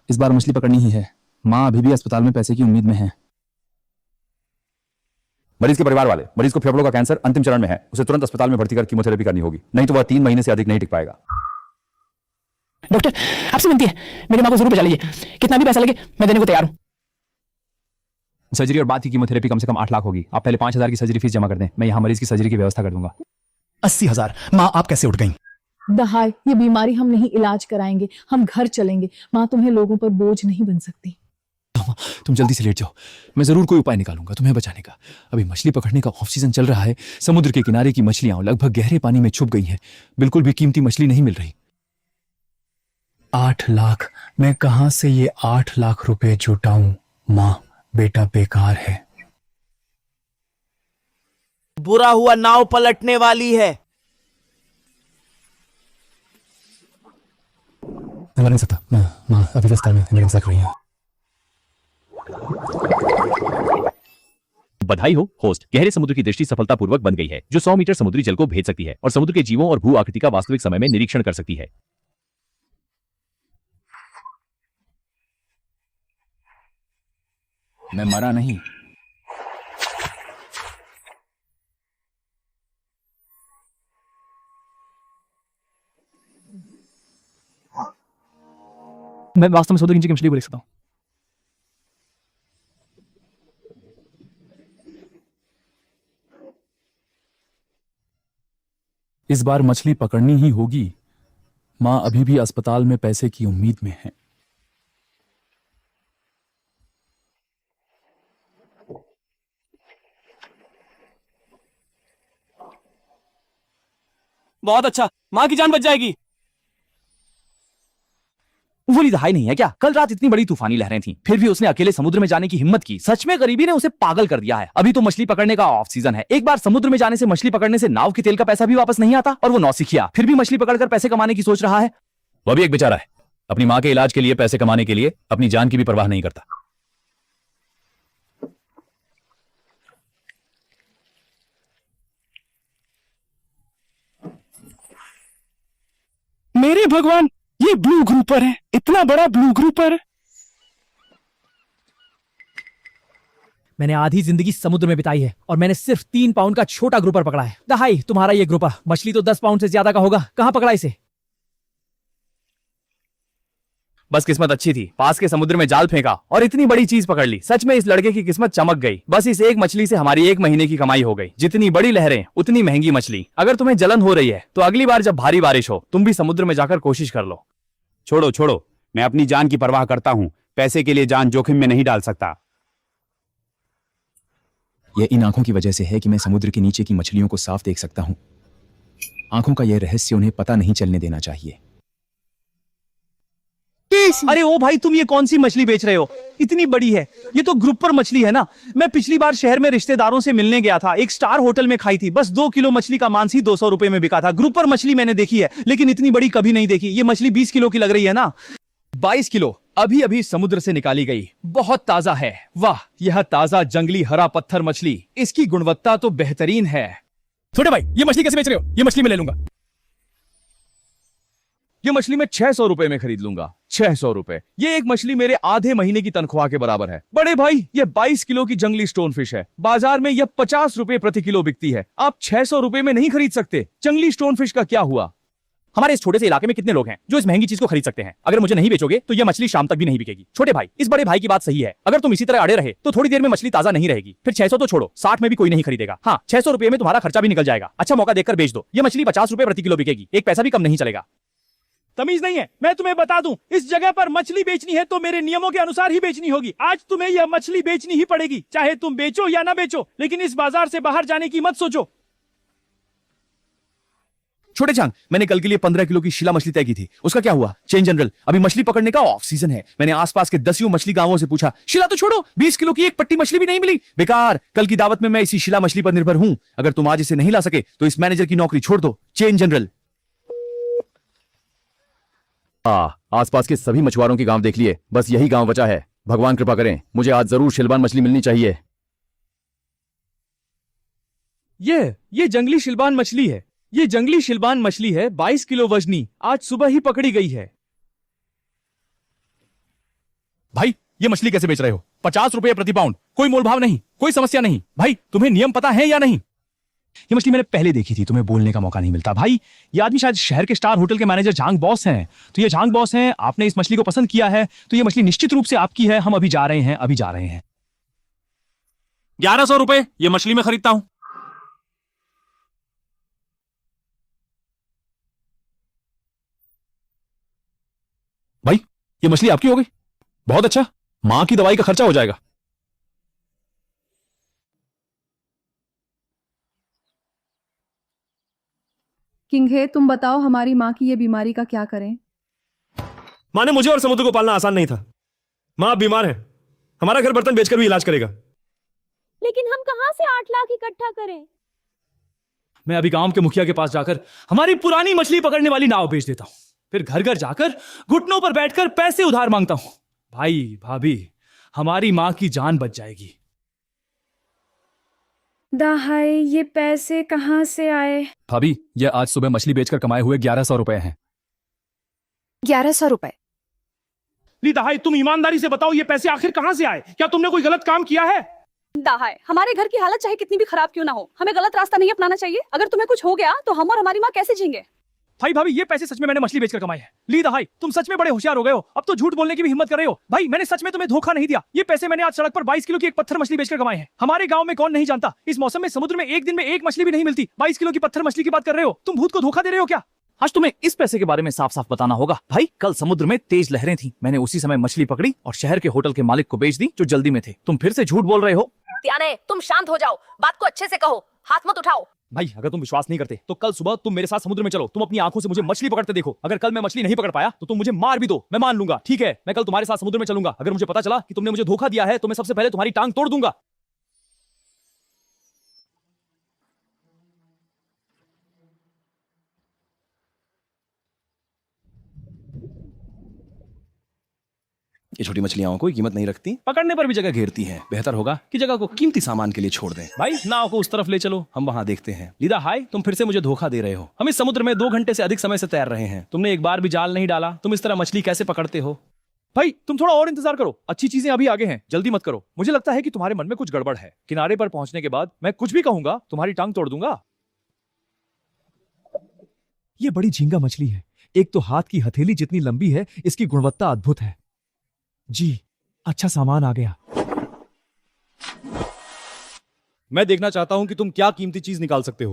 इस बार मछली पकड़नी ही है। माँ अभी भी अस्पताल में पैसे की उम्मीद में है। मरीज के परिवार वाले, मरीज को फेफड़ों का कैंसर अंतिम चरण में है, उसे तुरंत अस्पताल में भर्ती कर कीमोथेरेपी करनी होगी, नहीं तो वह 3 महीने से अधिक नहीं टिक पाएगा। डॉक्टर आपसे विनती है, मेरी माँ को जरूर बचा लीजिए। कितना भी पैसा लगे मैं देने को तैयार हूँ। सर्जरी और बाद की कीमोथेरेपी कम से कम 8 लाख होगी। आप पहले 5,000 की सर्जरी फीस जमा कर दें, मैं यहाँ मरीज की सर्जरी की व्यवस्था कर दूंगा। 80,000। माँ आप कैसे उठ गई? दहाई, ये बीमारी हम नहीं इलाज कराएंगे, हम घर चलेंगे। माँ तुम्हें लोगों पर बोझ नहीं बन सकती। तुम जल्दी से लेट जाओ, मैं जरूर कोई उपाय निकालूंगा तुम्हें बचाने का। अभी मछली पकड़ने का ऑफ सीजन चल रहा है। समुद्र के किनारे की मछलियां लगभग गहरे पानी में छुप गई हैं। बिल्कुल भी कीमती मछली नहीं मिल रही। 8 लाख? मैं कहां से ये 8 लाख रुपए जुटाऊं? माँ बेटा बेकार है। बुरा हुआ नाव पलटने वाली है। मैं नहीं सकता। माँ अभी अस्पताल में मेडिसिन कर रही है। बधाई हो होस्ट, गहरे समुद्र की दृष्टि सफलतापूर्वक बन गई है, जो 100 मीटर समुद्री जल को भेज सकती है और समुद्र के जीवों और भू आकृति का वास्तविक समय में निरीक्षण कर सकती है। मैं मरा नहीं। मैं वास्तव में समुद्र के नीचे की मछली को देख सकता हूँ। इस बार मछली पकड़नी ही होगी। माँ अभी भी अस्पताल में पैसे की उम्मीद में है। बहुत अच्छा, माँ की जान बच जाएगी। वो दहाई नहीं है क्या? कल रात इतनी बड़ी तूफानी लहरें थीं, फिर भी उसने अकेले समुद्र में जाने की हिम्मत की। सच में गरीबी ने उसे पागल कर दिया है। अभी तो मछली पकड़ने का ऑफ सीजन है। एक बार समुद्र में जाने से, मछली पकड़ने से नाव के तेल का पैसा भी वापस नहीं आता, और वो नौसिखिया फिर भी मछली पकड़कर पैसे कमाने की सोच रहा है। वह भी एक बेचारा है, अपनी माँ के इलाज के लिए पैसे कमाने के लिए अपनी जान की भी परवाह नहीं करता। मेरे भगवान, ये ब्लू ग्रुपर है, इतना बड़ा ब्लू ग्रुपर। मैंने आधी जिंदगी समुद्र में बिताई है और मैंने सिर्फ 3 पाउंड का छोटा ग्रुपर पकड़ा है। दहाई, तुम्हारा ये ग्रुपर मछली तो 10 पाउंड से ज्यादा का होगा। कहां पकड़ा इसे? बस किस्मत अच्छी थी, पास के समुद्र में जाल फेंका और इतनी बड़ी चीज पकड़ ली। सच में इस लड़के की किस्मत चमक गई। बस इस एक मछली से हमारी 1 महीने की कमाई हो गई। जितनी बड़ी लहरें उतनी महंगी मछली। अगर तुम्हें जलन हो रही है तो अगली बार जब भारी बारिश हो, तुम भी समुद्र में जाकर कोशिश कर लो। छोड़ो छोड़ो, मैं अपनी जान की परवाह करता हूं, पैसे के लिए जान जोखिम में नहीं डाल सकता। यह इन आंखों की वजह से है कि मैं समुद्र के नीचे की मछलियों को साफ देख सकता हूं। आंखों का यह रहस्य उन्हें पता नहीं चलने देना चाहिए। अरे ओ भाई, तुम ये कौन सी मछली बेच रहे हो? इतनी बड़ी है। ये तो ग्रुपर मछली है ना। मैं पिछली बार शहर में रिश्तेदारों से मिलने गया था, एक स्टार होटल में खाई थी। बस 2 किलो मछली का मांस ही 200 रुपए में बिका था। ग्रुपर मछली मैंने देखी है, लेकिन इतनी बड़ी कभी नहीं देखी। ये मछली 20 किलो की लग रही है ना। 22 किलो अभी अभी समुद्र से निकाली गई, बहुत ताजा है। वाह, यह ताजा जंगली हरा पत्थर मछली, इसकी गुणवत्ता तो बेहतरीन है। छोटे भाई, ये मछली कैसे बेच रहे हो? ये मछली मैं ले लूंगा। ये मछली मैं 600 रुपए में खरीद लूंगा। 600 रुपए। ये एक मछली मेरे आधे महीने की तनख्वाह के बराबर है। बड़े भाई, ये 22 किलो की जंगली स्टोन फिश है। बाजार में यह 50 रुपए प्रति किलो बिकती है। आप 600 रुपए में नहीं खरीद सकते। जंगली स्टोन फिश का क्या हुआ? हमारे इस छोटे से इलाके में कितने लोग हैं जो इस महंगी चीज को खरीद सकते हैं? अगर मुझे नहीं बेचोगे तो यह मछली शाम तक भी नहीं बिकेगी। छोटे भाई, इस बड़े भाई की बात सही है। अगर तुम इसी तरह अड़े रहे तो थोड़ी देर में मछली ताजा नहीं रहेगी। फिर 600 तो छोड़ो, 60 में भी कोई नहीं खरीदेगा। हाँ, 600 रुपए में तुम्हारा खर्चा भी निकल जाएगा। अच्छा मौका देखकर बेच दो। यह मछली 50 रुपए प्रति किलो बिकेगी, एक पैसा भी कम नहीं चलेगा। तमीज नहीं है। मैं तुम्हें बता दूं, इस जगह पर मछली बेचनी है तो मेरे नियमों के अनुसार ही बेचनी होगी। आज तुम्हें यह मछली बेचनी ही पड़ेगी, चाहे तुम बेचो या ना बेचो। लेकिन इस बाजार से बाहर जाने की मत सोचो। छोटे चांग, मैंने कल के लिए 15 किलो की शिला मछली तय की थी, उसका क्या हुआ? चेन जनरल, अभी मछली पकड़ने का ऑफ सीजन है। मैंने आसपास के 10 मछली गांवों से पूछा, शिला तो छोड़ो, 20 किलो की एक पट्टी मछली भी नहीं मिली। बेकार। कल की दावत में मैं इसी शिला मछली पर निर्भर हूं। अगर तुम आज इसे नहीं ला सके तो इस मैनेजर की नौकरी छोड़ दो। Chain general. आसपास के सभी मछुआरों के गांव देख लिए, बस यही गांव बचा है। भगवान कृपा करें, मुझे आज जरूर शिलबान मछली मिलनी चाहिए। ये जंगली शिलबान मछली है। ये जंगली शिलबान मछली है, 22 किलो वजनी। आज सुबह ही पकड़ी गई है। भाई ये मछली कैसे बेच रहे हो? 50 रुपए प्रति पाउंड, कोई मोलभाव नहीं, कोई समस्या नहीं। भाई तुम्हें नियम पता है या नहीं? ये मछली मैंने पहले देखी थी, तुम्हें बोलने का मौका नहीं मिलता। भाई ये आदमी शायद शहर के स्टार होटल के मैनेजर झांग बॉस हैं। तो ये झांग बॉस हैं, आपने इस मछली को पसंद किया है तो ये मछली निश्चित रूप से आपकी है। हम अभी जा रहे हैं, अभी जा रहे हैं। 1100 रुपए ये मछली मैं खरीदता हूं। भाई ये मछली आपकी हो गई, बहुत अच्छा। मां की दवाई का खर्चा हो जाएगा। किंग हे, तुम बताओ हमारी माँ की ये बीमारी का क्या करें। माँ ने मुझे और समुद्र को पालना आसान नहीं था। माँ अब बीमार है, हमारा घर बर्तन बेचकर भी इलाज करेगा। लेकिन हम कहां से 8 लाख इकट्ठा करें? मैं अभी गांव के मुखिया के पास जाकर हमारी पुरानी मछली पकड़ने वाली नाव बेच देता हूं, फिर घर घर जाकर घुटनों पर बैठकर पैसे उधार मांगता हूं। भाई भाभी, हमारी मां की जान बच जाएगी। दाहाई, ये पैसे कहाँ से आए? भाभी ये आज सुबह मछली बेचकर कमाए हुए 1100 रुपए हैं। 1100 रुपए? ली दहाई, तुम ईमानदारी से बताओ ये पैसे आखिर कहां से आए? क्या तुमने कोई गलत काम किया है? दाहाई, हमारे घर की हालत चाहे कितनी भी खराब क्यों ना हो, हमें गलत रास्ता नहीं अपनाना चाहिए। अगर तुम्हें कुछ हो गया तो हम और हमारी माँ कैसे जीएंगे? भाई भाभी, ये पैसे सच में मैंने मछली बेचकर कमाए हैं। ली दहाई, तुम सच में बड़े होशियार हो गए हो, अब तो झूठ बोलने की भी हिम्मत कर रहे हो। भाई मैंने सच में तुम्हें धोखा नहीं दिया। ये पैसे मैंने आज सड़क पर 22 किलो की एक पत्थर मछली बेचकर कमाए हैं। हमारे गांव में कौन नहीं जानता, इस मौसम में समुद्र में एक दिन में एक मछली भी नहीं मिलती। 22 किलो की पत्थर मछली की बात कर रहे हो, तुम भूत को धोखा दे रहे हो क्या? आज तुम्हें इस पैसे के बारे में साफ साफ बताना होगा। भाई कल समुद्र में तेज लहरें थी, मैंने उसी समय मछली पकड़ी और शहर के होटल के मालिक को बेच दी जो जल्दी में थे। तुम फिर से झूठ बोल रहे हो। त्याने, तुम शांत हो जाओ, बात को अच्छे से कहो, हाथ मत उठाओ। भाई अगर तुम विश्वास नहीं करते तो कल सुबह तुम मेरे साथ समुद्र में चलो, तुम अपनी आंखों से मुझे मछली पकड़ते देखो। अगर कल मैं मछली नहीं पकड़ पाया तो तुम मुझे मार भी दो, मैं मान लूंगा। ठीक है, मैं कल तुम्हारे साथ समुद्र में चलूंगा। अगर मुझे पता चला कि तुमने मुझे धोखा दिया है तो मैं सबसे पहले तुम्हारी टांग तोड़ दूंगा। ये छोटी मछलियां कोई कीमत नहीं रखती, पकड़ने पर भी जगह घेरती हैं। बेहतर होगा कि जगह को कीमती सामान के लिए छोड़ दें। भाई नाव को उस तरफ ले चलो, हम वहां देखते हैं। लीदा हाय, तुम फिर से मुझे धोखा दे रहे हो। हम इस समुद्र में 2 घंटे से अधिक समय से तैर रहे हैं, तुमने एक बार भी जाल नहीं डाला। तुम इस तरह मछली कैसे पकड़ते हो? भाई तुम थोड़ा और इंतजार करो, अच्छी चीजें अभी आगे हैं, जल्दी मत करो। मुझे लगता है कि तुम्हारे मन में कुछ गड़बड़ है। किनारे पर पहुंचने के बाद मैं कुछ भी कहूंगा, तुम्हारी टांग तोड़ दूंगा। ये बड़ी झींगा मछली है, एक तो हाथ की हथेली जितनी लंबी है। इसकी गुणवत्ता अद्भुत है जी। अच्छा सामान आ गया। मैं देखना चाहता हूं कि तुम क्या कीमती चीज निकाल सकते हो।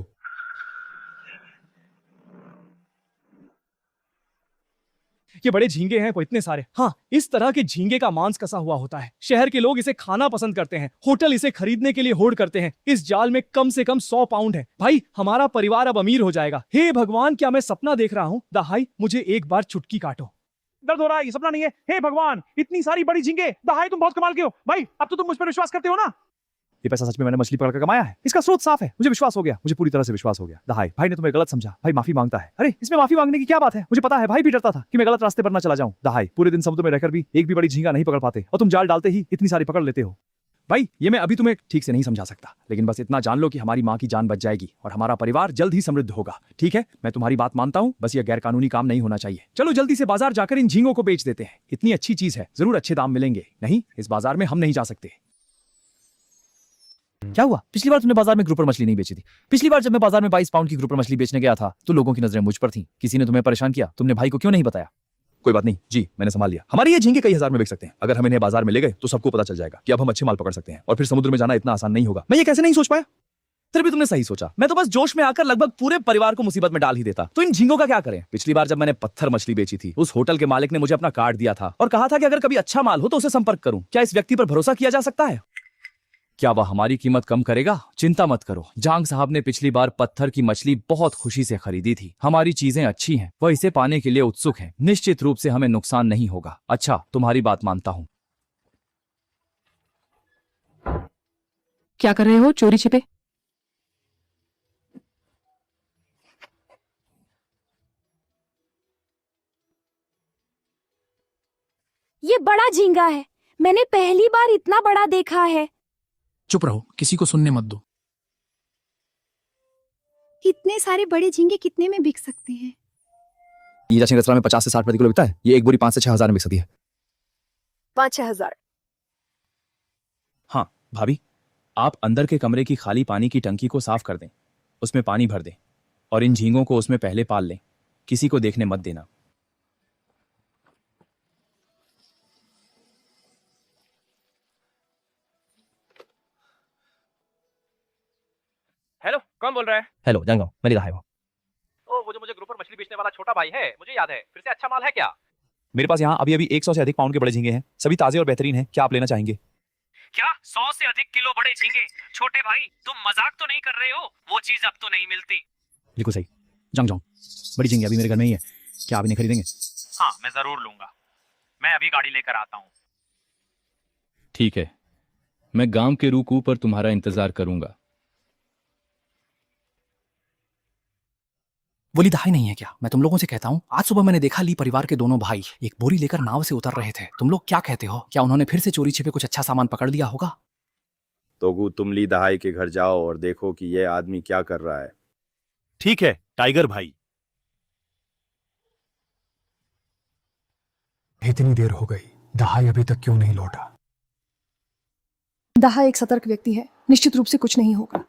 ये बड़े झींगे हैं, वो इतने सारे। हाँ, इस तरह के झींगे का मांस कसा हुआ होता है। शहर के लोग इसे खाना पसंद करते हैं, होटल इसे खरीदने के लिए होड़ करते हैं। इस जाल में कम से कम 100 पाउंड है। भाई हमारा परिवार अब अमीर हो जाएगा। हे भगवान, क्या मैं सपना देख रहा हूँ? दहाई, मुझे एक बार चुटकी काटो। दर्द हो रहा है, ये सपना नहीं है। हे भगवान, इतनी सारी बड़ी झींगे। दहाई तुम बहुत कमाल के हो। भाई अब तो तुम मुझ पर विश्वास करते हो ना? ये पैसा सच में मैंने मछली पकड़कर कमाया है, इसका स्रोत साफ है। मुझे विश्वास हो गया, मुझे पूरी तरह से विश्वास हो गया। दहाई, भाई ने तुम्हें गलत समझा। भाई माफी मांगता है। अरे इसमें माफी मांगने की क्या बात है? मुझे पता है भाई भी डरता था कि मैं गलत रास्ते पर ना चला जाऊं। दहाई, पूरे दिन समुद्र में रहकर भी एक भी बड़ी झींगा नहीं पकड़ पाते और तुम जाल डालते ही इतनी सारी पकड़ लेते हो। भाई ये मैं अभी तुम्हें ठीक से नहीं समझा सकता, लेकिन बस इतना जान लो कि हमारी माँ की जान बच जाएगी और हमारा परिवार जल्द ही समृद्ध होगा। ठीक है, मैं तुम्हारी बात मानता हूँ, बस ये गैर कानूनी काम नहीं होना चाहिए। चलो जल्दी से बाजार जाकर इन झींगों को बेच देते हैं। इतनी अच्छी चीज है, जरूर अच्छे दाम मिलेंगे। नहीं, इस बाजार में हम नहीं जा सकते। क्या हुआ? पिछली बार तुमने बाजार में ग्रुपर मछली नहीं बेची थी। पिछली बार जब मैं बाजार में 22 पाउंड की ग्रुपर मछली बेचने गया था तो लोगों की नजरें मुझ पर थीं। किसी ने तुम्हें परेशान किया? तुमने भाई को क्यों नहीं बताया? कोई बात नहीं जी, मैंने संभाल लिया। हमारी ये झींगे कई हजार में बिक सकते हैं। अगर हम इन्हें बाजार में ले गए तो सबको पता चल जाएगा कि अब हम अच्छे माल पकड़ सकते हैं और फिर समुद्र में जाना इतना आसान नहीं होगा। मैं ये कैसे नहीं सोच पाया? फिर भी तुमने सही सोचा। मैं तो बस जोश में आकर लगभग पूरे परिवार को मुसीबत में डाल ही देता। तो इन झींगों का क्या करें? पिछली बार जब मैंने पत्थर मछली बेची थी, उस होटल के मालिक ने मुझे अपना कार्ड दिया था और कहा था कि अगर कभी अच्छा माल हो तो उसे संपर्क करूं। क्या इस व्यक्ति पर भरोसा किया जा सकता है? क्या वह हमारी कीमत कम करेगा? चिंता मत करो, जांग साहब ने पिछली बार पत्थर की मछली बहुत खुशी से खरीदी थी। हमारी चीजें अच्छी हैं, वह इसे पाने के लिए उत्सुक है। निश्चित रूप से हमें नुकसान नहीं होगा। अच्छा, तुम्हारी बात मानता हूँ। क्या कर रहे हो चोरी छिपे? ये बड़ा झींगा है, मैंने पहली बार इतना बड़ा देखा है। चुप रहो, किसी को सुनने मत दो। इतने सारे बड़े झींगे कितने में बिक सकते हैं? ये झींगा रेस्तरां में 50 से 60 प्रति किलो बिकता है। ये एक बोरी 5 से 6 हजार में बिक सकती है। 5-6 हजार। हाँ भाभी, आप अंदर के कमरे की खाली पानी की टंकी को साफ कर दें, उसमें पानी भर दें और इन झींगों को उसमें पहले पाल लें, किसी को देखने मत देना। हेलो, कौन बोल रहा है? हेलो जानगांव, मैं लिदा है वो। ओ, वो जो मुझे ग्रुप पर मछली बेचने वाला छोटा भाई है, मुझे याद है। फिर से अच्छा माल है क्या? मेरे पास यहाँ अभी 100 से अधिक पाउंड के बड़े झींगे हैं, सभी ताजे और बेहतरीन हैं। क्या आप लेना चाहेंगे? क्या 100 से अधिक किलो बड़े झींगे? छोटे भाई, तुम मजाक तो नहीं कर रहे हो? वो चीज अब तो नहीं मिलती। बिल्कुल सही। जांग बड़ी झींगे अभी मेरे घर में ही है, क्या आप इन्हें खरीदेंगे? हाँ, मैं जरूर लूंगा। मैं अभी गाड़ी लेकर आता हूँ। ठीक है, मैं गांव के रूकू पर तुम्हारा इंतजार करूंगा। वो ली दहाई नहीं है क्या? मैं तुम लोगों से कहता हूँ, आज सुबह मैंने देखा ली परिवार के दोनों भाई एक बोरी लेकर नाव से उतर रहे थे। तुम लोग क्या कहते हो? क्या उन्होंने फिर से चोरी छिपे कुछ अच्छा सामान पकड़ लिया होगा? तो तुम ली दहाई के घर जाओ और देखो कि यह आदमी क्या कर रहा है। ठीक है टाइगर भाई। इतनी देर हो गई, दहाई अभी तक क्यों नहीं लौटा? दहा एक सतर्क व्यक्ति है, निश्चित रूप से कुछ नहीं होगा।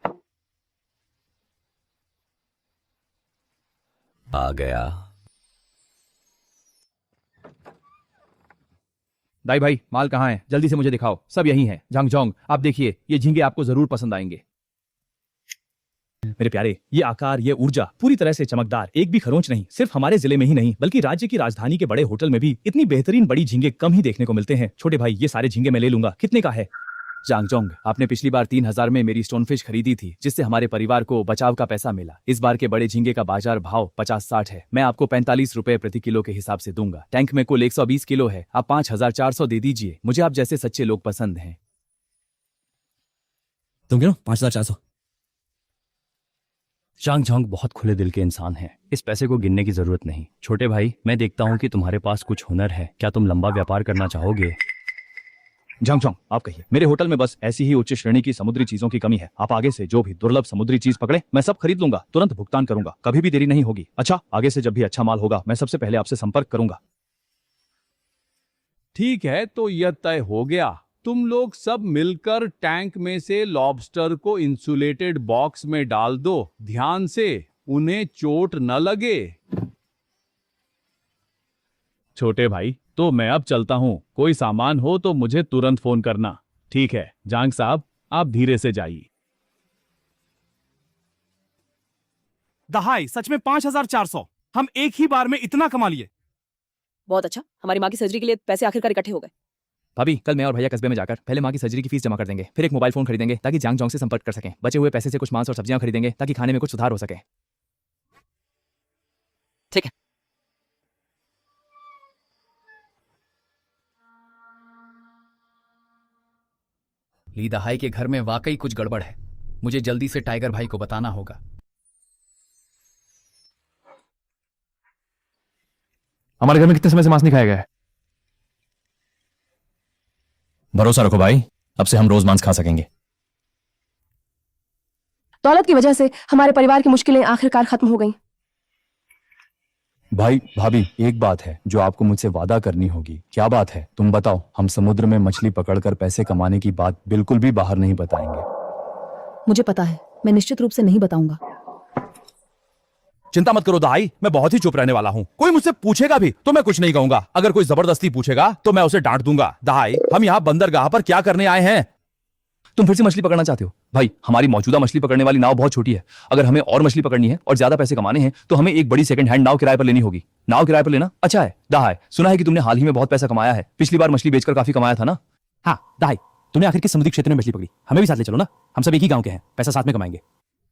आ गया। दाई भाई, माल कहाँ है? जल्दी से मुझे दिखाओ। सब यही है। झांगझोंग, आप देखिए, ये झींगे आपको जरूर पसंद आएंगे। मेरे प्यारे, ये आकार, ये ऊर्जा, पूरी तरह से चमकदार, एक भी खरोंच नहीं। सिर्फ हमारे जिले में ही नहीं, बल्कि राज्य की राजधानी के बड़े होटल में भी इतनी बेहतरीन बड़ी झींगे कम ही देखने को मिलते हैं। छोटे भाई, ये सारे झींगे मैं ले लूंगा। कितने का है? जांगजोंग, आपने पिछली बार 3000 में मेरी स्टोनफिश खरीदी थी, जिससे हमारे परिवार को बचाव का पैसा मिला। इस बार के बड़े झींगे का बाजार भाव 50-60 है। मैं आपको 45 रुपए प्रति किलो के हिसाब से दूंगा। टैंक में कुल 120 किलो है, आप 5400 दे दीजिए। मुझे आप जैसे सच्चे लोग पसंद हैं। तुम गिनो 5400। जांगझोंग बहुत खुले दिल के इंसान हैं, इस पैसे को गिनने की जरूरत नहीं। छोटे भाई, मैं देखता हूँ कि तुम्हारे पास कुछ हुनर है, क्या तुम लंबा व्यापार करना चाहोगे? झांगझोंग, आप कहिए। मेरे होटल में बस ऐसी ही उच्च श्रेणी की समुद्री चीजों की कमी है। आप आगे से जो भी दुर्लभ समुद्री चीज पकड़े, मैं सब खरीद लूंगा। तुरंत भुगतान करूंगा, कभी भी देरी नहीं होगी। अच्छा, आगे से जब भी अच्छा माल होगा, मैं सबसे पहले आपसे संपर्क करूंगा। ठीक है, तो यह तय हो गया। तुम लोग सब मिलकर टैंक में से लॉबस्टर को इंसुलेटेड बॉक्स में डाल दो। ध्यान से, उन्हें चोट न लगे। छोटे भाई, तो मैं अब चलता हूं। कोई सामान हो तो मुझे तुरंत फोन करना। ठीक है जांग साहब, आप धीरे से जाइए। दहाई सच में 5400। हम एक ही बार में इतना कमा लिए। बहुत अच्छा, हमारी माँ की सर्जरी के लिए पैसे आखिरकार इकट्ठे हो गए। भाभी, कल मैं और भैया कस्बे में जाकर पहले माँ की सर्जरी की फीस जमा कर देंगे, फिर एक मोबाइल फोन खरीदेंगे ताकि जांगजोंग से संपर्क कर सकें। बचे हुए पैसे से कुछ मांस और सब्जियां खरीदेंगे ताकि खाने में कुछ सुधार हो सके। ठीक है। ली दहाई के घर में वाकई कुछ गड़बड़ है। मुझे जल्दी से टाइगर भाई को बताना होगा। हमारे घर में कितने समय से मांस नहीं खाया गया है? भरोसा रखो भाई, अब से हम रोज मांस खा सकेंगे। दौलत की वजह से हमारे परिवार की मुश्किलें आखिरकार खत्म हो गईं। भाई भाभी, एक बात है जो आपको मुझसे वादा करनी होगी। क्या बात है? तुम बताओ। हम समुद्र में मछली पकड़कर पैसे कमाने की बात बिल्कुल भी बाहर नहीं बताएंगे। मुझे पता है, मैं निश्चित रूप से नहीं बताऊंगा। चिंता मत करो दाई, मैं बहुत ही चुप रहने वाला हूँ। कोई मुझसे पूछेगा भी तो मैं कुछ नहीं कहूंगा। अगर कोई जबरदस्ती पूछेगा तो मैं उसे डांट दूंगा। दाई, हम यहाँ बंदरगाह पर क्या करने आए हैं? तुम फिर से मछली पकड़ना चाहते हो? भाई, हमारी मौजूदा मछली पकड़ने वाली नाव बहुत छोटी है। अगर हमें और मछली पकड़नी है और ज्यादा पैसे कमाने हैं तो हमें एक बड़ी सेकंड हैंड नाव किराए पर लेनी होगी। नाव किराए पर लेना अच्छा है। दाई, सुना है कि तुमने हाल ही में बहुत पैसा कमाया है। पिछली बार मछली बेचकर काफी कमाया था ना? हाँ दाई, तुमने आखिर किस समुद्री क्षेत्र में मछली पकड़ी? हमें भी साथ ले चलो ना, हम सब एक ही गांव के हैं, पैसा साथ में कमाएंगे।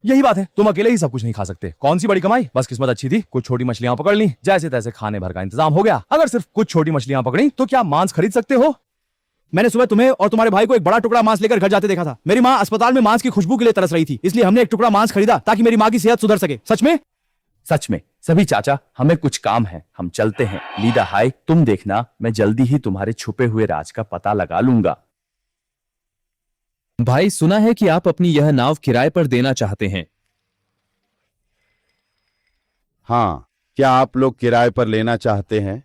यही बात है, तुम अकेले ही सब कुछ नहीं खा सकते। कौन सी बड़ी कमाई, बस किस्मत अच्छी थी, कुछ छोटी मछलियां पकड़ ली, जैसे तैसे खाने भर का इंतजाम हो गया। अगर सिर्फ कुछ छोटी मछलियां पकड़ी तो क्या मांस खरीद सकते हो? मैंने सुबह तुम्हें और तुम्हारे भाई को एक बड़ा टुकड़ा मांस लेकर घर जाते देखा था। मेरी माँ अस्पताल में मांस की खुशबू के लिए तरस रही थी, इसलिए हमने एक टुकड़ा मांस खरीदा ताकि मेरी माँ की सेहत सुधर सके। सच में? सच में। सभी चाचा, हमें कुछ काम है, हम चलते हैं। ली दहाई, तुम देखना, मैं जल्दी ही तुम्हारे छुपे हुए राज का पता लगा लूंगा। भाई, सुना है कि आप अपनी यह नाव किराए पर देना चाहते हैं। हाँ, क्या आप लोग किराए पर लेना चाहते हैं?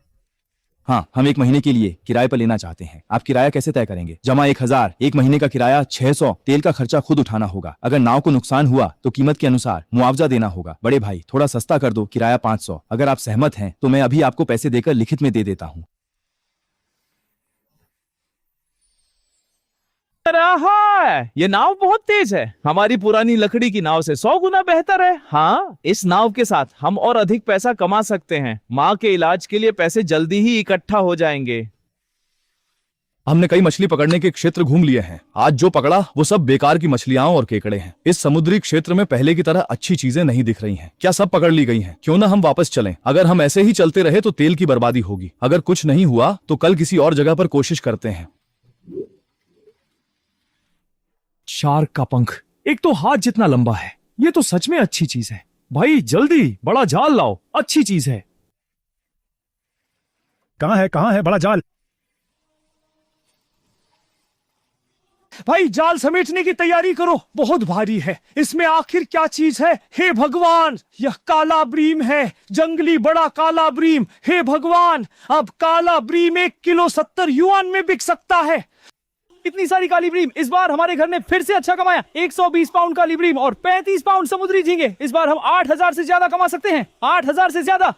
हाँ, हम 1 महीने के लिए किराए पर लेना चाहते हैं। आप किराया कैसे तय करेंगे? जमा 1000, 1 महीने का किराया 600, तेल का खर्चा खुद उठाना होगा। अगर नाव को नुकसान हुआ तो कीमत के अनुसार मुआवजा देना होगा। बड़े भाई थोड़ा सस्ता कर दो, किराया 500। अगर आप सहमत हैं तो मैं अभी आपको पैसे देकर लिखित में दे देता हूँ। रहा है, ये नाव बहुत तेज है, हमारी पुरानी लकड़ी की नाव से 100 गुना बेहतर है। हाँ, इस नाव के साथ हम और अधिक पैसा कमा सकते हैं। माँ के इलाज के लिए पैसे जल्दी ही इकट्ठा हो जाएंगे। हमने कई मछली पकड़ने के क्षेत्र घूम लिए हैं। आज जो पकड़ा वो सब बेकार की मछलियां और केकड़े हैं। इस समुद्री क्षेत्र में पहले की तरह अच्छी चीजें नहीं दिख रही हैं। क्या सब पकड़ ली गई हैं? क्यों ना हम वापस चलें? अगर हम ऐसे ही चलते रहे तो तेल की बर्बादी होगी। अगर कुछ नहीं हुआ तो कल किसी और जगह पर कोशिश करते हैं। शार्क का पंख एक तो हाथ जितना लंबा है। ये तो सच में अच्छी चीज है। भाई जल्दी बड़ा जाल लाओ, अच्छी चीज है। कहाँ है बड़ा जाल? भाई जाल समेटने की तैयारी करो, बहुत भारी है। इसमें आखिर क्या चीज है? हे भगवान, यह काला ब्रीम है, जंगली बड़ा काला ब्रीम। हे भगवान, अब काला ब्रीम 1 किलो 70 युआन में बिक सकता है। इतनी सारी काली ब्रीम। इस बार हमारे घर ने फिर से अच्छा कमाया। 120 पाउंड काली ब्रीम और 35 पाउंड समुद्री झींगे। इस बार हम 8000 से ज्यादा कमा सकते हैं। 8000 से ज्यादा।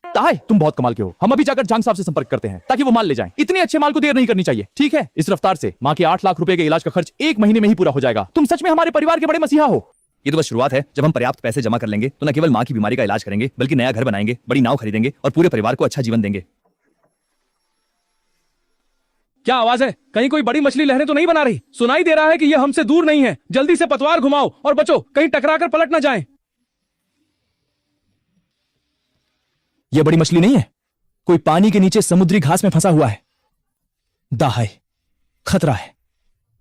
ताई, तुम बहुत कमाल के हो। हम अभी जाकर जांग साहब से संपर्क करते हैं ताकि वो माल ले जाएं। इतने अच्छे माल को देर नहीं करनी चाहिए, ठीक है? इस रफ्तार से माँ के 8 लाख रुपए के इलाज का खर्च 1 महीने में ही पूरा हो जाएगा। तुम सच में हमारे परिवार के बड़े मसीहा हो। ये तो बस शुरुआत है। जब हम पर्याप्त पैसे जमा कर लेंगे तो न केवल माँ की बीमारी का इलाज करेंगे बल्कि नया घर बनाएंगे, बड़ी नाव खरीदेंगे और पूरे परिवार को अच्छा जीवन देंगे। क्या आवाज है? कहीं कोई बड़ी मछली लहरें तो नहीं बना रही? सुनाई दे रहा है कि यह हमसे दूर नहीं है। जल्दी से पतवार घुमाओ और बचो, कहीं टकराकर पलट ना जाएं। यह बड़ी मछली नहीं है, कोई पानी के नीचे समुद्री घास में फंसा हुआ है। दाह है, खतरा है।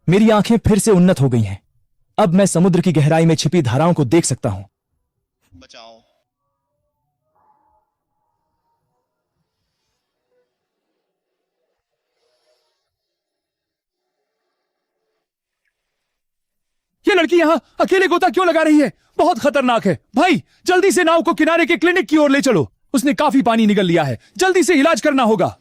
मेरी आंखें फिर से उन्नत हो गई हैं। अब मैं समुद्र की गहराई में छिपी धाराओं को देख सकता हूं। बचाओ। ये लड़की यहाँ अकेले गोता क्यों लगा रही है? बहुत खतरनाक है। भाई जल्दी से नाव को किनारे के क्लिनिक की ओर ले चलो। उसने काफी पानी निगल लिया है, जल्दी से इलाज करना होगा।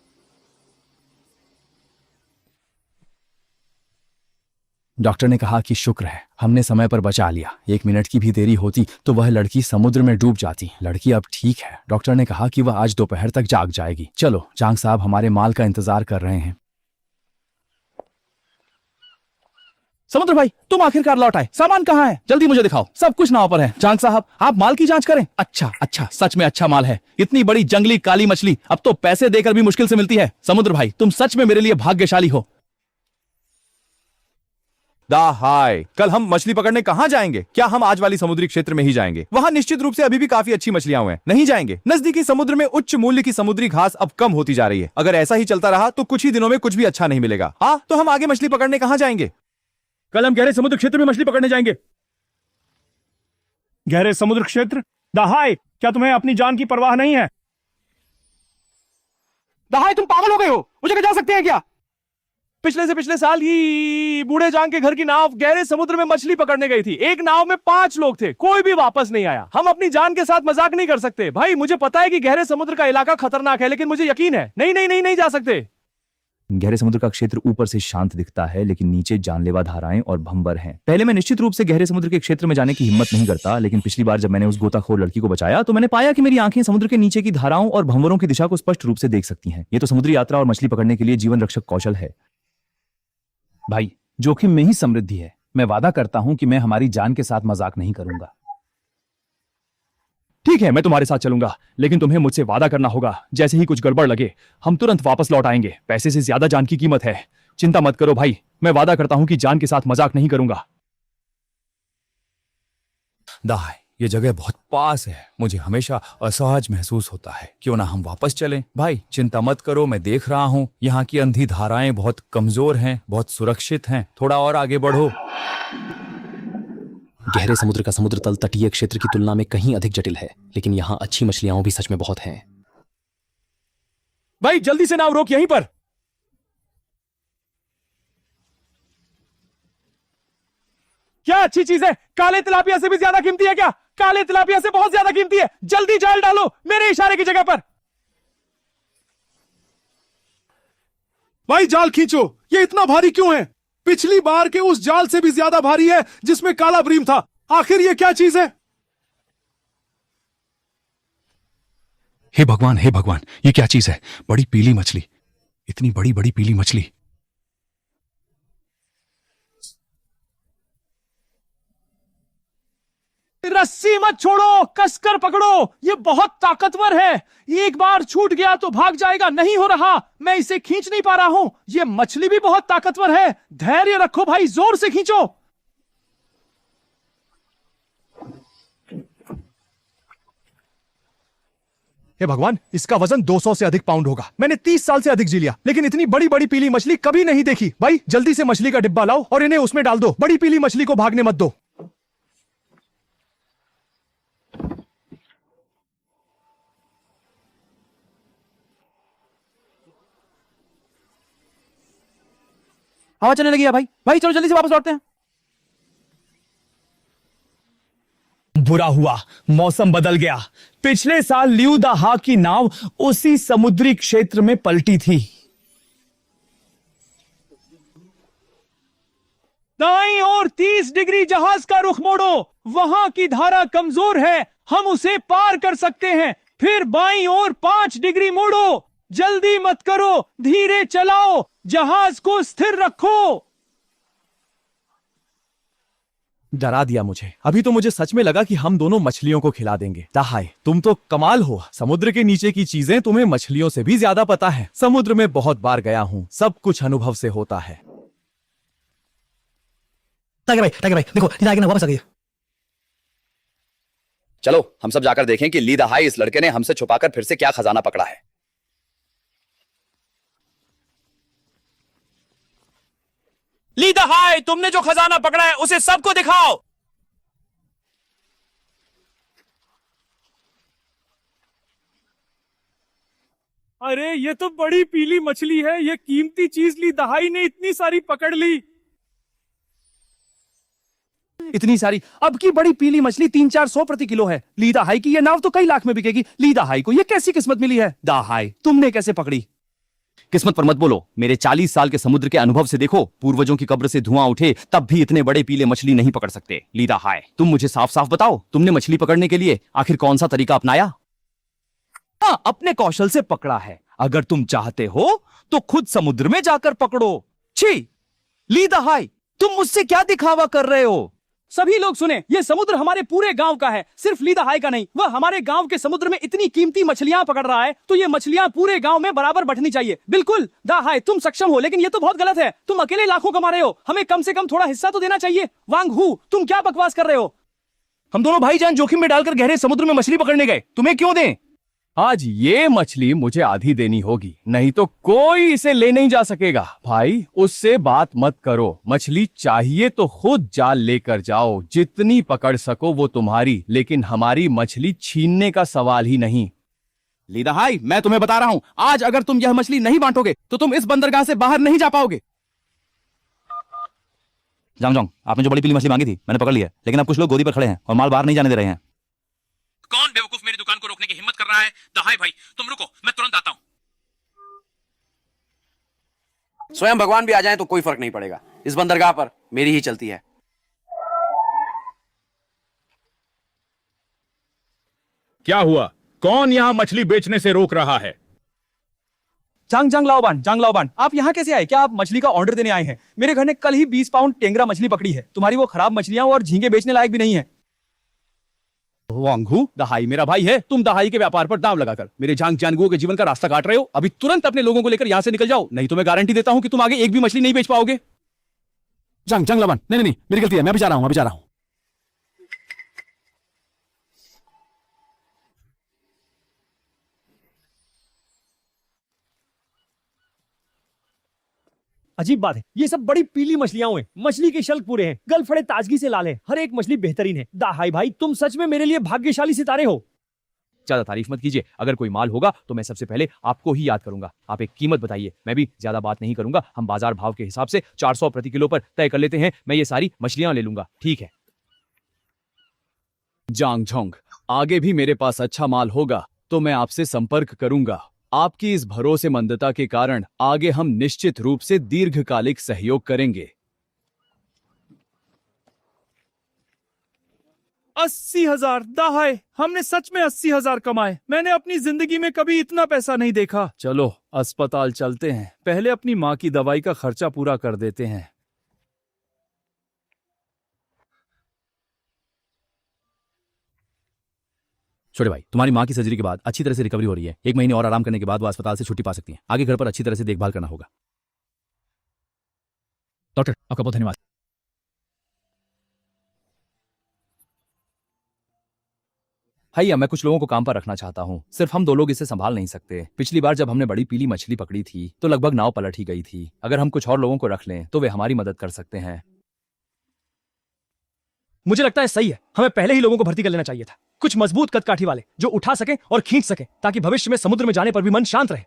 डॉक्टर ने कहा कि शुक्र है हमने समय पर बचा लिया। 1 मिनट की भी देरी होती तो वह लड़की समुद्र में डूब जाती। लड़की अब ठीक है। डॉक्टर ने कहा कि वह आज दोपहर तक जाग जाएगी। चलो, जांग साहब हमारे माल का इंतजार कर रहे हैं। समुद्र भाई, तुम आखिरकार लौट आए। सामान कहाँ है? जल्दी मुझे दिखाओ। सब कुछ नाव पर है। जांग साहब, आप माल की जांच करें। अच्छा, सच में अच्छा माल है। इतनी बड़ी जंगली काली मछली अब तो पैसे देकर भी मुश्किल से मिलती है। समुद्र भाई, तुम सच में मेरे लिए भाग्यशाली हो। हाय, कल हम मछली पकड़ने कहाँ जाएंगे? क्या हम आज वाली समुद्री क्षेत्र में ही जाएंगे? वहाँ निश्चित रूप से अभी भी काफी अच्छी मछलियां हुए हैं। नहीं जाएंगे? नजदीकी समुद्र में उच्च मूल्य की समुद्री घास अब कम होती जा रही है। अगर ऐसा ही चलता रहा तो कुछ ही दिनों में कुछ भी अच्छा नहीं मिलेगा। हाँ, तो हम आगे मछली पकड़ने कहाँ जाएंगे? कल हम गहरे समुद्र क्षेत्र में मछली पकड़ने जाएंगे। गहरे समुद्र क्षेत्र? दहाई, क्या तुम्हें अपनी जान की परवाह नहीं है? दहाई, तुम पागल हो गए हो? मुझे क्या जा सकते हैं क्या? पिछले से पिछले साल ही बूढ़े जांग के घर की नाव गहरे समुद्र में मछली पकड़ने गई थी। एक नाव में 5 लोग थे, कोई भी वापस नहीं आया। हम अपनी जान के साथ मजाक नहीं कर सकते। भाई मुझे पता है कि गहरे समुद्र का इलाका खतरनाक है, लेकिन मुझे यकीन है नहीं जा सकते। गहरे समुद्र का क्षेत्र ऊपर से शांत दिखता है, लेकिन नीचे जानलेवा धाराएं और भंवर हैं। पहले मैं निश्चित रूप से गहरे समुद्र के क्षेत्र में जाने की हिम्मत नहीं करता, लेकिन पिछली बार जब मैंने उस गोताखोर लड़की को बचाया तो मैंने पाया कि मेरी आंखें समुद्र के नीचे की धाराओं और भंवरों की दिशा को स्पष्ट रूप से देख सकती हैं। ये तो समुद्री यात्रा और मछली पकड़ने के लिए जीवन रक्षक कौशल है। भाई, जोखिम में ही समृद्धि है। मैं वादा करता हूं कि मैं हमारी जान के साथ मजाक नहीं करूंगा। ठीक है, मैं तुम्हारे साथ चलूंगा, लेकिन तुम्हें मुझसे वादा करना होगा जैसे ही कुछ गड़बड़ लगे हम तुरंत वापस लौट आएंगे। पैसे से ज्यादा जान की कीमत है। चिंता मत करो भाई, मैं वादा करता हूं कि जान के साथ मजाक नहीं करूंगा। दाई, ये जगह बहुत पास है। मुझे हमेशा असहज महसूस होता है। क्यों ना हम वापस चलें? भाई चिंता मत करो, मैं देख रहा हूँ यहाँ की अंधी धाराएं बहुत कमजोर हैं, बहुत सुरक्षित हैं। थोड़ा और आगे बढ़ो। गहरे समुद्र का समुद्र तल तटीय क्षेत्र की तुलना में कहीं अधिक जटिल है, लेकिन यहाँ अच्छी मछलियां भी सच में बहुत हैं। भाई जल्दी से नाव रोक यहीं पर। क्या अच्छी चीज है? काले तिलापिया से भी ज्यादा कीमती है क्या? काले तिलापिया से बहुत ज्यादा कीमती है। जल्दी जाल डालो मेरे इशारे की जगह पर। भाई जाल खींचो, ये इतना भारी क्यों है? पिछली बार के उस जाल से भी ज्यादा भारी है जिसमें काला ब्रीम था। आखिर ये क्या चीज है? हे भगवान, ये क्या चीज है? बड़ी पीली मछली, इतनी बड़ी बड़ी पीली मछली। रस्सी मत छोड़ो, कसकर पकड़ो, ये बहुत ताकतवर है। एक बार छूट गया तो भाग जाएगा, नहीं हो रहा, मैं इसे खींच नहीं पा रहा हूं। ये मछली भी बहुत ताकतवर है। धैर्य रखो भाई, जोर से खींचो। हे भगवान, इसका वजन 200 से अधिक पाउंड होगा। मैंने 30 साल से अधिक जी लिया, लेकिन इतनी बड़ी बड़ी पीली मछली कभी नहीं देखी। भाई जल्दी से मछली का डिब्बा लाओ और इन्हें उसमें डाल दो। बड़ी पीली मछली को भागने मत दो। हवा चलने लगी है भाई। भाई चलो जल्दी से वापस लौटते हैं। बुरा हुआ, मौसम बदल गया। पिछले साल लियू दहा की नाव उसी समुद्री क्षेत्र में पलटी थी। दाईं ओर 30 डिग्री जहाज का रुख मोड़ो, वहां की धारा कमजोर है, हम उसे पार कर सकते हैं। फिर बाईं ओर 5 डिग्री मोड़ो, जल्दी मत करो, धीरे चलाओ, जहाज को स्थिर रखो। डरा दिया मुझे। अभी तो मुझे सच में लगा कि हम दोनों मछलियों को खिला देंगे। दहाई, तुम तो कमाल हो। समुद्र के नीचे की चीजें तुम्हें मछलियों से भी ज्यादा पता है। समुद्र में बहुत बार गया हूं, सब कुछ अनुभव से होता है। टाइगर भाई देखो, लीदा हाई वापस आ गई। चलो हम सब जाकर देखें कि ली दहाई इस लड़के ने हमसे छुपाकर फिर से क्या खजाना पकड़ा है। ली दहाई, तुमने जो खजाना पकड़ा है उसे सबको दिखाओ। अरे ये तो बड़ी पीली मछली है। ये कीमती चीज ली दहाई ने इतनी सारी पकड़ ली। इतनी सारी? अब की बड़ी पीली मछली 300-400 प्रति किलो है। ली दहाई की ये नाव तो कई लाख में बिकेगी। ली दहाई को ये कैसी किस्मत मिली है? दहाई, तुमने कैसे पकड़ी? किस्मत पर मत बोलो, मेरे 40 साल के समुद्र के अनुभव से देखो। पूर्वजों की कब्र से धुआं उठे तब भी इतने बड़े पीले मछली नहीं पकड़ सकते। ली दहाई, तुम मुझे साफ साफ बताओ, तुमने मछली पकड़ने के लिए आखिर कौन सा तरीका अपनाया? हाँ, अपने कौशल से पकड़ा है। अगर तुम चाहते हो तो खुद समुद्र में जाकर पकड़ो। छी, ली दहाई, तुम मुझसे क्या दिखावा कर रहे हो? सभी लोग सुने, ये समुद्र हमारे पूरे गांव का है, सिर्फ ली दहाई का नहीं। वह हमारे गांव के समुद्र में इतनी कीमती मछलियां पकड़ रहा है, तो ये मछलियां पूरे गांव में बराबर बंटनी चाहिए। बिल्कुल दहाई, तुम सक्षम हो, लेकिन ये तो बहुत गलत है। तुम अकेले लाखों कमा रहे हो, हमें कम से कम थोड़ा हिस्सा तो देना चाहिए। वांग हू, तुम क्या बकवास कर रहे हो? हम दोनों भाईजान जोखिम में डालकर गहरे समुद्र में मछली पकड़ने गए, तुम्हें क्यों दें? आज ये मछली मुझे आधी देनी होगी, नहीं तो कोई इसे ले नहीं जा सकेगा। भाई उससे बात मत करो, मछली चाहिए तो खुद जाल लेकर जाओ, जितनी पकड़ सको वो तुम्हारी, लेकिन हमारी मछली छीनने का सवाल ही नहीं। ली दहाई, मैं तुम्हें बता रहा हूं, आज अगर तुम यह मछली नहीं बांटोगे तो तुम इस बंदरगाह से बाहर नहीं जा पाओगे। जांग, आपने जो बड़ी पीली मछली मांगी थी मैंने पकड़ लिया, लेकिन अब कुछ लोग गोदी पर खड़े हैं और माल बाहर नहीं जाने दे रहे हैं। कौन बेवकूफ मेरी दुकान को रोकने की हिम्मत कर रहा है? दहाई भाई तुम रुको, मैं तुरंत आता हूं। स्वयं भगवान भी आ जाएं तो कोई फर्क नहीं पड़ेगा, इस बंदरगाह पर मेरी ही चलती है। क्या हुआ? कौन यहां मछली बेचने से रोक रहा है? जांग लाओबान, आप यहाँ कैसे आए? क्या आप मछली का ऑर्डर देने आए हैं? मेरे घर ने कल ही 20 पाउंड टेंगरा मछली पकड़ी है। तुम्हारी वो खराब मछलियां और झींगे बेचने लायक भी नहीं है। वांगहू, दहाई मेरा भाई है, तुम दहाई के व्यापार पर दांव लगाकर मेरे झांग जानगुओं के जीवन का रास्ता काट रहे हो। अभी तुरंत अपने लोगों को लेकर यहां से निकल जाओ, नहीं तो मैं गारंटी देता हूं कि तुम आगे एक भी मछली नहीं बेच पाओगे। जंग लाबान, नहीं, मेरी गलती है, मैं अभी जा रहा हूं। अजीब बात है, ये सब बड़ी पीली मछलियां हुए, मछली के शल्क पूरे हैं, गल फड़े ताजगी से लाल है, हर एक मछली बेहतरीन है। दहाई भाई, तुम सच में मेरे लिए भाग्यशाली सितारे हो। ज्यादा तारीफ मत कीजिए, अगर कोई माल होगा तो मैं सबसे पहले आपको ही याद करूंगा। आप एक कीमत बताइए, मैं भी ज्यादा बात नहीं करूंगा। हम बाजार भाव के हिसाब से 400 प्रति किलो पर तय कर लेते हैं। मैं ये सारी मछलियां ले लूंगा, ठीक है? जांग झोंग, आगे भी मेरे पास अच्छा माल होगा तो मैं आपसे संपर्क करूंगा। आपकी इस भरोसेमंदता के कारण आगे हम निश्चित रूप से दीर्घकालिक सहयोग करेंगे। 80,000 दहाई, हमने सच में 80,000 कमाए। मैंने अपनी जिंदगी में कभी इतना पैसा नहीं देखा। चलो अस्पताल चलते हैं, पहले अपनी माँ की दवाई का खर्चा पूरा कर देते हैं। छोटे भाई, तुम्हारी माँ की सर्जरी के बाद अच्छी तरह से रिकवरी हो रही है। 1 महीने और आराम करने के बाद वो अस्पताल से छुट्टी पा सकती हैं। आगे घर पर अच्छी तरह से देखभाल करना होगा। डॉक्टर, आपका बहुत धन्यवाद। भैया, मैं कुछ लोगों को काम पर रखना चाहता हूँ। सिर्फ हम 2 लोग इसे संभाल नहीं सकते। पिछली बार जब हमने बड़ी पीली मछली पकड़ी थी तो लगभग नाव पलट ही गई थी। अगर हम कुछ और लोगों को रख लें तो वे हमारी मदद कर सकते हैं। मुझे लगता है सही है, हमें पहले ही लोगों को भर्ती कर लेना चाहिए था। कुछ मजबूत कदकाठी वाले जो उठा सके और खींच सके, ताकि भविष्य में समुद्र में जाने पर भी मन शांत रहे।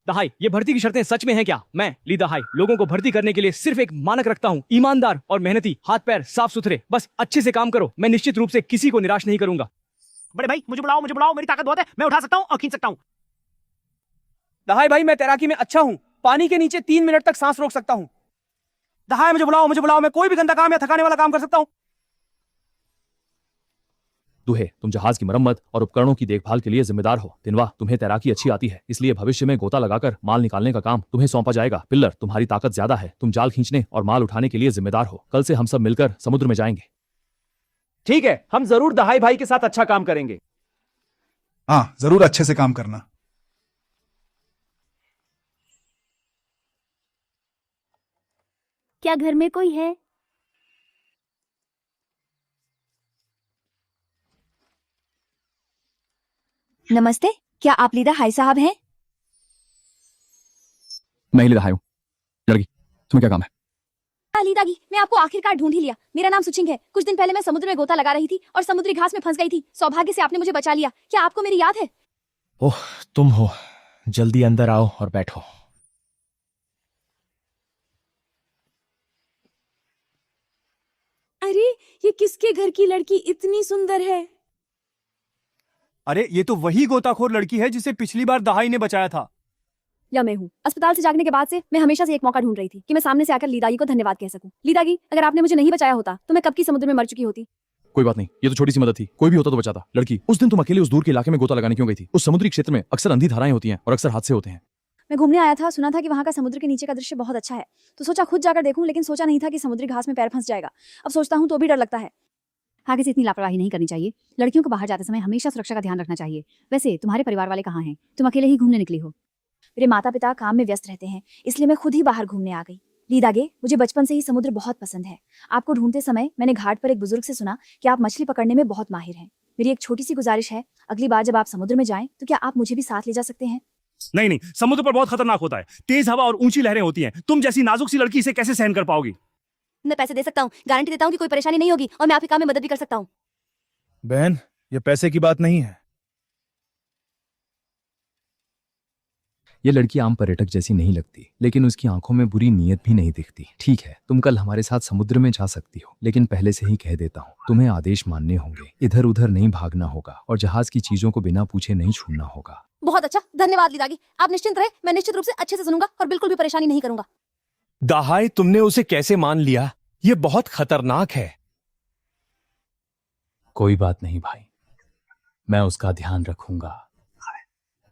दहाई, ये भर्ती की शर्तें सच में हैं क्या? मैं ली दहाई लोगों को भर्ती करने के लिए सिर्फ एक मानक रखता हूँ, ईमानदार और मेहनती, हाथ पैर साफ सुथरे। बस अच्छे से काम करो। मैं निश्चित रूप से किसी को निराश नहीं करूंगा। बड़े भाई मुझे बुलाओ, मेरी ताकत बहुत है, मैं उठा सकता हूँ और खींच सकता हूँ। दहाई भाई, मैं तैराकी में अच्छा हूँ। पानी के नीचे 3 मिनट तक सांस रोक सकता हूँ। दहाई मुझे बुलाओ, मैं कोई भी गंदा काम या थकाने वाला काम कर सकता हूँ। दूहे, तुम जहाज की मरम्मत और उपकरणों की देखभाल के लिए जिम्मेदार हो। तिनवा, तुम्हें तैराकी अच्छी आती है, इसलिए भविष्य में गोता लगाकर माल निकालने का काम तुम्हें सौंपा जाएगा। पिल्लर, तुम्हारी ताकत ज्यादा है, तुम जाल खींचने और माल उठाने के लिए जिम्मेदार हो। कल से हम सब मिलकर समुद्र में जाएंगे। ठीक है, हम जरूर दहाई भाई के साथ अच्छा काम करेंगे। हाँ, जरूर अच्छे से काम करना। क्या घर में कोई है? नमस्ते, क्या आप लीदा हाई साहब हैं? मैं ही दहाई हूँ। लड़की, तुम्हें क्या काम है? लीदागी, मैं आपको आखिरकार ढूंढ ही लिया। मेरा नाम सुचिंग है। कुछ दिन पहले मैं समुद्र में गोता लगा रही थी और समुद्री घास में फंस गई थी। सौभाग्य से आपने मुझे बचा लिया। क्या आपको मेरी याद है? ओह, तुम हो। जल्दी अंदर आओ और बैठो। अरे, ये किसके घर की लड़की इतनी सुंदर है? अरे, ये तो वही गोताखोर लड़की है जिसे पिछली बार दहाई ने बचाया था। या मैं हूँ। अस्पताल से जागने के बाद से मैं हमेशा से एक मौका ढूंढ रही थी कि मैं सामने से आकर लीदागी को धन्यवाद कह सकूं। लीदागी, अगर आपने मुझे नहीं बचाया होता तो मैं कब की समुद्र में मर चुकी होती। कोई बात नहीं, ये तो छोटी सी मदद थी, कोई भी होता तो बचाता। लड़की, उस दिन तुम अकेले उस दूर के इलाके में गोता लगाने क्यों गई थी? उस समुद्री क्षेत्र में अक्सर अंधी धाराएं होती हैं और अक्सर हादसे होते हैं। मैं घूमने आया था, सुना था कि वहाँ का समुद्र के नीचे का दृश्य बहुत अच्छा है, तो सोचा खुद जाकर देखूं, लेकिन सोचा नहीं था कि समुद्री घास में पैर फंस जाएगा। अब सोचता हूँ तो भी डर लगता है। आगे से इतनी लापरवाही नहीं करनी चाहिए। लड़कियों को बाहर जाते समय हमेशा सुरक्षा का ध्यान रखना चाहिए। वैसे तुम्हारे परिवार वाले कहाँ हैं? तुम अकेले ही घूमने निकली हो? मेरे माता पिता काम में व्यस्त रहते हैं, इसलिए मैं खुद ही बाहर घूमने आ गई। लीदागे, मुझे बचपन से ही समुद्र बहुत पसंद है। आपको ढूंढते समय मैंने घाट पर एक बुजुर्ग से सुना कि आप मछली पकड़ने में बहुत माहिर हैं। मेरी एक छोटी सी गुजारिश है, अगली बार जब आप समुद्र में जाएं तो क्या आप मुझे भी साथ ले जा सकते हैं? नहीं, समुद्र पर बहुत खतरनाक होता है। तेज हवा और ऊंची लहरें होती हैं। तुम जैसी नाजुक सी लड़की इसे कैसे सहन कर पाओगी? मैं पैसे दे सकता हूँ, गारंटी देता हूँ कि कोई परेशानी नहीं होगी और मैं आपके काम में मदद भी कर सकता हूँ। बहन, ये पैसे की बात नहीं है। ये लड़की आम पर्यटक जैसी नहीं लगती, लेकिन उसकी आंखों में बुरी नीयत भी नहीं दिखती। ठीक है, तुम कल हमारे साथ समुद्र में जा सकती हो, लेकिन पहले से ही कह देता हूँ, तुम्हें आदेश मानने होंगे। इधर उधर नहीं भागना होगा और जहाज की चीजों को बिना पूछे नहीं छूना होगा। बहुत अच्छा, धन्यवाद लीदागी। आप निश्चिंत रहे, मैं निश्चित रूप से अच्छे से सुनूंगा और बिल्कुल भी परेशानी नहीं करूंगा। दहाई, तुमने उसे कैसे मान लिया? ये बहुत खतरनाक है। कोई बात नहीं भाई, मैं उसका ध्यान रखूंगा।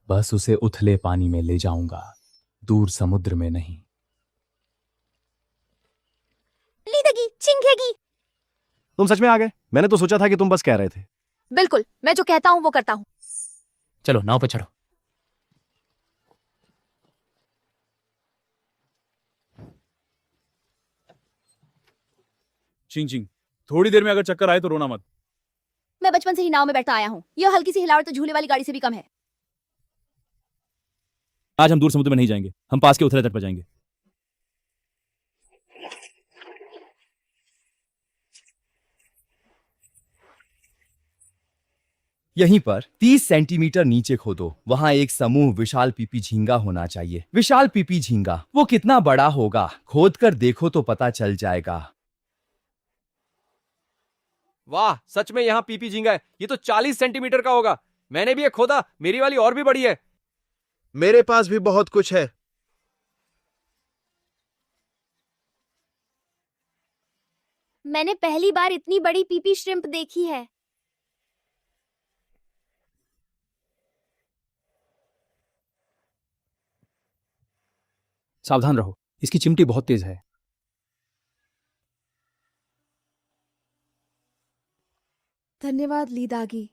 बस उसे उथले पानी में ले जाऊंगा, दूर समुद्र में नहीं। लीदागी, चिंगेगी। तुम सच में आ गए? मैंने तो सोचा था कि तुम बस कह रहे थे। बिल्कुल, मैं जो कहता हूँ वो करता हूँ। चलो नाव पे चढ़ो। चिंग, थोड़ी देर में अगर चक्कर आए तो रोना मत। मैं बचपन से ही नाव में बैठता आया हूँ। यह हल्की सी हिलावट तो झूले वाली गाड़ी से भी कम है। आज हम दूर समुद्र में नहीं जाएंगे, हम पास के उथले तट पर जाएंगे। यहीं पर 30 सेंटीमीटर नीचे खोदो, वहां एक समूह विशाल पीपी झींगा होना चाहिए। विशाल पीपी झींगा, वो कितना बड़ा होगा खोद कर देखो तो पता चल जाएगा। वाह, सच में यहाँ पीपी झींगा है। ये तो 40 सेंटीमीटर का होगा। मैंने भी एक खोदा, मेरी वाली और भी बड़ी है। मेरे पास भी बहुत कुछ है। मैंने पहली बार इतनी बड़ी पीपी श्रिम्प देखी है। सावधान रहो, इसकी चिमटी बहुत तेज है। धन्यवाद ली दागी।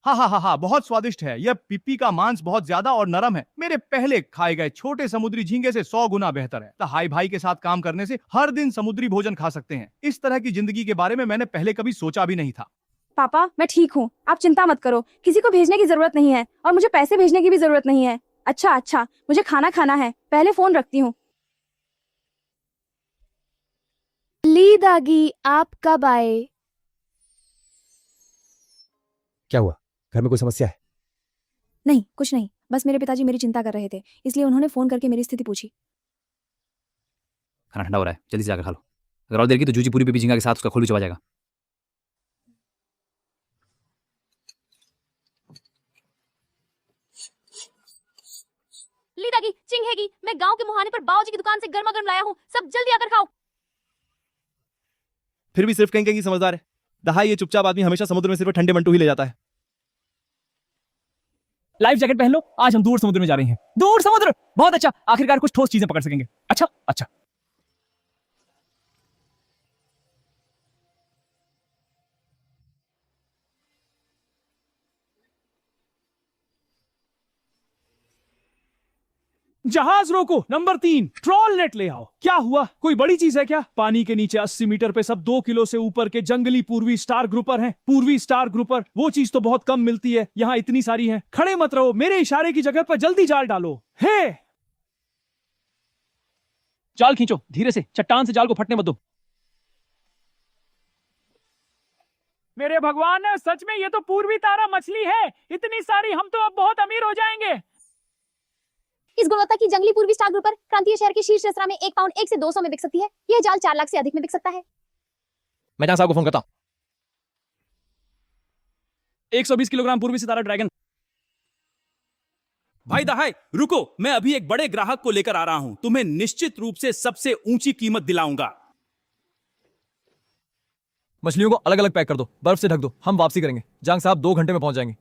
हाँ, बहुत स्वादिष्ट है। यह पिप्पी का मांस बहुत ज्यादा और नरम है। मेरे पहले खाए गए छोटे समुद्री झींगे से 100 गुना बेहतर है। दहाई भाई के साथ काम करने से हर दिन समुद्री भोजन खा सकते हैं। इस तरह की जिंदगी के बारे में मैंने पहले कभी सोचा भी नहीं था। पापा, मैं ठीक हूँ, आप चिंता मत करो। किसी को भेजने की जरूरत नहीं है और मुझे पैसे भेजने की भी जरूरत नहीं है। अच्छा, मुझे खाना खाना है, पहले फोन रखती हूँ। ली दागी, आप कब आए? क्या हुआ, घर में कोई समस्या है? नहीं, कुछ नहीं, बस मेरे पिताजी मेरी चिंता कर रहे थे, इसलिए उन्होंने फोन करके मेरी स्थिति पूछी। खाना ठंडा हो रहा है, जल्दी से जाकर खा लो। अगर और देर की तो जूजी पूरी पीपी झींगा के साथ उसका खोल भी चबा जाएगा। ली दागी, चिंगेगी, मैं गांव के मुहाने पर बाऊजी की दुकान से गर्मा गर्म लाया हूँ, सब जल्दी आकर खाओ। फिर भी सिर्फ कहेंगे कि समझदार है। दहाई ये चुपचाप आदमी हमेशा समुद्र में सिर्फ ठंडे मंटू ही ले जाता है। लाइफ जैकेट पहन लो, आज हम दूर समुद्र में जा रहे हैं। दूर समुद्र, बहुत अच्छा, आखिरकार कुछ ठोस चीजें पकड़ सकेंगे। अच्छा। जहाज रोको, नंबर 3, ट्रॉल नेट ले आओ। क्या हुआ, कोई बड़ी चीज है क्या? पानी के नीचे 80 मीटर पे सब 2 किलो से ऊपर के जंगली पूर्वी स्टार ग्रुपर हैं। पूर्वी स्टार ग्रुपर, वो चीज तो बहुत कम मिलती है, यहाँ इतनी सारी है। खड़े मत रहो, मेरे इशारे की जगह पर जल्दी जाल डालो। हे, जाल खींचो धीरे से, चट्टान से जाल को फटने मत दो। मेरे भगवान, सच में ये तो पूर्वी तारा मछली है। इतनी सारी, हम तो अब बहुत अमीर हो जाएंगे। इस गुणवत्ता की जंगली पूर्वी स्टार ग्रुपर क्रांतीय शहर के शीर्ष रेस्तरां में 1 पाउंड 1 से 200 में बिक सकती है। यह जाल 4 लाख से अधिक में बिक सकता है। मैं जहां साहब को फोन करता हूं। 120 किलोग्राम पूर्वी सितारा ड्रैगन। भाई दहाई, रुको, मैं अभी एक बड़े ग्राहक को लेकर आ रहा हूं। तुम्हें निश्चित रूप से सबसे ऊंची कीमत दिलाऊंगा। मछलियों को अलग अलग पैक कर दो, बर्फ से ढक दो, हम वापसी करेंगे। जांग साहब 2 घंटे में पहुंच जाएंगे।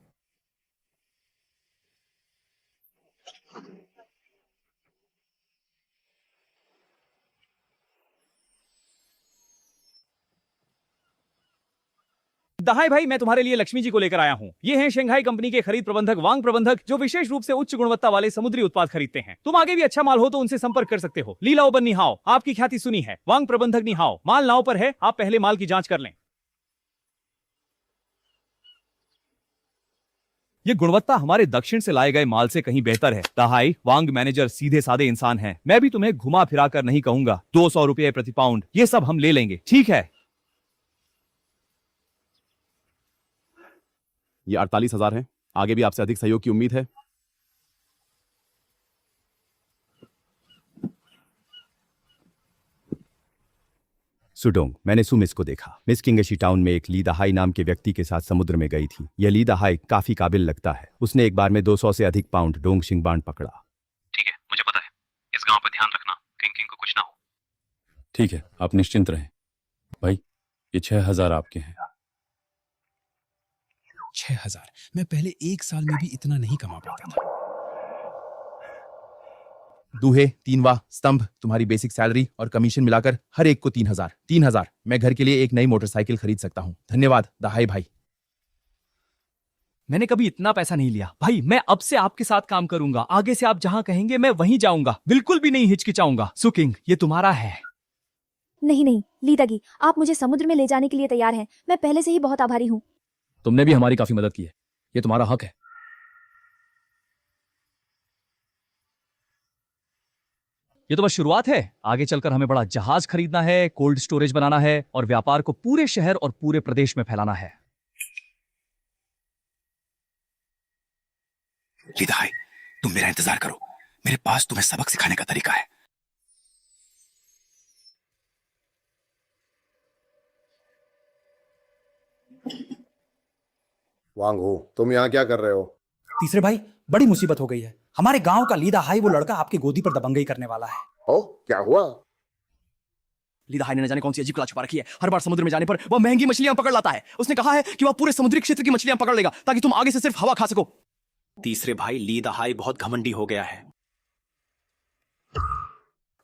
दहाई भाई, मैं तुम्हारे लिए लक्ष्मी जी को लेकर आया हूँ। ये हैं शंघाई कंपनी के खरीद प्रबंधक वांग प्रबंधक, जो विशेष रूप से उच्च गुणवत्ता वाले समुद्री उत्पाद खरीदते हैं। तुम आगे भी अच्छा माल हो तो उनसे संपर्क कर सकते हो। लीला ओबन निहाओ, आपकी ख्याति सुनी है। वांग प्रबंधक निहाओ, माल नाव पर है, आप पहले माल की जांच कर लें। ये गुणवत्ता हमारे दक्षिण से लाए गए माल से कहीं बेहतर है। दहाई, वांग मैनेजर सीधे साधे इंसान हैं। मैं भी तुम्हें घुमा फिरा कर नहीं कहूंगा। 200 रुपये प्रति पाउंड, ये सब हम ले लेंगे, ठीक है? ये 48,000 है। आगे भी आपसे अधिक सहयोग की उम्मीद है। सुडोंग, मैंने सुमिस को देखा। मिस किंगशी टाउन में एक ली दहाई नाम के व्यक्ति के साथ समुद्र में गई थी। यह ली दहाई काफी काबिल लगता है। उसने एक बार में 200 से अधिक पाउंड डोंग शिंगबान पकड़ा। ठीक है, मुझे पता है। इस गांव पर ध्यान रखना, किंग को कुछ ना हो। ठीक है, आप निश्चिंत रहें। भाई, ये 6,000 आपके हैं। 6,000? मैं पहले 1 साल में भी इतना नहीं कमा पाता था। दूहे, तीनवा, स्तंभ, तुम्हारी बेसिक सैलरी और कमीशन मिलाकर हर एक को 3,000। 3,000, मैं घर के लिए एक नई मोटरसाइकिल खरीद सकता हूँ। धन्यवाद दहाई भाई। मैंने कभी इतना पैसा नहीं लिया भाई। मैं अब से आपके साथ काम करूंगा। आगे से आप जहां कहेंगे मैं वहीं जाऊंगा, बिल्कुल भी नहीं हिचकिचाऊंगा। सुकिंग, ये तुम्हारा है। नहीं, ली दागी, आप मुझे समुद्र में ले जाने के लिए तैयार हैं। मैं पहले से ही बहुत आभारी हूँ। तुमने भी हमारी काफी मदद की है, ये तुम्हारा हक है। ये तो बस शुरुआत है। आगे चलकर हमें बड़ा जहाज खरीदना है, कोल्ड स्टोरेज बनाना है और व्यापार को पूरे शहर और पूरे प्रदेश में फैलाना है। लीदा हाय, तुम मेरा इंतजार करो, मेरे पास तुम्हें सबक सिखाने का तरीका है। वांग हो, तुम यहाँ क्या कर रहे हो? तीसरे भाई, बड़ी मुसीबत हो गई है। हमारे गांव का लीदा हाई वो लड़का आपकी गोदी पर दबंगई करने वाला है। ओ, क्या हुआ? लीदा हाई ने न जाने कौन सी अजीब कला छुपा रखी है। हर बार समुद्र में जाने पर वह महंगी मछलियां पकड़ लाता है। उसने कहा है कि वह पूरे समुद्री क्षेत्र की मछलियां पकड़ लेगा ताकि तुम आगे से सिर्फ हवा खा सको। तीसरे भाई, लीदा हाई बहुत घमंडी हो गया है।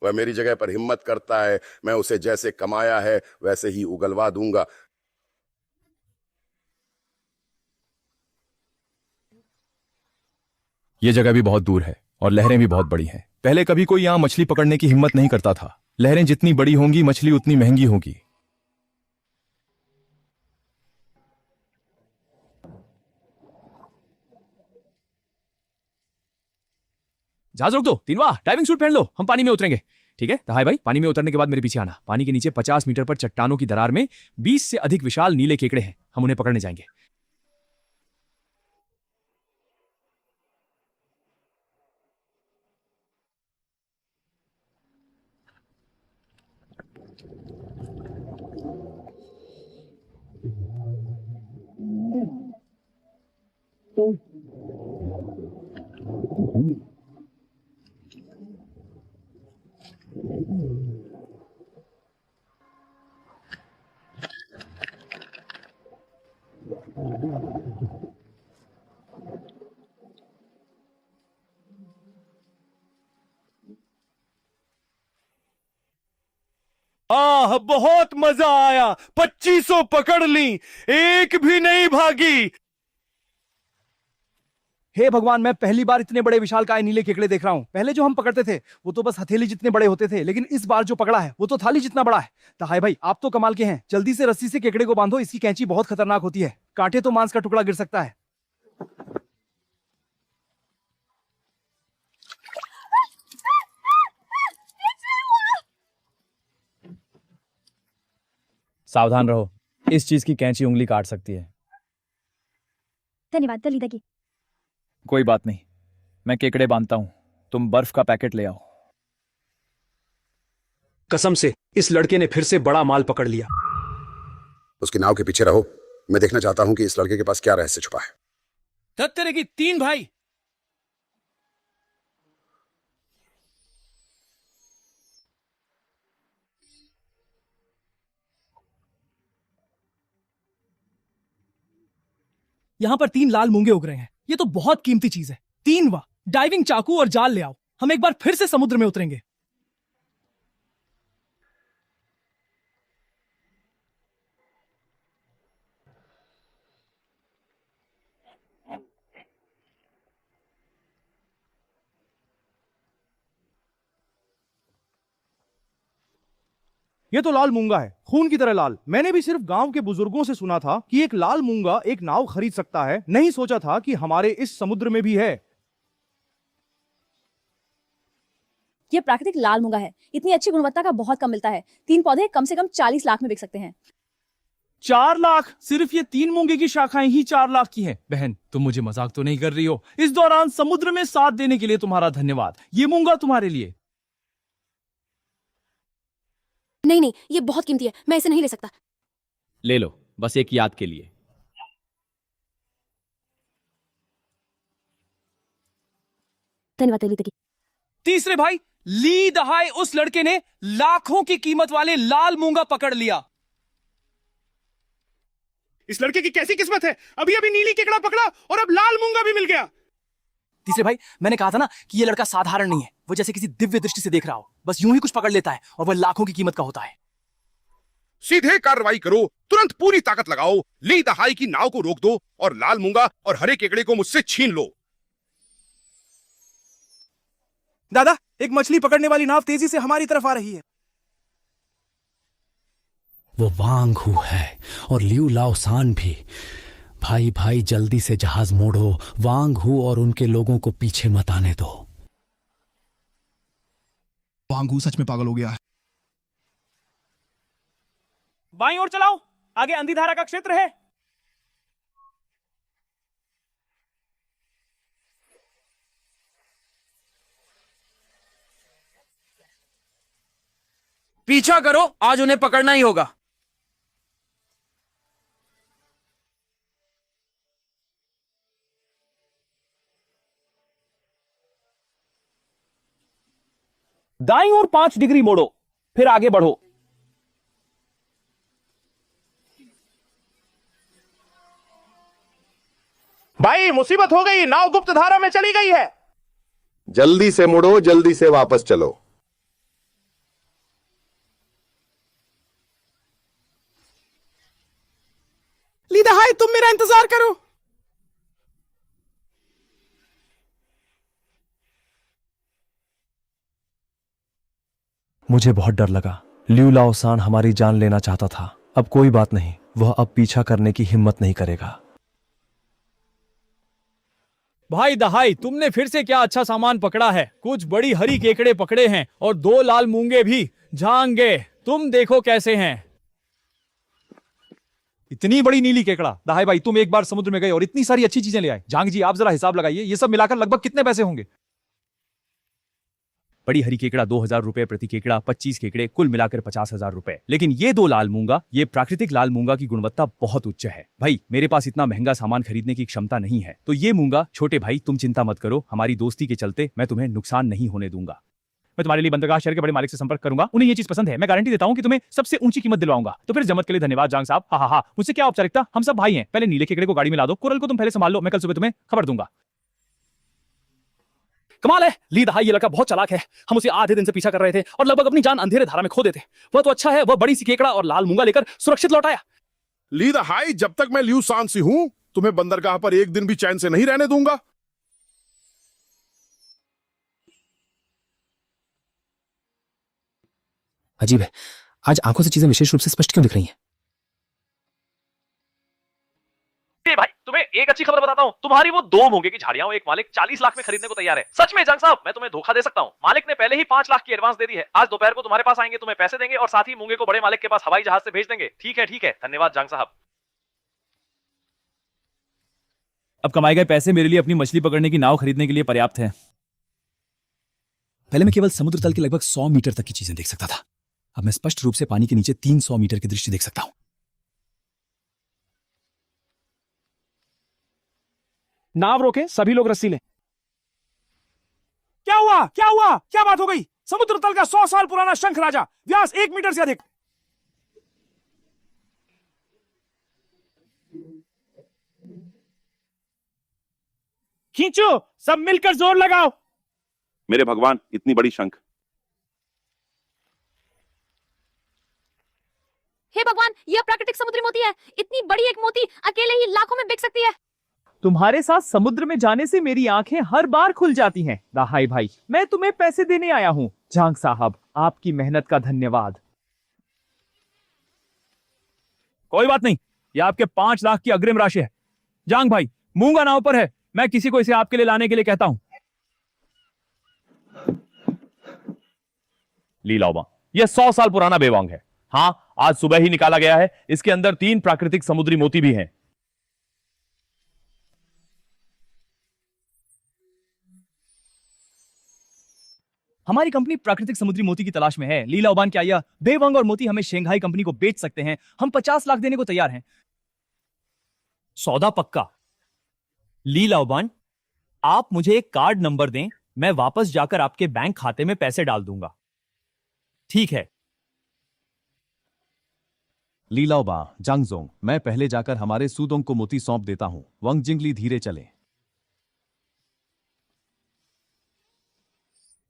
वह मेरी जगह पर हिम्मत करता है, मैं उसे जैसे कमाया है वैसे ही उगलवा दूंगा। ये जगह भी बहुत दूर है और लहरें भी बहुत बड़ी हैं। पहले कभी कोई यहाँ मछली पकड़ने की हिम्मत नहीं करता था। लहरें जितनी बड़ी होंगी मछली उतनी महंगी होगी। जहाज रोक दो, तीनवा डाइविंग सूट पहन लो, हम पानी में उतरेंगे। ठीक है हाय भाई, पानी में उतरने के बाद मेरे पीछे आना। पानी के नीचे 50 मीटर पर चट्टानों की दरार में 20 से अधिक विशाल नीले केकड़े हैं। हम उन्हें पकड़ने जाएंगे। आह, बहुत मजा आया। 2500 पकड़ ली, एक भी नहीं भागी। हे भगवान, मैं पहली बार इतने बड़े विशालकाय नीले केकड़े देख रहा हूं। पहले जो हम पकड़ते थे वो तो बस हथेली जितने बड़े होते थे, लेकिन इस बार जो पकड़ा है वो तो थाली जितना बड़ा है। तहाई भाई, आप तो कमाल के हैं। जल्दी से रस्सी से केकड़े को बांधो, इसकी कैंची बहुत खतरनाक होती है। काटे तो मांस का टुकड़ा गिर सकता है। सावधान रहो, इस चीज की कैंची उंगली काट सकती है। धन्यवाद दलीदा की। कोई बात नहीं, मैं केकड़े बांधता हूं, तुम बर्फ का पैकेट ले आओ। कसम से इस लड़के ने फिर से बड़ा माल पकड़ लिया। उसकी नाव के पीछे रहो, मैं देखना चाहता हूं कि इस लड़के के पास क्या रहस्य छुपा है। धत्तेरे की 3 भाई। यहाँ पर 3 लाल मूंगे उग रहे हैं। ये तो बहुत कीमती चीज है। 3 वाह, डाइविंग चाकू और जाल ले आओ, हम एक बार फिर से समुद्र में उतरेंगे। ये तो लाल मूंगा है, खून की तरह लाल। मैंने भी सिर्फ गांव के बुजुर्गों से सुना था कि एक लाल मूंगा एक नाव खरीद सकता है, नहीं सोचा था कि हमारे इस समुद्र में भी है। ये प्राकृतिक लाल मूंगा है। इतनी अच्छी गुणवत्ता का बहुत कम मिलता है। 3 पौधे कम से कम 40 लाख में बिक सकते हैं। 4 लाख? सिर्फ ये 3 मूंगे की शाखाएं ही 4 लाख की हैं। बहन, तुम मुझे मजाक तो नहीं कर रही हो? इस दौरान समुद्र में साथ देने के लिए तुम्हारा धन्यवाद। ये मूंगा तुम्हारे लिए। नहीं नहीं, ये बहुत कीमती है, मैं इसे नहीं ले सकता। ले लो, बस एक याद के लिए। धन्यवाद दलीदा की। तीसरे भाई, ली दहाई उस लड़के ने लाखों की कीमत वाले लाल मूंगा पकड़ लिया। इस लड़के की कैसी किस्मत है, अभी अभी नीली केकड़ा पकड़ा और अब लाल मूंगा भी मिल गया। तीसरे भाई, मैंने कहा था ना कि ये लड़का साधारण नहीं है। वो जैसे किसी दिव्य दृष्टि से देख रहा हो, बस यूं ही कुछ पकड़ लेता है और वह लाखों की कीमत का होता है। सीधे कार्रवाई करो, तुरंत पूरी ताकत लगाओ, ली दहाई की नाव को रोक दो और लाल मूंगा और हरे केकड़े को मुझसे छीन लो। दादा, एक मछली पकड़ने वाली नाव तेजी से हमारी तरफ आ रही है। वो वांग हु है और लियू लाओसान भी। भाई भाई, जल्दी से जहाज मोड़ो, वांग हु और उनके लोगों को पीछे मत आने दो। वांग हु सच में पागल हो गया है। बाईं ओर चलाओ, आगे अंधीधारा का क्षेत्र है। पीछा करो, आज उन्हें पकड़ना ही होगा। दाईं ओर 5 डिग्री मोड़ो, फिर आगे बढ़ो। भाई मुसीबत हो गई, नाव गुप्त धारा में चली गई है। जल्दी से मुड़ो, जल्दी से वापस चलो। ली दहाई, तुम मेरा इंतजार करो। मुझे बहुत डर लगा। ल्यू लाओसान हमारी जान लेना चाहता था। अब कोई बात नहीं, वह अब पीछा करने की हिम्मत नहीं करेगा। भाई दहाई, तुमने फिर से क्या अच्छा सामान पकड़ा है। कुछ बड़ी हरी केकड़े पकड़े हैं और 2 लाल मूंगे भी। झांगे, तुम देखो कैसे हैं। इतनी बड़ी नीली केकड़ा। दहाई भाई, तुम एक बार समुद्र में गए और इतनी सारी अच्छी चीजें ले आए। जांग जी, आप जरा हिसाब लगाइए, ये सब मिलाकर लगभग कितने पैसे होंगे? बड़ी हरी केकड़ा 2000 रुपए प्रति केकड़ा, 25 केकड़े, कुल मिलाकर 50,000 रुपए। लेकिन ये 2 लाल मूंगा, ये प्राकृतिक लाल मूंगा की गुणवत्ता बहुत उच्च है। भाई, मेरे पास इतना महंगा सामान खरीदने की क्षमता नहीं है, तो ये मूंगा, छोटे भाई तुम चिंता मत करो, हमारी दोस्ती के चलते मैं तुम्हें नुकसान नहीं होने दूंगा। मैं तुम्हारे लिए बंदरगाह शहर के बड़े मालिक से संपर्क करूंगा, उन्हें ये चीज पसंद है। मैं गारंटी देता हूं कि तुम्हें सबसे ऊंची कीमत दिलवाऊंगा। तो फिर जमत के लिए धन्यवाद जांग साहब। हा हा हा, मुझसे क्या औपचारिकता, हम सब भाई हैं। पहले नीले केकड़े को गाड़ी में ला दो, कोरल को तुम पहले संभाल लो, मैं कल सुबह तुम्हें खबर दूंगा। कमाल है, ली दहाई ये लड़का बहुत चालाक है। हम उसे आधे दिन से पीछा कर रहे थे और लगभग अपनी जान अंधेरे धारा में खो देते। वह तो अच्छा है, वह बड़ी सी केकड़ा और लाल मूंगा लेकर सुरक्षित लौट आया। ली दहाई, जब तक मैं ल्यू सांसी हूं, तुम्हें बंदरगाह पर एक दिन भी चैन से नहीं रहने दूंगा। अजीब है, आज आंखों से चीजें विशेष रूप से स्पष्ट क्यों दिख रही हैं? भाई, तुम्हें एक अच्छी खबर बताता हूँ। तुम्हारी वो 2 मूंगे की झाड़ियां एक मालिक 40 लाख में खरीदने को तैयार है। सच में जांग साहब, मैं तुम्हें धोखा दे सकता हूँ। मालिक ने पहले ही 5 लाख की एडवांस दे दी है। आज दोपहर को तुम्हारे पास आएंगे, तुम्हें पैसे देंगे और साथ ही मूंगे को बड़े मालिक के पास हवाई जहाज से भेज देंगे। ठीक है, धन्यवाद जांग साहब। अब कमाए गए पैसे मेरे लिए अपनी मछली पकड़ने की नाव खरीदने के लिए पर्याप्त है। पहले मैं केवल समुद्र तल के लगभग 100 मीटर तक की चीजें देख सकता था। अब मैं स्पष्ट रूप से पानी के नीचे 300 मीटर की दृश्य देख सकता हूं। नाव रोके, सभी लोग रस्सी लें। क्या हुआ, क्या हुआ, क्या बात हो गई? समुद्र तल का 100 साल पुराना शंख राजा, व्यास 1 मीटर से अधिक। खींचो, सब मिलकर जोर लगाओ। मेरे भगवान, इतनी बड़ी शंख। हे भगवान, यह प्राकृतिक समुद्री मोती है। इतनी बड़ी एक मोती अकेले ही लाखों में बिक सकती है। तुम्हारे साथ समुद्र में जाने से मेरी आंखें हर बार खुल जाती हैं। दहाई भाई, मैं तुम्हें पैसे देने आया हूं। जांग साहब, आपकी मेहनत का धन्यवाद। कोई बात नहीं, यह आपके 5 लाख की अग्रिम राशि है। जांग भाई, मूंगा नाव पर है, मैं किसी को इसे आपके लिए लाने के लिए कहता हूं। ली लाओबा, यह 100 साल पुराना बेवांग है। हाँ, आज सुबह ही निकाला गया है। इसके अंदर 3 प्राकृतिक समुद्री मोती भी हैं। हमारी कंपनी प्राकृतिक समुद्री मोती की तलाश में है। लीला उबान, क्या यह बेवंग और मोती हमें शेंघाई कंपनी को बेच सकते हैं? हम 50 लाख देने को तैयार हैं। सौदा पक्का। लीला उबान, आप मुझे एक कार्ड नंबर दें, मैं वापस जाकर आपके बैंक खाते में पैसे डाल दूंगा। ठीक है। लीलाओबा, जांगजोंग, मैं पहले जाकर हमारे सूदोंग को मोती सौंप देता हूं। वंग जिंगली, धीरे चले।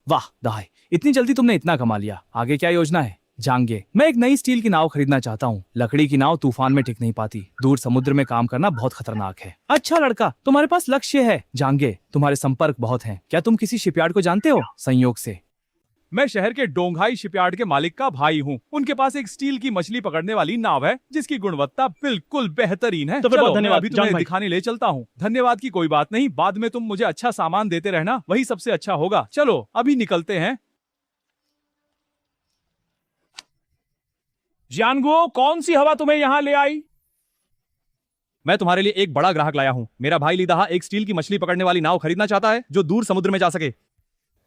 वाह दहाई, इतनी जल्दी तुमने इतना कमा लिया। आगे क्या योजना है? जांगे, मैं एक नई स्टील की नाव खरीदना चाहता हूँ। लकड़ी की नाव तूफान में टिक नहीं पाती। दूर समुद्र में काम करना बहुत खतरनाक है। अच्छा लड़का, तुम्हारे पास लक्ष्य है। जांगे, तुम्हारे संपर्क बहुत हैं। क्या तुम किसी शिपयार्ड को जानते हो? संयोग से। मैं शहर के डोंगहाई शिपयार्ड के मालिक का भाई हूँ। उनके पास एक स्टील की मछली पकड़ने वाली नाव है जिसकी गुणवत्ता बिल्कुल बेहतरीन है। तो फिर बहुत धन्यवाद, अभी तुम्हें दिखाने ले चलता हूँ। धन्यवाद की कोई बात नहीं, बाद में तुम मुझे अच्छा सामान देते रहना, वही सबसे अच्छा होगा। चलो अभी निकलते हैं। जानगो, कौन सी हवा तुम्हें यहाँ ले आई? मैं तुम्हारे लिए एक बड़ा ग्राहक लाया हूँ। मेरा भाई लीदाहा एक स्टील की मछली पकड़ने वाली नाव खरीदना चाहता है जो दूर समुद्र में जा सके।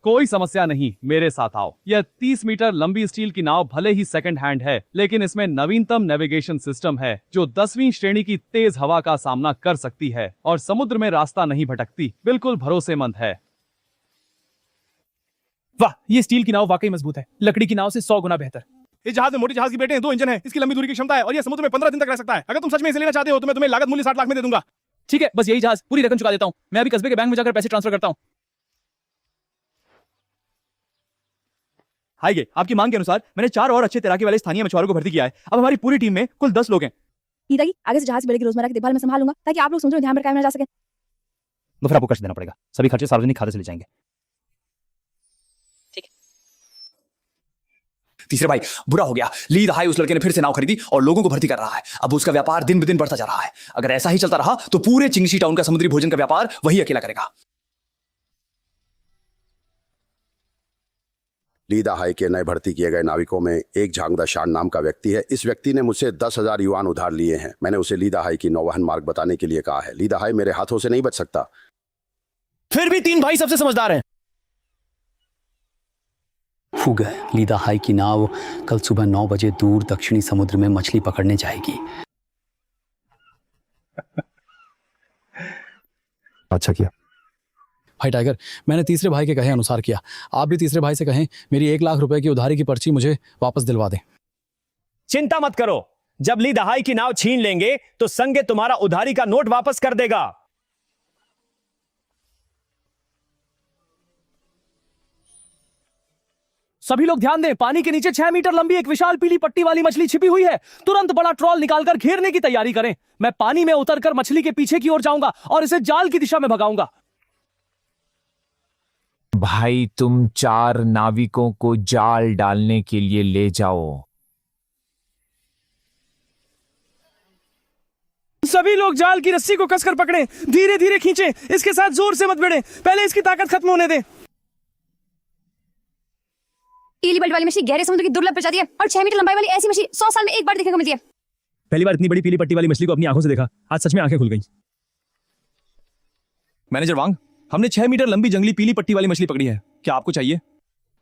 कोई समस्या नहीं, मेरे साथ आओ। यह 30 मीटर लंबी स्टील की नाव भले ही सेकंड हैंड है, लेकिन इसमें नवीनतम नेविगेशन सिस्टम है जो 10वीं श्रेणी की तेज हवा का सामना कर सकती है और समुद्र में रास्ता नहीं भटकती। बिल्कुल भरोसेमंद है। वाह, ये स्टील की नाव वाकई मजबूत है, लकड़ी की नाव से 100 गुना बेहतर। इस जहाज में मोटी जहाज की बेटे हैं, 2 इंजन है, इसकी लंबी दूरी की क्षमता है और यह समुद्र में 15 दिन तक रह सकता है। अगर तुम सच में इसे लेना चाहते हो तो मैं तुम्हें लागत मूल्य 60 लाख में दे दूंगा। ठीक है, बस यही जहाज, पूरी रकम चुका देता हूँ। मैं अभी कस्बे के बैंक में जाकर पैसे ट्रांसफर करता हूँ। हाईगे, आपकी मांग के अनुसार मैंने 4 और अच्छे तैराकी वाले स्थानीय मछुआरों को भर्ती किया है। अब हमारी पूरी टीम में कुल 10 लोग हैं। नीताजी, आगे से जहाज की रोजमर्रा की देखभाल में संभालूंगा ताकि आप लोग समुद्र में ध्यान भटकाए ना जा सके। तो फिर आपको कष्ट देना पड़ेगा, सभी खर्चे सार्वजनिक खाते से ले जाएंगे। तीसरे भाई, बुरा हो गया। ली दहाई उस लड़के ने फिर से नाव खरीदी और लोगों को भर्ती कर रहा है। अब उसका व्यापार दिन ब दिन बढ़ता जा रहा है। अगर ऐसा ही चलता रहा तो पूरे चिंगशी टाउन का समुद्री भोजन का व्यापार वही अकेला करेगा। ली दहाई के नए भर्ती किए गए नाविकों में एक झांगदा शान नाम का व्यक्ति है। इस व्यक्ति ने मुझसे 10,000 युआन उधार लिए हैं। मैंने उसे ली दहाई की नौवहन मार्ग बताने के लिए कहा है। ली दहाई मेरे हाथों से नहीं बच सकता। फिर भी 3 भाई सबसे समझदार हैं। फुग ली दहाई की नाव कल सुबह 9 बजे दूर दक्षिणी समुद्र में मछली पकड़ने जाएगी। अच्छा किया भाई टाइगर, मैंने तीसरे भाई के कहे अनुसार किया। आप भी तीसरे भाई से कहें मेरी 1 लाख रुपए की उधारी की पर्ची मुझे वापस दिलवा दें। चिंता मत करो, जब ली दहाई की नाव छीन लेंगे तो संगे तुम्हारा उधारी का नोट वापस कर देगा। सभी लोग ध्यान दें, पानी के नीचे 6 मीटर लंबी एक विशाल पीली पट्टी वाली मछली छिपी हुई है। तुरंत बड़ा ट्रॉल निकालकर घेरने की तैयारी करें। मैं पानी में उतरकर मछली के पीछे की ओर जाऊंगा और इसे जाल की दिशा में भगाऊंगा। भाई, तुम 4 नाविकों को जाल डालने के लिए ले जाओ। सभी लोग जाल की रस्सी को कसकर पकड़ें, धीरे धीरे खींचें, इसके साथ जोर से मत भिड़ें, पहले इसकी ताकत खत्म होने दें। पीली पट्टी वाली मछली गहरे समुद्र की दुर्लभ प्रजाति है और 6 मीटर लंबाई वाली ऐसी मछली 100 साल में एक बार देखने को मिलती है। पहली बार इतनी बड़ी पीली पट्टी वाली मछली को अपनी आंखों से देखा, आज सच में आंखें खुल गई। मैनेजर वांग, हमने 6 मीटर लंबी जंगली पीली पट्टी वाली मछली पकड़ी है, क्या आपको चाहिए?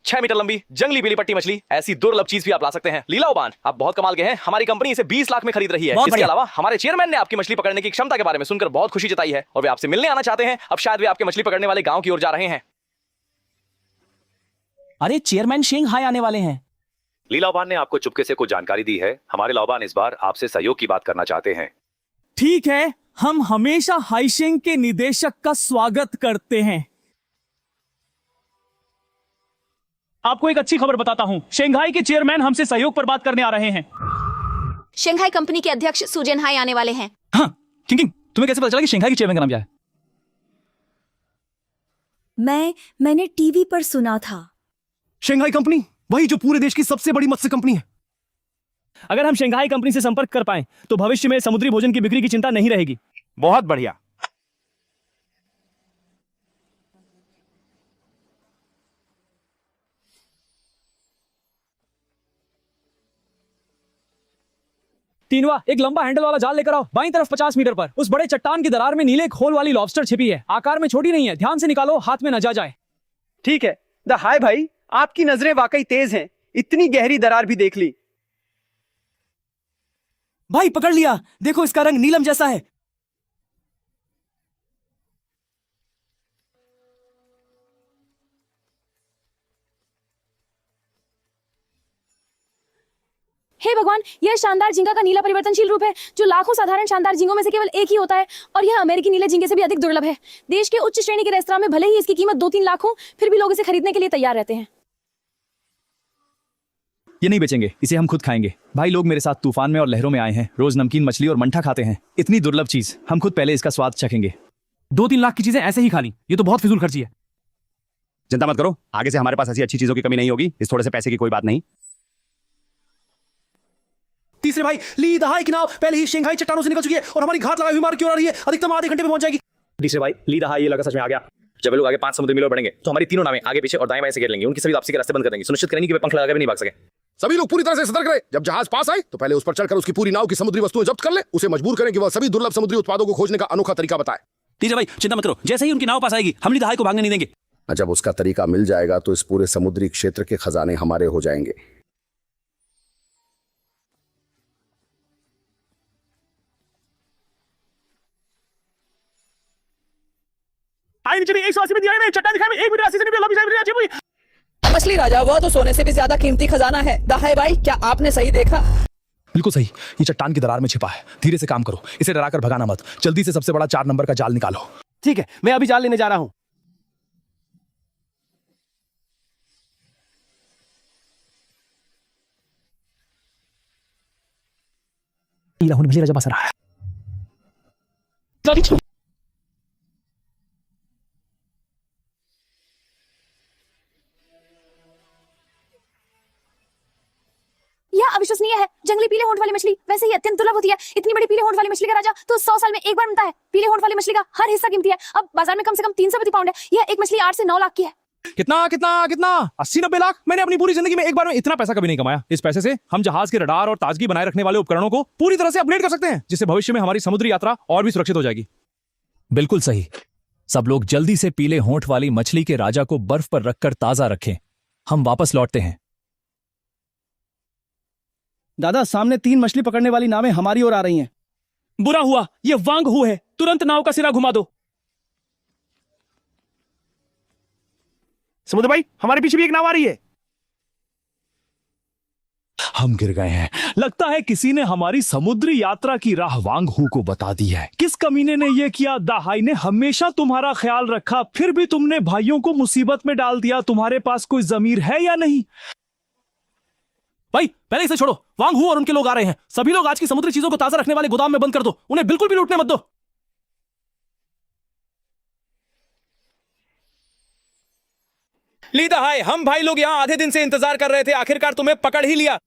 6 मीटर लंबी जंगली पीली पट्टी मछली, ऐसी दुर्लभ चीज भी आप ला सकते हैं। लीला उबान, आप बहुत कमाल के हैं। हमारी कंपनी इसे 20 लाख में खरीद रही है। इसके अलावा हमारे चेयरमैन ने आपकी मछली पकड़ने की क्षमता के बारे में सुनकर बहुत खुशी जताई है और वे आपसे मिलने आना चाहते हैं। अब शायद वे आपके मछली पकड़ने वाले गांव की ओर जा रहे हैं। अरे, चेयरमैन शेंघाई आने वाले हैं। लीला उबान ने आपको चुपके से कुछ जानकारी दी है। हमारे लाओबान इस बार आपसे सहयोग की बात करना चाहते हैं। ठीक है, हम हमेशा हाइशेंग के निदेशक का स्वागत करते हैं। आपको एक अच्छी खबर बताता हूं, शेंघाई के चेयरमैन हमसे सहयोग पर बात करने आ रहे हैं। शेंघाई कंपनी के अध्यक्ष सुजेनहाई आने वाले हैं। हाँ, किंग, तुम्हें कैसे पता चला कि शेंघाई के चेयरमैन का नाम क्या है? मैंने टीवी पर सुना था। शेंघाई कंपनी, वही जो पूरे देश की सबसे बड़ी मत्स्य कंपनी है। अगर हम शेंघाई कंपनी से संपर्क कर पाएं तो भविष्य में समुद्री भोजन की बिक्री की चिंता नहीं रहेगी। बहुत बढ़िया। तीनवा, एक लंबा हैंडल वाला जाल लेकर आओ, बाईं तरफ 50 मीटर पर। उस बड़े चट्टान की दरार में नीले खोल वाली लॉबस्टर छिपी है। आकार में छोटी नहीं है, ध्यान से निकालो, हाथ में न जा जाए। ठीक है दहाई भाई, आपकी नजरें वाकई तेज हैं। इतनी गहरी दरार भी देख ली। भाई पकड़ लिया, देखो इसका रंग नीलम जैसा है। हे भगवान, यह शानदार झींगा का नीला परिवर्तनशील रूप है जो लाखों साधारण शानदार झींगों में से केवल एक ही होता है और यह अमेरिकी नीले झींगे से भी अधिक दुर्लभ है। देश के उच्च श्रेणी के रेस्तरां में भले ही इसकी कीमत 2-3 लाख हो, फिर भी लोग इसे खरीदने के लिए तैयार रहते हैं। ये नहीं बेचेंगे, इसे हम खुद खाएंगे। भाई, लोग मेरे साथ तूफान में और लहरों में आए हैं, रोज नमकीन मछली और मंठा खाते हैं। इतनी दुर्लभ चीज, हम खुद पहले इसका स्वाद चखेंगे। 2-3 लाख की चीजें ऐसे ही खा ली, ये तो बहुत फिजूल खर्ची है। चिंता मत करो, आगे से हमारे पास ऐसी अच्छी चीजों की कमी नहीं होगी। इस थोड़े से पैसे की कोई बात नहीं। तीसरे भाई, ली दहाई की नाव पहले ही शेंघाई चट्टानों से निकल चुकी है और हमारी घाट लगाई हुई मार्ग की ओर आ रही है। अधिकतम आधे घंटे में पहुंच जाएगी। तीसरे भाई, ली दहाई ये लगा सच में आ गया। जब वे लोग आगे 5 समुद्री मीलों बढ़ेंगे तो हमारी तीनों नावें आगे पीछे और दाएं बाएं से घेर लेंगी। उनकी सभी वापसी के रास्ते बंद कर देंगी, सुनिश्चित करेंगे कि वे पंख लगा के भी नहीं भाग सके। सभी लोग पूरी तरह से सतर्क रहे। जब जहाज पास आए तो पहले उस पर चढ़कर उसकी पूरी नाव की समुद्री वस्तुएं जब्त कर ले। उसे मजबूर करें कि वह सभी दुर्लभ समुद्री उत्पादों को खोजने का अनोखा तरीका बताए। तीसरे भाई, चिंता मत करो, जैसे ही उनकी नाव पास आएगी हम ली दहाई को भागने नहीं देंगे। जब उसका तरीका मिल जाएगा तो इस पूरे समुद्री क्षेत्र के खजाने हमारे हो जाएंगे। मछली राजा, वह तो सोने से भी ज्यादा कीमती खजाना है। दहाई भाई, क्या आपने सही देखा? बिल्कुल सही। ये चट्टान की दरार में छिपा है। धीरे से काम करो, इसे डराकर भगाना मत। जल्दी से सबसे बड़ा 4 नंबर का जाल निकालो। ठीक है, मैं अभी जाल लेने जा रहा हूं। मछली राजा बस रहा है। यह अविश्वसनीय है। जंगली पीले होंठ वाली मछली वैसे ही अत्यंत दुर्लभ होती है। इतनी बड़ी पीले होंठ वाली मछली का राजा तो 100 साल में एक बार बनता है। पीले होंठ वाली मछली का हर हिस्सा कीमती है। अब बाजार में कम से कम 300 प्रति पाउंड है। यह एक मछली 8 से 9 लाख की है। कितना कितना कितना? 80-90 लाख? मैंने अपनी पूरी जिंदगी में एक बार में इतना पैसा कभी नहीं कमाया। इस पैसे से हम जहाज के रडार और ताजगी बनाए रखने वाले उपकरणों को पूरी तरह से अपग्रेड कर सकते हैं, जिससे भविष्य में हमारी समुद्री यात्रा और भी सुरक्षित हो जाएगी। बिल्कुल सही। सब लोग जल्दी से पीले होंठ वाली मछली के राजा को बर्फ पर रखकर ताजा रखें। हम वापस लौटते हैं। दादा, सामने 3 मछली पकड़ने वाली नावें हमारी ओर आ रही हैं। बुरा हुआ, ये वांग हू है। तुरंत नाव का सिरा घुमा दो। समुद्र भाई, हमारे पीछे भी एक नाव आ रही है। हम गिर गए हैं। लगता है किसी ने हमारी समुद्री यात्रा की राह वांग हू को बता दी है। किस कमीने ने यह किया? दाहाई ने हमेशा तुम्हारा ख्याल रखा, फिर भी तुमने भाइयों को मुसीबत में डाल दिया। तुम्हारे पास कोई जमीर है या नहीं? भाई, पहले इसे छोड़ो। वांग हू और उनके लोग आ रहे हैं। सभी लोग आज की समुद्री चीजों को ताजा रखने वाले गोदाम में बंद कर दो। उन्हें बिल्कुल भी लूटने मत दो। ली दहाई, हम भाई लोग यहाँ आधे दिन से इंतजार कर रहे थे। आखिरकार तुम्हें पकड़ ही लिया।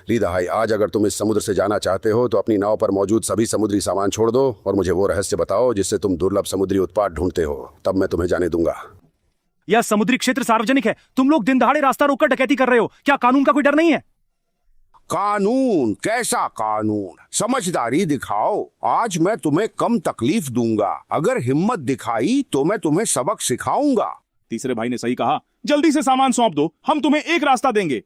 ली दहाई, आज अगर तुम इस समुद्र से जाना चाहते हो तो अपनी नाव पर मौजूद सभी समुद्री सामान छोड़ दो और मुझे वो रहस्य बताओ जिससे तुम दुर्लभ समुद्री उत्पाद ढूंढते हो। तब मैं तुम्हें जाने दूंगा। यह समुद्री क्षेत्र सार्वजनिक है। तुम लोग दिन दहाड़े रास्ता रोककर डकैती कर रहे हो। क्या कानून का कोई डर नहीं है? कानून? कैसा कानून? समझदारी दिखाओ। आज मैं तुम्हें कम तकलीफ दूंगा। अगर हिम्मत दिखाई तो मैं तुम्हें सबक सिखाऊंगा। तीसरे भाई ने सही कहा। जल्दी से सामान सौंप दो, हम तुम्हें एक रास्ता देंगे।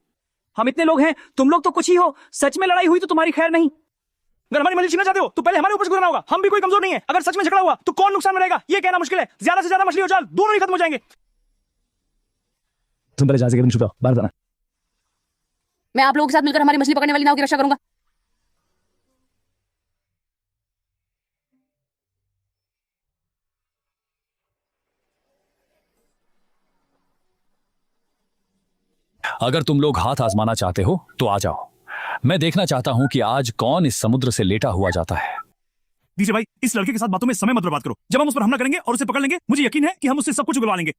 हम इतने लोग हैं, तुम लोग तो कुछ ही हो। सच में लड़ाई हुई तो तुम्हारी खैर नहीं। अगर हमारी मछली छीनना चाहते हो तो पहले हमारे ऊपर से गुजरना होगा। हम भी कोई कमजोर नहीं है। अगर सच में झगड़ा हुआ तो कौन नुकसान में रहेगा ये कहना मुश्किल है। ज्यादा से ज्यादा मछली और जाल दोनों ही खत्म हो जाएंगे। तुम पहले जहाज के छुपाओ, बाहर जाना। मैं आप लोगों के साथ मिलकर हमारी मछली पकड़ने वाली नाव की रक्षा करूंगा। अगर तुम लोग हाथ आजमाना चाहते हो तो आ जाओ। मैं देखना चाहता हूं कि आज कौन इस समुद्र से लेटा हुआ जाता है। दीजिए भाई, इस लड़के के साथ बातों में समय मत बर्बाद करो। जब हम उस पर हमला करेंगे और उसे पकड़ लेंगे, मुझे यकीन है कि हम उससे सब कुछ उगलवा लेंगे।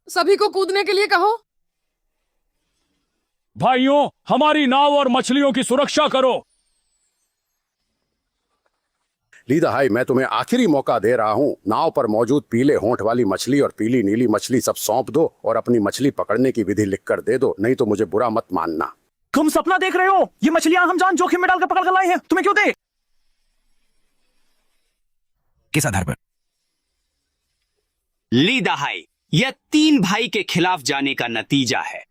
सभी को कूदने के लिए कहो। भाइयों, हमारी नाव और मछलियों की सुरक्षा करो। ली दहाई, मैं तुम्हें आखिरी मौका दे रहा हूँ। नाव पर मौजूद पीले होंठ वाली मछली और पीली नीली मछली सब सौंप दो और अपनी मछली पकड़ने की विधि लिखकर दे दो, नहीं तो मुझे बुरा मत मानना। तुम सपना देख रहे हो? ये मछलियां हम जान जोखिम में डालकर पकड़ कर लाए हैं। तुम्हें क्यों दे? किस आधार पर? ली दहाई, यह 3 भाई के खिलाफ जाने का नतीजा है।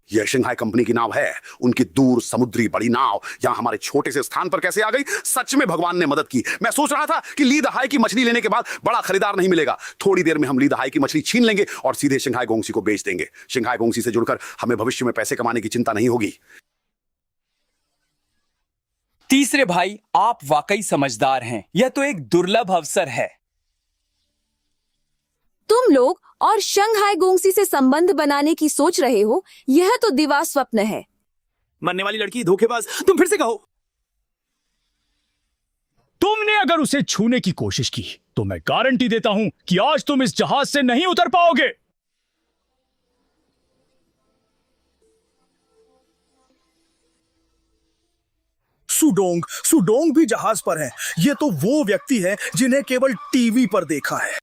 यह शंघाई कंपनी की नाव है। उनकी दूर समुद्री बड़ी नाव यहाँ हमारे छोटे से स्थान पर कैसे आ गई? सच में भगवान ने मदद की। मैं सोच रहा था कि ली दहाई की मछली लेने के बाद बड़ा खरीदार नहीं मिलेगा। थोड़ी देर में हम ली दहाई की मछली छीन लेंगे और सीधे शंघाई गोंगसी को बेच देंगे। शंघाई गोंगसी से जुड़कर हमें भविष्य में पैसे कमाने की चिंता नहीं होगी। तीसरे भाई, आप वाकई समझदार हैं। यह तो एक दुर्लभ अवसर है। तुम लोग और शंघाई गोंगसी से संबंध बनाने की सोच रहे हो, यह तो दिवा स्वप्न है। मरने वाली लड़की, धोखेबाज, तुम फिर से कहो। तुमने अगर उसे छूने की कोशिश की तो मैं गारंटी देता हूं कि आज तुम इस जहाज से नहीं उतर पाओगे। सुडोंग भी जहाज पर है। ये तो वो व्यक्ति है जिन्हें केवल टीवी पर देखा है।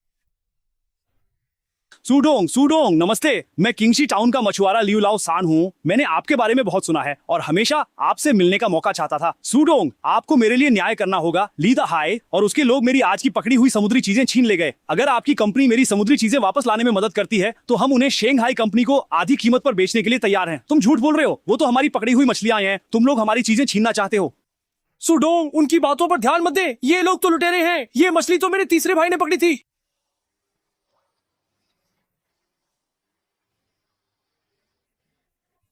सुडोंग सुडोंग नमस्ते। मैं किंगशी टाउन का मछुआरा लियू लाओ सान हूँ। मैंने आपके बारे में बहुत सुना है और हमेशा आपसे मिलने का मौका चाहता था। सुडोंग, आपको मेरे लिए न्याय करना होगा। ली द हाई और उसके लोग मेरी आज की पकड़ी हुई समुद्री चीजें छीन ले गए। अगर आपकी कंपनी मेरी समुद्री चीजें वापस लाने में मदद करती है तो हम उन्हें शेंघाई कंपनी को आधी कीमत पर बेचने के लिए तैयार हैं। तुम झूठ बोल रहे हो, वो तो हमारी पकड़ी हुई मछलियां हैं। तुम लोग हमारी चीजें छीनना चाहते हो। सुडोंग, उनकी बातों पर ध्यान मत दे। ये लोग तो लुटेरे हैं। ये मछली तो मेरे तीसरे भाई ने पकड़ी थी।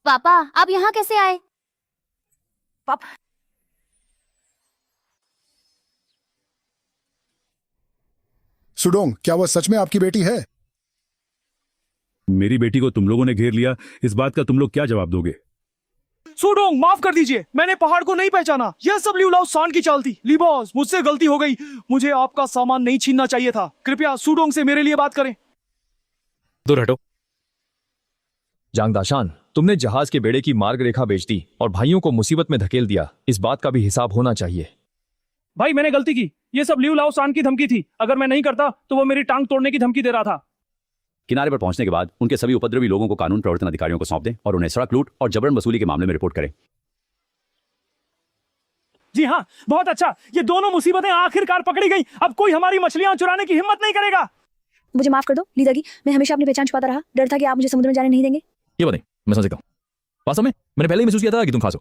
पापा, आप यहाँ कैसे आए? पापा, सुडोंग, क्या वह सच में आपकी बेटी है? मेरी बेटी को तुम लोगों ने घेर लिया, इस बात का तुम लोग क्या जवाब दोगे? सुडोंग, माफ कर दीजिए, मैंने पहाड़ को नहीं पहचाना। यह सब लियू लाओ सान की चाल थी। ली बॉस, मुझसे गलती हो गई। मुझे आपका सामान नहीं छीनना चाहिए था। कृपया सुडोंग से मेरे लिए बात करें। दूर हटो। जांग दाशान, तुमने जहाज के बेड़े की मार्ग रेखा बेच दी और भाइयों को मुसीबत में धकेल दिया। इस बात का भी हिसाब होना चाहिए। भाई, मैंने गलती की। ये सब लियू लाओ सान की धमकी थी। अगर मैं नहीं करता तो वो मेरी टांग तोड़ने की धमकी दे रहा था। किनारे पर पहुंचने के बाद उनके सभी उपद्रवी लोगों को कानून प्रवर्तन अधिकारियों को सौंप दें और उन्हें सड़क लूट और जबरन वसूली के मामले में रिपोर्ट करें। जी हाँ, बहुत अच्छा। ये दोनों मुसीबतें आखिरकार पकड़ी गई। अब कोई हमारी मछलियां चुराने की हिम्मत नहीं करेगा। मुझे माफ कर दो लीदागी, मैं हमेशा अपनी पहचान छुपाता रहा। डर था कि आप मुझे समुद्र में जाने नहीं देंगे। ये बताइए, मैं समझ सकता हूँ। वास्तव में मैंने पहले ही महसूस किया था कि तुम खास हो।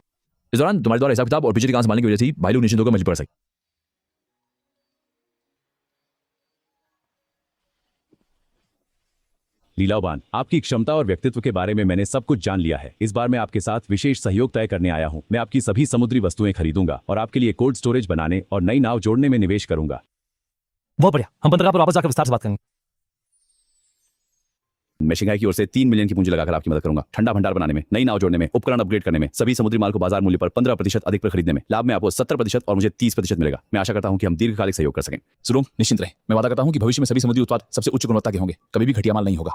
इस दौरान तुम्हारे द्वारा हिसाब किताब और बिजली काम संभालने की वजह से ही भाई लोग निश्चिंत होकर मछली पकड़ सके। लीलाबान, आपकी क्षमता और व्यक्तित्व के बारे में मैंने सब कुछ जान लिया है। इस बार मैं आपके साथ विशेष सहयोग तय करने आया हूं। मैं आपकी सभी समुद्री वस्तुएं खरीदूंगा और आपके लिए कोल्ड स्टोरेज बनाने और नई नाव जोड़ने में निवेश करूंगा। बहुत बढ़िया, हम पत्रकार पर वापस जाकर विस्तार से बात करेंगे। मैं शंघाई की ओर से 3 मिलियन की पूंजी लगाकर आपकी मदद करूंगा। ठंडा भंडार बनाने में, नई नाव जोड़ने में, उपकरण अपग्रेड करने में, सभी समुद्री माल को बाजार मूल्य पर 15% अधिक पर खरीदने में। लाभ में आपको 70% और मुझे 30% मिलेगा। मैं आशा करता हूं कि हम दीर्घकालिक सहयोग कर सकें। सुडोंग, निश्चिंत रहे। मैं वादा करता हूं कि भविष्य में सभी समुद्री उत्पाद सबसे उच्च गुणवत्ता के होंगे। कभी भी घटिया माल नहीं होगा।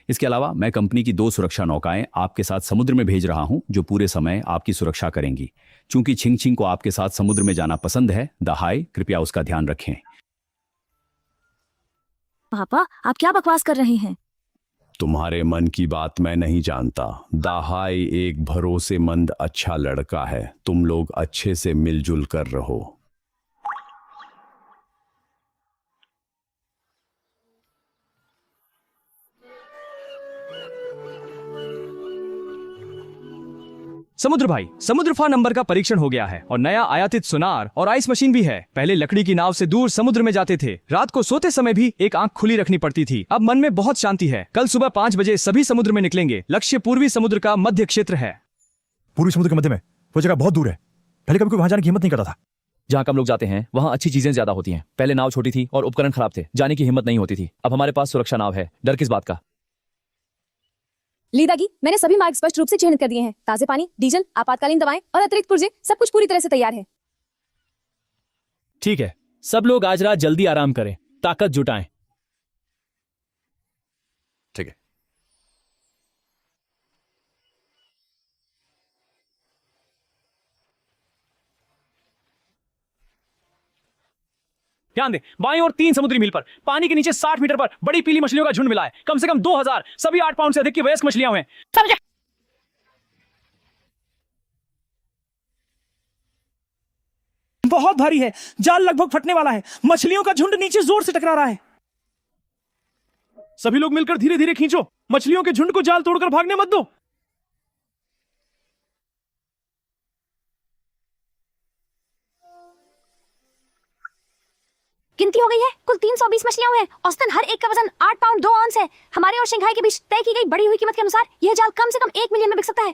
इसके अलावा मैं कंपनी की 2 सुरक्षा नौकाएं आपके साथ समुद्र में भेज रहा हूं जो पूरे समय आपकी सुरक्षा करेंगी। चूंकि छिंग को आपके साथ समुद्र में जाना पसंद है, दहाई कृपया उसका ध्यान रखें। पापा, आप क्या बकवास कर रहे हैं? तुम्हारे मन की बात मैं नहीं जानता। दहाई एक भरोसेमंद अच्छा लड़का है। तुम लोग अच्छे से मिलजुल कर रहो। समुद्र भाई, समुद्रफा नंबर का परीक्षण हो गया है और नया आयातित सुनार और आइस मशीन भी है। पहले लकड़ी की नाव से दूर समुद्र में जाते थे। रात को सोते समय भी एक आंख खुली रखनी पड़ती थी। अब मन में बहुत शांति है। कल सुबह 5 बजे सभी समुद्र में निकलेंगे। लक्ष्य पूर्वी समुद्र का मध्य क्षेत्र है। पूर्वी समुद्र के मध्य में वो जगह बहुत दूर है। पहले कभी कोई वहां जाने की हिम्मत नहीं करता था। जहाँ कम लोग जाते हैं वहाँ अच्छी चीजें ज्यादा होती हैं। पहले नाव छोटी थी और उपकरण खराब थे, जाने की हिम्मत नहीं होती थी। अब हमारे पास सुरक्षा नाव है, डर किस बात का। लीदागी, मैंने सभी मार्ग स्पष्ट रूप से चिन्हित कर दिए हैं। ताजे पानी, डीजल, आपातकालीन दवाएं और अतिरिक्त पुर्जे, सब कुछ पूरी तरह से तैयार है। ठीक है, सब लोग आज रात जल्दी आराम करें, ताकत जुटाएं। ठीक है। ध्यान दे, बाईं ओर 3 समुद्री मील पर पानी के नीचे 60 मीटर पर बड़ी पीली मछलियों का झुंड मिला है। कम से कम 2000, सभी 8 पाउंड से अधिक की वयस्क मछलियां हुए। समझे? बहुत भारी है, जाल लगभग फटने वाला है। मछलियों का झुंड नीचे जोर से टकरा रहा है। सभी लोग मिलकर धीरे धीरे खींचो। मछलियों के झुंड को जाल तोड़कर भागने मत दो। गिनती हो गई है, कुल 320 मछलियां हुई हैं। औसतन हर एक का वजन 8 पाउंड 2 ऑunce है। हमारे और शंघाई के बीच तय की गई बढ़ी हुई कीमत के अनुसार यह जाल कम से कम 1 मिलियन में बिक सकता है।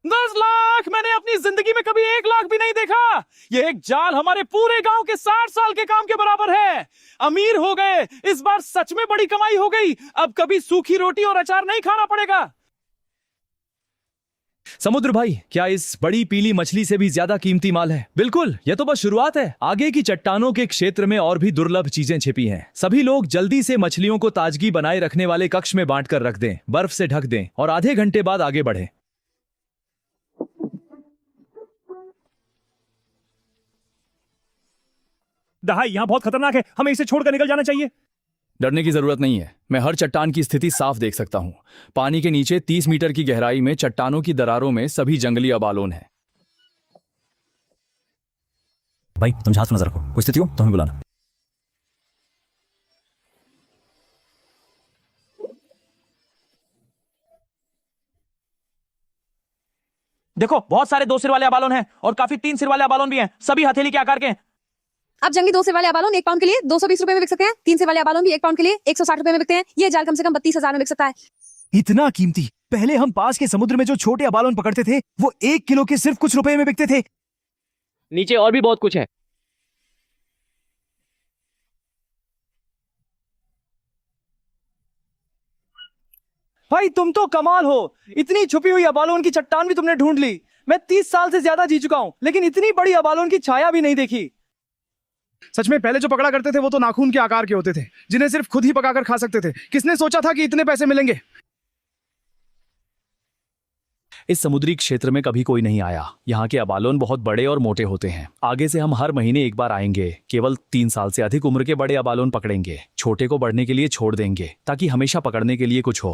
10 लाख! मैंने अपनी जिंदगी में कभी 1 लाख भी नहीं देखा। यह एक जाल हमारे पूरे गांव के 60 साल के काम के बराबर है। अमीर हो गए, इस बार सच में बड़ी कमाई हो गई। अब कभी सूखी रोटी और अचार नहीं खाना पड़ेगा। समुद्र भाई, क्या इस बड़ी पीली मछली से भी ज्यादा कीमती माल है? बिल्कुल, यह तो बस शुरुआत है। आगे की चट्टानों के क्षेत्र में और भी दुर्लभ चीजें छिपी हैं। सभी लोग जल्दी से मछलियों को ताजगी बनाए रखने वाले कक्ष में बांटकर रख दें, बर्फ से ढक दें और आधे घंटे बाद आगे बढ़ें। दहाई, यहां बहुत खतरनाक है, हमें इसे छोड़कर निकल जाना चाहिए। डरने की जरूरत नहीं है। मैं हर चट्टान की स्थिति साफ देख सकता हूँ। पानी के नीचे 30 मीटर की गहराई में चट्टानों की दरारों में सभी जंगली अबालोन हैं। भाई तुम जहाज पर नजर रखो, कोई स्थिति हो तो हमें बुलाना। देखो बहुत सारे 2 सिर वाले अबालोन हैं और काफी 3 सिर वाले अबालोन भी हैं, सभी हथेली के आकार के हैं। अब जंगली 2 सिर वाले अबालोन 1 पाउंड के लिए 220 रुपए में बिक सकते हैं। 3 सिर वाले अबालोन भी 1 पाउंड के लिए 160 रुपए में बिकते हैं। ये जाल कम से कम 32,000 में बिक सकता है। इतना कीमती? पहले हम पास के समुद्र में जो छोटे अबालोन पकड़ते थे वो 1 किलो के सिर्फ कुछ रुपए में बिकते थे। नीचे और भी बहुत कुछ है। भाई तुम तो कमाल हो, इतनी छुपी हुई अबालोन की चट्टान भी तुमने ढूंढ ली। मैं 30 साल से ज्यादा जी चुका हूं लेकिन इतनी बड़ी अबालोन की छाया भी नहीं देखी। सच में पहले जो पकड़ा करते थे वो तो नाखून के आकार के होते थे जिन्हें सिर्फ खुद ही पकाकर खा सकते थे। किसने सोचा था कि इतने पैसे मिलेंगे? इस समुद्री क्षेत्र में कभी कोई नहीं आया। यहाँ के अबालोन बहुत बड़े और मोटे होते हैं। आगे से हम हर महीने एक बार आएंगे। केवल 3 साल से अधिक उम्र के बड़े अबालोन पकड़ेंगे। छोटे को बढ़ने के लिए छोड़ देंगे ताकि हमेशा पकड़ने के लिए कुछ हो।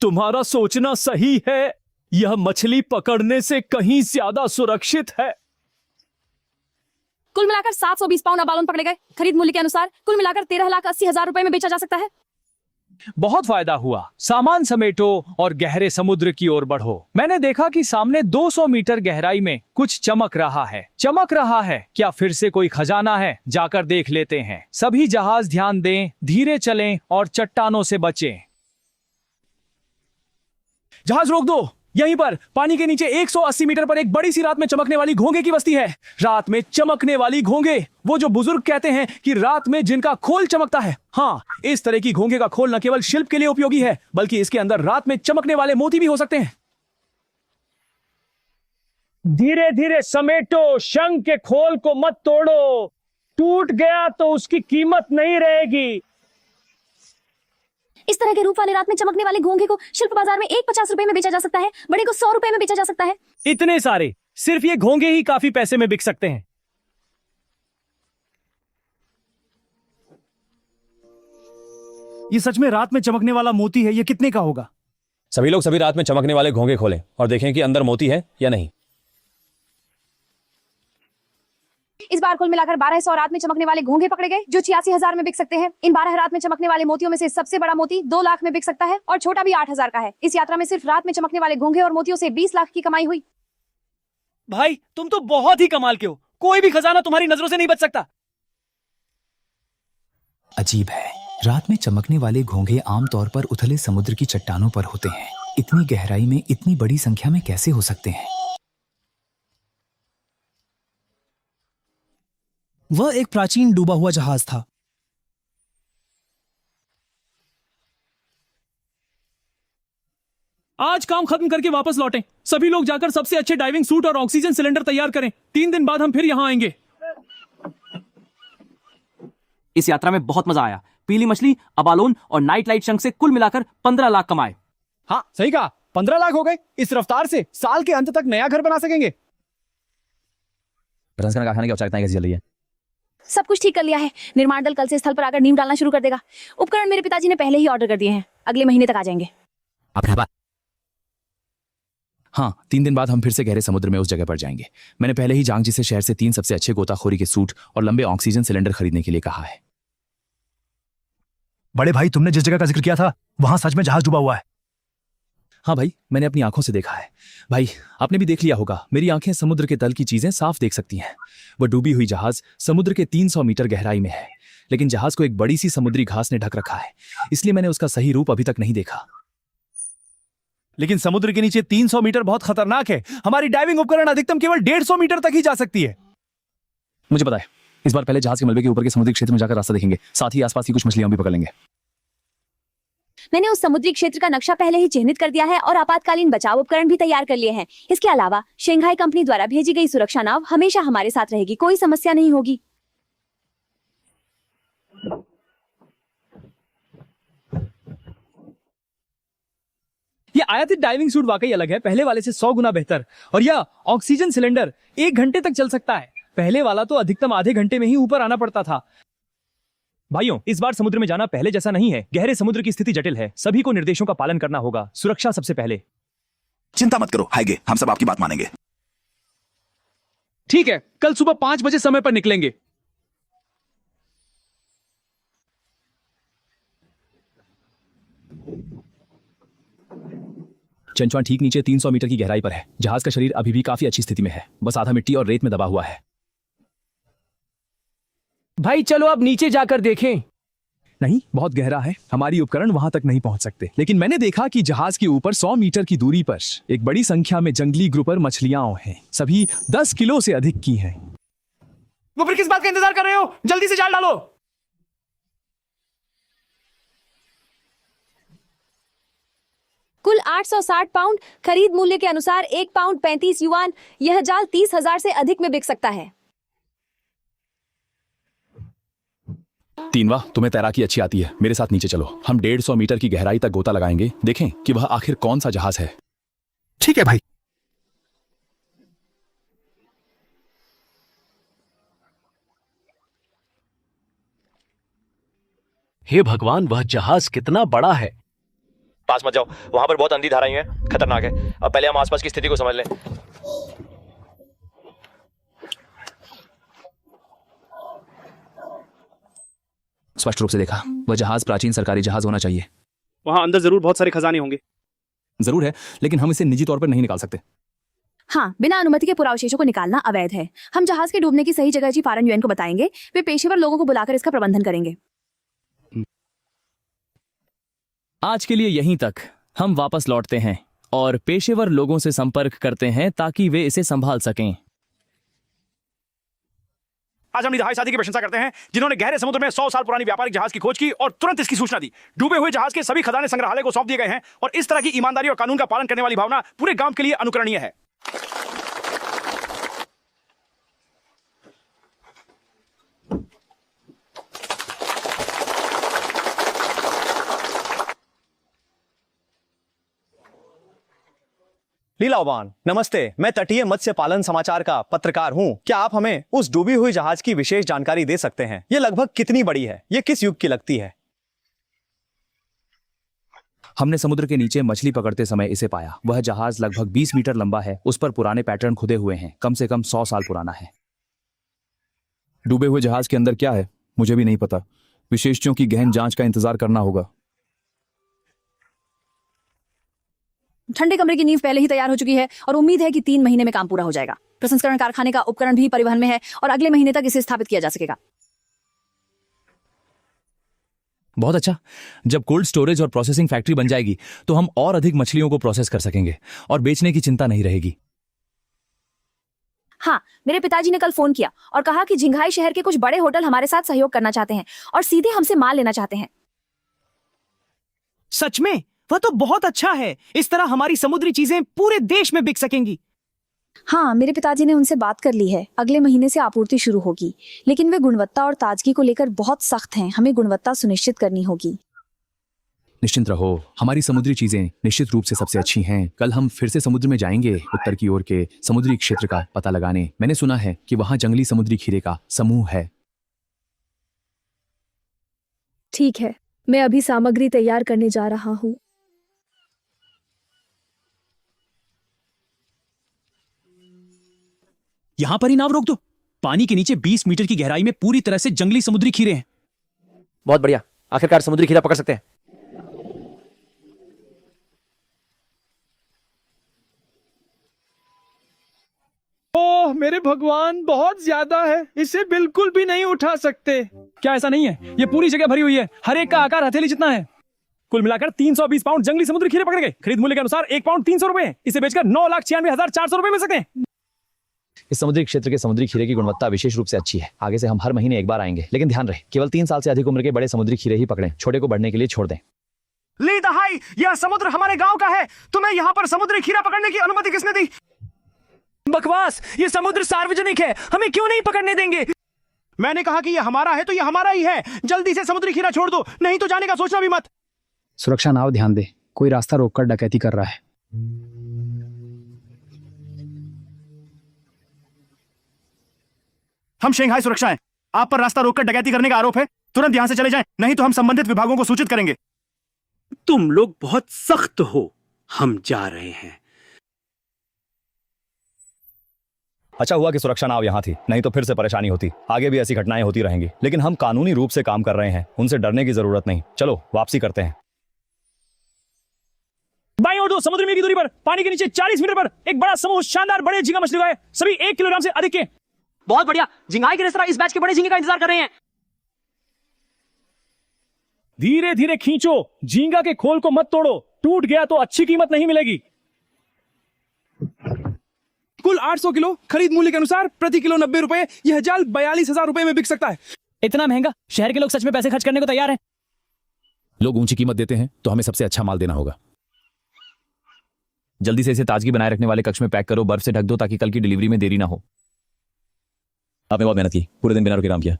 तुम्हारा सोचना सही है, यह मछली पकड़ने से कहीं ज्यादा सुरक्षित है। कुल मिलाकर 720 पाउंड अबालोन पकड़े गए। खरीद मूल्य के अनुसार कुल मिलाकर 13,80,000 रुपए में बेचा जा सकता है। बहुत फायदा हुआ। सामान समेटो और गहरे समुद्र की ओर बढ़ो। मैंने देखा कि सामने 200 मीटर गहराई में कुछ चमक रहा है। चमक रहा है, क्या फिर से कोई खजाना है? जाकर देख लेते हैं। सभी जहाज ध्यान दें, धीरे चलें और चट्टानों से बचें। जहाज रोक दो। यहीं पर पानी के नीचे 180 मीटर पर एक बड़ी सी रात में चमकने वाली घोंगे की बस्ती है। रात में चमकने वाली घोंगे, वो जो बुजुर्ग कहते हैं कि रात में जिनका खोल चमकता है। हाँ, इस तरह की घोंगे का खोल न केवल शिल्प के लिए उपयोगी है बल्कि इसके अंदर रात में चमकने वाले मोती भी हो सकते हैं। धीरे धीरे समेटो, शंख के खोल को मत तोड़ो। टूट गया तो उसकी कीमत नहीं रहेगी। इस तरह के रूप वाले रात में चमकने वाले घोंगे को शिल्प बाजार में 50 रुपए में बेचा जा सकता है। बड़े को 100 रुपए में बेचा जा सकता है। इतने सारे, सिर्फ ये घोंगे ही काफी पैसे में बिक सकते हैं। ये सच में रात में चमकने वाला मोती है। ये कितने का होगा? सभी लोग सभी रात में चमकने वाले घोंगे खोलें और देखें कि अंदर मोती है या नहीं। इस बार कुल मिलाकर 1200 रात में चमकने वाले घोंगे पकड़े गए जो 86,000 में बिक सकते हैं। इन 12 रात में चमकने वाले मोतियों में से सबसे बड़ा मोती 2 लाख में बिक सकता है और छोटा भी 8,000 का है। इस यात्रा में सिर्फ रात में चमकने वाले घोंगे और मोतियों से 20 लाख की कमाई हुई। भाई तुम तो बहुत ही कमाल के हो। कोई भी खजाना तुम्हारी नजरों से नहीं बच सकता। अजीब है, रात में चमकने वाले घोंगे आमतौर पर उथले समुद्र की चट्टानों पर होते हैं। इतनी गहराई में इतनी बड़ी संख्या में कैसे हो सकते हैं? वह एक प्राचीन डूबा हुआ जहाज था। आज काम खत्म करके वापस लौटें। सभी लोग जाकर सबसे अच्छे डाइविंग सूट और ऑक्सीजन सिलेंडर तैयार करें। 3 दिन बाद हम फिर यहां आएंगे। इस यात्रा में बहुत मजा आया। पीली मछली, अबालोन और नाइट लाइट शंख से कुल मिलाकर 15 लाख कमाए। हाँ सही कहा, 15 लाख हो गए। इस रफ्तार से साल के अंत तक नया घर बना सकेंगे। प्रसंस्करण कारखाने की औपचारिकताएं कैसी चल रही है? सब कुछ ठीक कर लिया है। निर्माण दल कल से स्थल पर आकर नींव डालना शुरू कर देगा। उपकरण मेरे पिताजी ने पहले ही ऑर्डर कर दिए हैं, अगले महीने तक आ जाएंगे। हाँ, 3 दिन बाद हम फिर से गहरे समुद्र में उस जगह पर जाएंगे। मैंने पहले ही जांगजी से शहर से 3 सबसे अच्छे गोताखोरी के सूट और लंबे ऑक्सीजन सिलेंडर खरीदने के लिए कहा है। बड़े भाई, तुमने जिस जगह का जिक्र किया था वहां सच में जहाज डूबा हुआ है। हाँ भाई, मैंने अपनी आंखों से देखा है। भाई आपने भी देख लिया होगा, मेरी आंखें समुद्र के तल की चीजें साफ देख सकती हैं। वह डूबी हुई जहाज समुद्र के 300 मीटर गहराई में है, लेकिन जहाज को एक बड़ी सी समुद्री घास ने ढक रखा है, इसलिए मैंने उसका सही रूप अभी तक नहीं देखा। लेकिन समुद्र के नीचे 300 मीटर बहुत खतरनाक है। हमारी डाइविंग उपकरण अधिकतम केवल 150 मीटर तक ही जा सकती है। मुझे पता है। इस बार पहले जहाज के मलबे के ऊपर के समुद्री क्षेत्र में जाकर रास्ता देखेंगे, साथ ही आसपास की कुछ मछलियां भी पकड़ लेंगे। मैंने उस समुद्री क्षेत्र का नक्शा पहले ही चिन्हित कर दिया है और आपातकालीन बचाव उपकरण भी तैयार कर लिए हैं। इसके अलावा शंघाई कंपनी द्वारा भेजी गई सुरक्षा नाव हमेशा हमारे साथ रहेगी, कोई समस्या नहीं होगी। ये आयातित डाइविंग सूट वाकई अलग है, पहले वाले से 100 गुना बेहतर। और यह ऑक्सीजन सिलेंडर 1 घंटे तक चल सकता है। पहले वाला तो अधिकतम आधे घंटे में ही ऊपर आना पड़ता था। भाइयों, इस बार समुद्र में जाना पहले जैसा नहीं है। गहरे समुद्र की स्थिति जटिल है। सभी को निर्देशों का पालन करना होगा। सुरक्षा सबसे पहले। चिंता मत करो हाइगे, हम सब आपकी बात मानेंगे। ठीक है, कल सुबह 5 बजे समय पर निकलेंगे। चंचुआन ठीक नीचे 300 मीटर की गहराई पर है। जहाज का शरीर अभी भी काफी अच्छी स्थिति में है, बस आधा मिट्टी और रेत में दबा हुआ है। भाई चलो अब नीचे जाकर देखें। नहीं, बहुत गहरा है, हमारी उपकरण वहां तक नहीं पहुंच सकते। लेकिन मैंने देखा कि जहाज के ऊपर 100 मीटर की दूरी पर एक बड़ी संख्या में जंगली ग्रुपर मछलियां हैं। सभी 10 किलो से अधिक की हैं। वो फिर किस बात का इंतजार कर रहे हो? जल्दी से जाल डालो। कुल 860 पाउंड, खरीद मूल्य के अनुसार 1 पाउंड 35 युआन। यह जाल 30,000 से अधिक में बिक सकता है। तीनवा, तुम्हें तैराकी अच्छी आती है, मेरे साथ नीचे चलो। हम 150 मीटर की गहराई तक गोता लगाएंगे, देखें कि वह आखिर कौन सा जहाज है। ठीक है भाई। हे भगवान, वह जहाज कितना बड़ा है। पास मत जाओ, वहां पर बहुत अंधी धाराएं हैं, खतरनाक है। अब पहले हम आसपास की स्थिति को समझ लें। स्पष्ट रूप से देखा, वह जहाज प्राचीन सरकारी जहाज होना चाहिए। वहां अंदर जरूर बहुत सारे खजाने होंगे। जरूर है, लेकिन हम इसे निजी तौर पर नहीं निकाल सकते। हाँ, बिना अनुमति के पुरावशेषों को निकालना अवैध है। हम जहाज के डूबने की सही जगह जी फारन यूएन को बताएंगे। वे पेशेवर लोगों को बुलाकर इसका प्रबंधन करेंगे। आज के लिए यहीं तक। हम वापस लौटते हैं और पेशेवर लोगों से संपर्क करते हैं ताकि वे इसे संभाल सकें। आज हम निधाई साथी की प्रशंसा करते हैं, जिन्होंने गहरे समुद्र में 100 साल पुरानी व्यापारिक जहाज की खोज की और तुरंत इसकी सूचना दी। डूबे हुए जहाज के सभी खजाने संग्रहालय को सौंप दिए गए हैं और इस तरह की ईमानदारी और कानून का पालन करने वाली भावना पूरे गांव के लिए अनुकरणीय है। लीलाओबान, नमस्ते। मैं तटीय मत्स्य पालन समाचार का पत्रकार हूं। क्या आप हमें उस डूबी हुई जहाज की विशेष जानकारी दे सकते हैं? ये लगभग कितनी बड़ी है? ये किस युग की लगती है? हमने समुद्र के नीचे मछली पकड़ते समय इसे पाया। वह जहाज लगभग 20 मीटर लंबा है। उस पर पुराने पैटर्न खुदे हुए हैं, कम से कम 100 साल पुराना है। डूबे हुए जहाज के अंदर क्या है मुझे भी नहीं पता। विशेषज्ञों की गहन जांच का इंतजार करना होगा। ठंडे कमरे की नींव पहले ही तैयार हो चुकी है और उम्मीद है कि 3 महीने में काम पूरा हो जाएगा। प्रसंस्करण कारखाने का उपकरण भी परिवहन में है और अगले महीने तक इसे स्थापित किया जा सकेगा। बहुत अच्छा। जब कोल्ड स्टोरेज और प्रोसेसिंग फैक्ट्री बन जाएगी तो हम और अधिक मछलियों को प्रोसेस कर सकेंगे और बेचने की चिंता नहीं रहेगी। हाँ, मेरे पिताजी ने कल फोन किया और कहा कि झिंघाई शहर के कुछ बड़े होटल हमारे साथ सहयोग करना चाहते हैं और सीधे हमसे माल लेना चाहते हैं। सच में? वह तो बहुत अच्छा है। इस तरह हमारी समुद्री चीजें पूरे देश में बिक सकेंगी। हाँ, मेरे पिताजी ने उनसे बात कर ली है। अगले महीने से आपूर्ति शुरू होगी, लेकिन वे गुणवत्ता और ताजगी को लेकर बहुत सख्त हैं। हमें गुणवत्ता सुनिश्चित करनी होगी। निश्चिंत रहो, हमारी समुद्री चीजें निश्चित रूप से सबसे अच्छी हैं। कल हम फिर से समुद्र में जाएंगे, उत्तर की ओर के समुद्री क्षेत्र का पता लगाने। मैंने सुना है कि वहां जंगली समुद्री खीरे का समूह है। ठीक है, मैं अभी सामग्री तैयार करने जा रहा हूँ। यहां पर ही नाव रोक दो। पानी के नीचे 20 मीटर की गहराई में पूरी तरह से जंगली समुद्री खीरे हैं। बहुत बढ़िया, आखिरकार समुद्री खीरा पकड़ सकते हैं। ओह मेरे भगवान, बहुत ज्यादा है। इसे बिल्कुल भी नहीं उठा सकते। क्या ऐसा नहीं है? ये पूरी जगह भरी हुई है। हर एक का आकार हथेली जितना है। कुल मिलाकर 320 पाउंड जंगली समुद्री खीरे पकड़े गए। खरीद मूल्य के अनुसार 1 पाउंड 300 रुपए है। इसे बेचकर 9,96,400 रुपए मिल सकते हैं। इस समुद्री क्षेत्र के समुद्री खीरे की गुणवत्ता विशेष रूप से अच्छी है। आगे से हम हर महीने एक बार आएंगे, लेकिन ध्यान रहे केवल 3 साल से अधिक उम्र के बड़े समुद्री खीरे ही पकड़ें। छोटे को बढ़ने के लिए छोड़ दें। ली दहाई, यह समुद्र हमारे गांव का है। तुम्हें यहाँ पर समुद्री खीरा पकड़ने की अनुमति किसने दी? बकवास, ये समुद्र सार्वजनिक है। हमें क्यों नहीं पकड़ने देंगे? मैंने कहा कि यह हमारा है तो यह हमारा ही है। जल्दी से समुद्री खीरा छोड़ दो, नहीं तो जाने का सोचना भी मत। सुरक्षा नाव ध्यान दे, कोई रास्ता रोककर डकैती कर रहा है। हम शंघाई सुरक्षा हैं। आप पर रास्ता रोककर डकैती करने का आरोप है। तुरंत यहाँ से चले जाएं, नहीं तो हम संबंधित विभागों को सूचित करेंगे। तुम लोग बहुत सख्त हो, हम जा रहे हैं। अच्छा हुआ कि सुरक्षा नाव यहाँ थी, नहीं तो फिर से परेशानी होती। आगे भी ऐसी घटनाएं होती रहेंगी, लेकिन हम कानूनी रूप से काम कर रहे हैं, उनसे डरने की जरूरत नहीं। चलो वापसी करते हैं। बाईं ओर 2 समुद्र मील की दूरी पर पानी के नीचे 40 मीटर पर एक बड़ा समूह शानदार बड़े झींगा मछली का है, सभी 1 किलोग्राम से अधिक के। बहुत बढ़िया, झिंगाई के रेस्तरां इस बैच के बड़े झींगे का इंतजार कर रहे हैं। धीरे धीरे खींचो, झींगा के खोल को मत तोड़ो, टूट गया तो अच्छी कीमत नहीं मिलेगी। कुल 800 किलो, खरीद मूल्य के अनुसार प्रति किलो 90 रुपए। यह जाल 42,000 रुपए में बिक सकता है। इतना महंगा? शहर के लोग सच में पैसे खर्च करने को तैयार हैं। लोग ऊंची कीमत देते हैं तो हमें सबसे अच्छा माल देना होगा। जल्दी से इसे ताजगी बनाए रखने वाले कक्ष में पैक करो, बर्फ से ढक दो ताकि कल की डिलीवरी में देरी ना हो। आपने बहुत मेहनत की, पूरे दिन बिना रुके काम किया।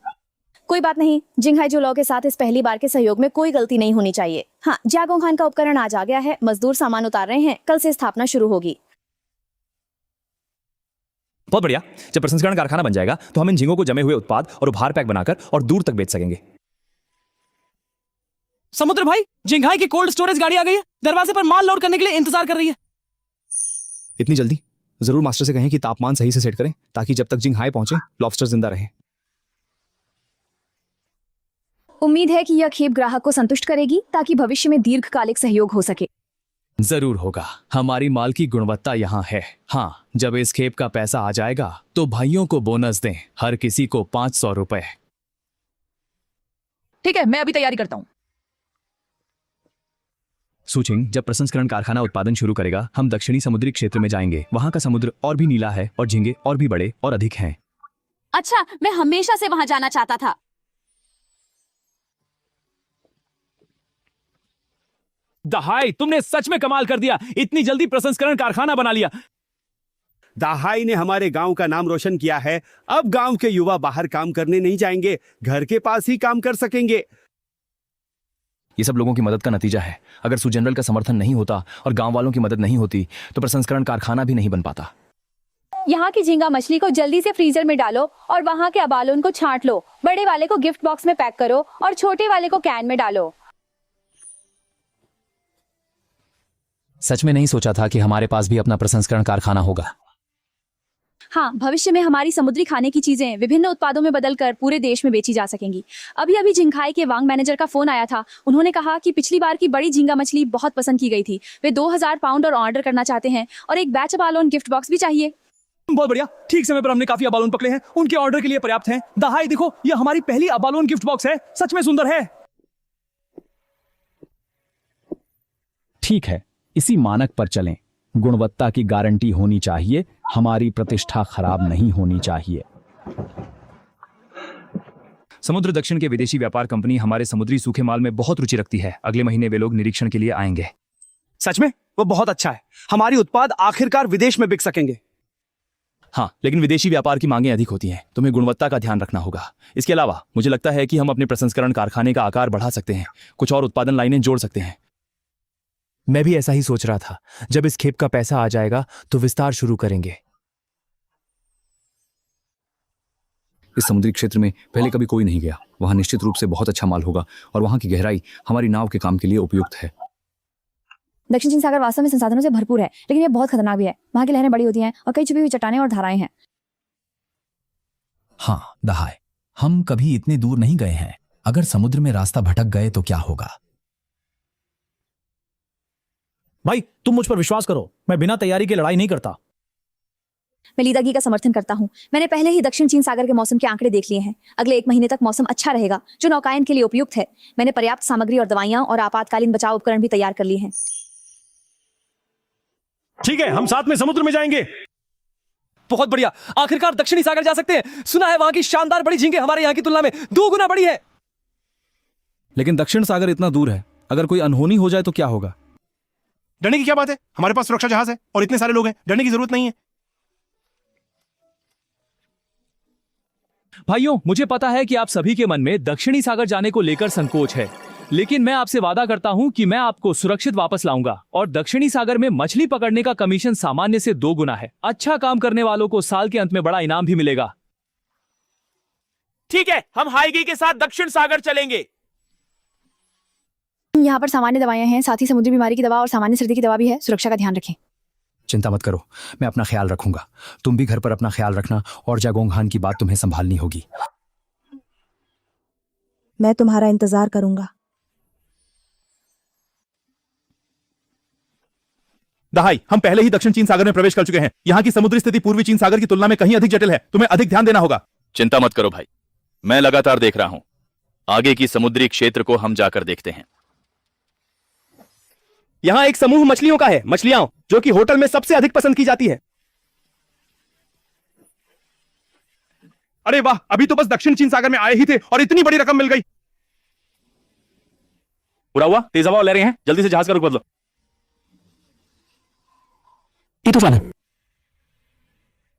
कोई बात नहीं, जिंगहाई जुलाओ के साथ इस पहली बार के सहयोग में कोई गलती नहीं होनी चाहिए। हाँ, जियागोंग खान का उपकरण आज आ गया है, मजदूर सामान उतार रहे हैं, कल से स्थापना शुरू होगी। बहुत बढ़िया। जब प्रसंस्करण कारखाना बन जाएगा तो हम इन झींगों को जमे हुए उत्पाद और उपहार पैक बनाकर और दूर तक बेच सकेंगे। समुद्र भाई, जिंगहाई की कोल्ड स्टोरेज गाड़ी आ गई है, दरवाजे पर माल लोड करने के लिए इंतजार कर रही है। इतनी जल्दी? जरूर मास्टर से कहें कि तापमान सही से सेट करें ताकि जब तक जिंगहाई पहुंचे लॉबस्टर जिंदा रहे। उम्मीद है कि यह खेप ग्राहक को संतुष्ट करेगी ताकि भविष्य में दीर्घकालिक सहयोग हो सके। जरूर होगा। हमारी माल की गुणवत्ता यहाँ है। हाँ, जब इस खेप का पैसा आ जाएगा तो भाइयों को बोनस दें, हर किसी को 500 रुपए। ठीक है, मैं अभी तैयारी करता हूँ। सूचिंग, जब प्रसंस्करण कारखाना उत्पादन शुरू करेगा हम दक्षिणी समुद्री क्षेत्र में जाएंगे। वहाँ का समुद्र और भी नीला है और झींगे और भी बड़े और अधिक हैं। अच्छा, मैं हमेशा से वहां जाना चाहता था। दहाई, तुमने सच में कमाल कर दिया, इतनी जल्दी प्रसंस्करण कारखाना बना लिया। दाहाई ने हमारे गांव का नाम रोशन किया है। अब गांव के युवा बाहर काम करने नहीं जाएंगे, घर के पास ही काम कर सकेंगे। ये सब लोगों की मदद का नतीजा है। अगर सू जनरल का समर्थन नहीं होता और गांव वालों की मदद नहीं होती तो प्रसंस्करण कारखाना भी नहीं बन पाता। यहाँ की झींगा मछली को जल्दी से फ्रीजर में डालो और वहाँ के अबालोन को छांट लो। बड़े वाले को गिफ्ट बॉक्स में पैक करो और छोटे वाले को कैन में डालो। सच में नहीं सोचा था कि हमारे पास भी अपना प्रसंस्करण कारखाना होगा। हाँ, भविष्य में हमारी समुद्री खाने की चीजें विभिन्न उत्पादों में बदलकर पूरे देश में बेची जा सकेंगी। अभी अभी जिंगहाई के वांग मैनेजर का फोन आया था। उन्होंने कहा कि पिछली बार की बड़ी झींगा मछली बहुत पसंद की गई थी। वे 2000 पाउंड और ऑर्डर करना चाहते हैं और एक बैच अबालोन गिफ्ट बॉक्स भी चाहिए। बहुत बढ़िया, ठीक समय पर हमने काफी अबालोन पकड़े हैं, उनके ऑर्डर के लिए पर्याप्त हैं। दहाई देखो, यह हमारी पहली अबालोन गिफ्ट बॉक्स है, सच में सुंदर है। ठीक है, इसी मानक पर चलें। गुणवत्ता की गारंटी होनी चाहिए, हमारी प्रतिष्ठा खराब नहीं होनी चाहिए। समुद्र दक्षिण के विदेशी व्यापार कंपनी हमारे समुद्री सूखे माल में बहुत रुचि रखती है। अगले महीने वे लोग निरीक्षण के लिए आएंगे। सच में वो बहुत अच्छा है, हमारी उत्पाद आखिरकार विदेश में बिक सकेंगे। हाँ, लेकिन विदेशी व्यापार की मांगें अधिक होती हैं, तुम्हें गुणवत्ता का ध्यान रखना होगा। इसके अलावा मुझे लगता है कि हम अपने प्रसंस्करण कारखाने का आकार बढ़ा सकते हैं, कुछ और उत्पादन लाइनें जोड़ सकते हैं। मैं भी ऐसा ही सोच रहा था। जब इस खेप का पैसा आ जाएगा तो विस्तार शुरू करेंगे। इस समुद्री क्षेत्र में पहले कभी कोई नहीं गया। वहां निश्चित रूप से बहुत अच्छा माल होगा और वहां की गहराई हमारी नाव के काम के लिए उपयुक्त है। दक्षिण चीन सागर वास्तव में संसाधनों से भरपूर है, लेकिन यह बहुत खतरनाक भी है। वहां की लहरें बड़ी होती हैं और कई छुपी हुई चट्टानें और धाराएं हैं। हाँ दहाई, हम कभी इतने दूर नहीं गए हैं। अगर समुद्र में रास्ता भटक गए तो क्या होगा? भाई तुम मुझ पर विश्वास करो, मैं बिना तैयारी के लड़ाई नहीं करता। मैं लीदागी का समर्थन करता हूँ। मैंने पहले ही दक्षिण चीन सागर के मौसम के आंकड़े देख लिए हैं। अगले 1 महीने तक मौसम अच्छा रहेगा, जो नौकायन के लिए उपयुक्त है। मैंने पर्याप्त सामग्री और दवाइयां और आपातकालीन बचाव उपकरण भी तैयार कर लिए हैं। ठीक है, हम साथ में समुद्र में जाएंगे। बहुत बढ़िया, आखिरकार दक्षिणी सागर जा सकते हैं। सुना है वहां की शानदार बड़ी झींगे हमारे यहाँ की तुलना में 2 गुना बड़ी है। लेकिन दक्षिण सागर इतना दूर है, अगर कोई अनहोनी हो जाए तो क्या होगा? डरने की क्या बात है, हमारे पास सुरक्षा जहाज है और इतने सारे लोग हैं, डरने की जरूरत नहीं है। भाइयों, मुझे पता है कि आप सभी के मन में दक्षिणी सागर जाने को लेकर संकोच है, लेकिन मैं आपसे वादा करता हूं कि मैं आपको सुरक्षित वापस लाऊंगा। और दक्षिणी सागर में मछली पकड़ने का कमीशन सामान्य से 2 गुना है। अच्छा काम करने वालों को साल के अंत में बड़ा इनाम भी मिलेगा। ठीक है, हम हाईगे के साथ दक्षिण सागर चलेंगे। यहाँ पर सामान्य दवाएं हैं, साथ ही समुद्री बीमारी की दवा और सामान्य सर्दी की दवा भी है। सुरक्षा का ध्यान रखें। चिंता मत करो, मैं अपना ख्याल रखूंगा। तुम भी घर पर अपना ख्याल रखना और जागोंगहान की बात तुम्हें संभालनी होगी। मैं तुम्हारा इंतजार करूंगा। दहाई, हम पहले ही दक्षिण चीन सागर में प्रवेश कर चुके हैं। यहाँ की समुद्री स्थिति पूर्वी चीन सागर की तुलना में कहीं अधिक जटिल है। तुम्हें अधिक ध्यान देना होगा। चिंता मत करो भाई, मैं लगातार देख रहा हूं। आगे की समुद्री क्षेत्र को हम जाकर देखते हैं। यहाँ एक समूह मछलियों का है, मछलियां जो कि होटल में सबसे अधिक पसंद की जाती है। अरे वाह, अभी तो बस दक्षिण चीन सागर में आए ही थे और इतनी बड़ी रकम मिल गई। पूरा हुआ, तेज हवा ले रहे हैं, जल्दी से जहाज का रुख बदलो। तूफान है।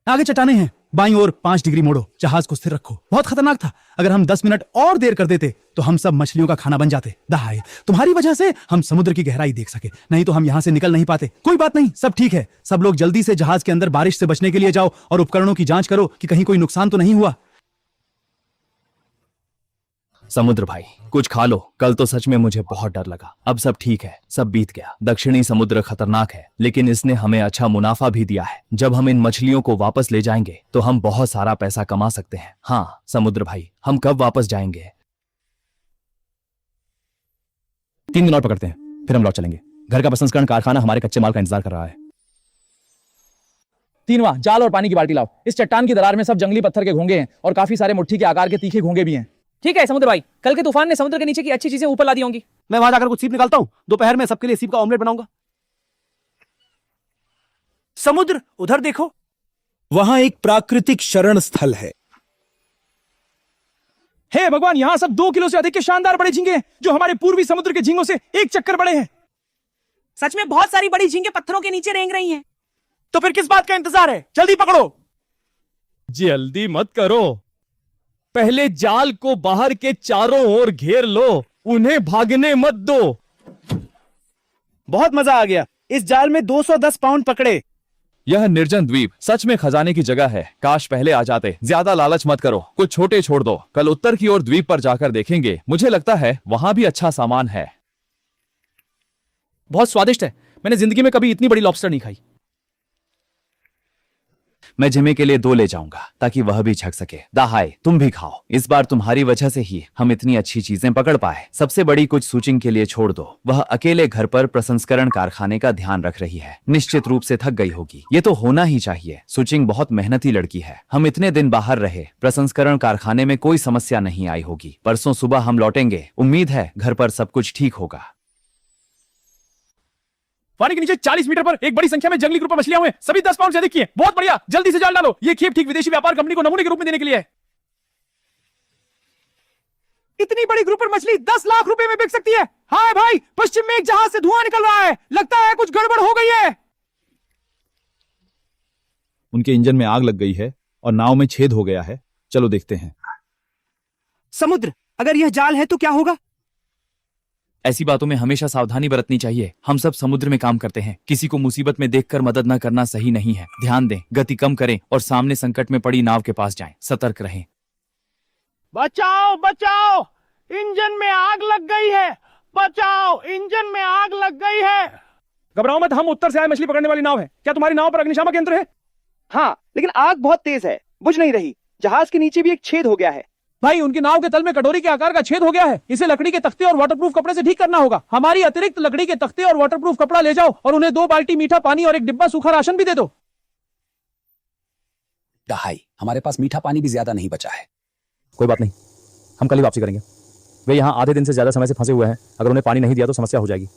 आगे चट्टाने हैं, बाईं ओर 5 डिग्री मोड़ो, जहाज को स्थिर रखो। बहुत खतरनाक था। अगर हम 10 मिनट और देर कर देते तो हम सब मछलियों का खाना बन जाते। दहाई, तुम्हारी वजह से हम समुद्र की गहराई देख सके, नहीं तो हम यहां से निकल नहीं पाते। कोई बात नहीं, सब ठीक है। सब लोग जल्दी से जहाज के अंदर बारिश से बचने के लिए जाओ और उपकरणों की जांच करो कि कहीं कोई नुकसान तो नहीं हुआ। समुद्र भाई, कुछ खा लो। कल तो सच में मुझे बहुत डर लगा। अब सब ठीक है, सब बीत गया। दक्षिणी समुद्र खतरनाक है, लेकिन इसने हमें अच्छा मुनाफा भी दिया है। जब हम इन मछलियों को वापस ले जाएंगे तो हम बहुत सारा पैसा कमा सकते हैं। हाँ समुद्र भाई, हम कब वापस जाएंगे? 3 दिन और पकड़ते हैं, फिर हम लौट चलेंगे। घर का प्रसंस्करण कारखाना हमारे कच्चे माल का इंतजार कर रहा है। 3वां, जाल और पानी की बाल्टी लाओ। इस चट्टान की दरार में सब जंगली पत्थर के घोंगे हैं और काफी सारे मुट्ठी के आकार के तीखे घोंगे भी हैं। ठीक है समुद्र भाई, कल के तूफान ने समुद्र के नीचे की अच्छी चीजें ऊपर ला दी होंगी। मैं वहां जाकर कुछ सीप निकालता हूँ। दोपहर में सबके लिए सीप का ऑमलेट बनाऊंगा। समुद्र, उधर देखो, वहां एक प्राकृतिक शरण स्थल है। हे भगवान, यहाँ सब 2 किलो से अधिक के शानदार बड़े झींगे हैं, जो हमारे पूर्वी समुद्र के झींगों से 1 चक्कर बड़े हैं। सच में बहुत सारी बड़ी झींगे पत्थरों के नीचे रेंग रही हैं। तो फिर किस बात का इंतजार है? जल्दी पकड़ो। जल्दी मत करो, पहले जाल को बाहर के चारों ओर घेर लो, उन्हें भागने मत दो। बहुत मजा आ गया। इस जाल में 210 पाउंड पकड़े। यह निर्जन द्वीप सच में खजाने की जगह है। काश पहले आ जाते। ज्यादा लालच मत करो, कुछ छोटे छोड़ दो। कल उत्तर की ओर द्वीप पर जाकर देखेंगे। मुझे लगता है वहां भी अच्छा सामान है। बहुत स्वादिष्ट है। मैंने जिंदगी में कभी इतनी बड़ी लॉबस्टर नहीं खाई। मैं जिमे के लिए 2 ले जाऊंगा ताकि वह भी छक सके। दाहाई, तुम भी खाओ। इस बार तुम्हारी वजह से ही हम इतनी अच्छी चीजें पकड़ पाए। सबसे बड़ी कुछ सूचिंग के लिए छोड़ दो। वह अकेले घर पर प्रसंस्करण कारखाने का ध्यान रख रही है। निश्चित रूप से थक गई होगी। ये तो होना ही चाहिए। सूचिंग बहुत मेहनती लड़की है। हम इतने दिन बाहर रहे, प्रसंस्करण कारखाने में कोई समस्या नहीं आई होगी। परसों सुबह हम लौटेंगे। उम्मीद है घर पर सब कुछ ठीक होगा। पानी के नीचे 40 मीटर पर एक बड़ी संख्या में जंगली ग्रुपर मछलियां हुए, सभी 10 पाउंड से अधिक की हैं। बहुत बढ़िया, जल्दी से जाल डालो। ये खेप ठीक विदेशी व्यापार कंपनी को नमूने के रूप में देने के लिए है। इतनी बड़ी ग्रुपर मछली 10 लाख रुपए में बिक सकती है। हाय भाई, पश्चिम में एक जहाज से धुआं निकल रहा है। लगता है कुछ गड़बड़ हो गई है। उनके इंजन में आग लग गई है और नाव में छेद हो गया है। चलो देखते हैं। समुद्र, अगर यह जाल है तो क्या होगा? ऐसी बातों में हमेशा सावधानी बरतनी चाहिए। हम सब समुद्र में काम करते हैं। किसी को मुसीबत में देखकर मदद न करना सही नहीं है। ध्यान दें, गति कम करें और सामने संकट में पड़ी नाव के पास जाएं। सतर्क रहें। बचाओ बचाओ, इंजन में आग लग गई है। बचाओ, इंजन में आग लग गई है। घबराओ मत, हम उत्तर से आए मछली पकड़ने वाली नाव है। क्या तुम्हारी नाव पर अग्निशामक यंत्र है? हाँ, लेकिन आग बहुत तेज है, बुझ नहीं रही। जहाज के नीचे भी एक छेद हो गया है। भाई, उनकी नाव के तल में कटोरी के आकार का छेद हो गया है। इसे लकड़ी के तख्ते और वाटरप्रूफ कपड़े से ठीक करना होगा। हमारी अतिरिक्त लकड़ी के तख्ते और वाटरप्रूफ कपड़ा ले जाओ और उन्हें 2 बाल्टी मीठा पानी और 1 डिब्बा सूखा राशन भी दे दो। दहाई, हमारे पास मीठा पानी भी ज्यादा नहीं बचा है। कोई बात नहीं, हम कल ही वापसी करेंगे। वे यहाँ आधे दिन से ज्यादा समय से फंसे हुए हैं। अगर उन्हें पानी नहीं दिया तो समस्या हो जाएगी।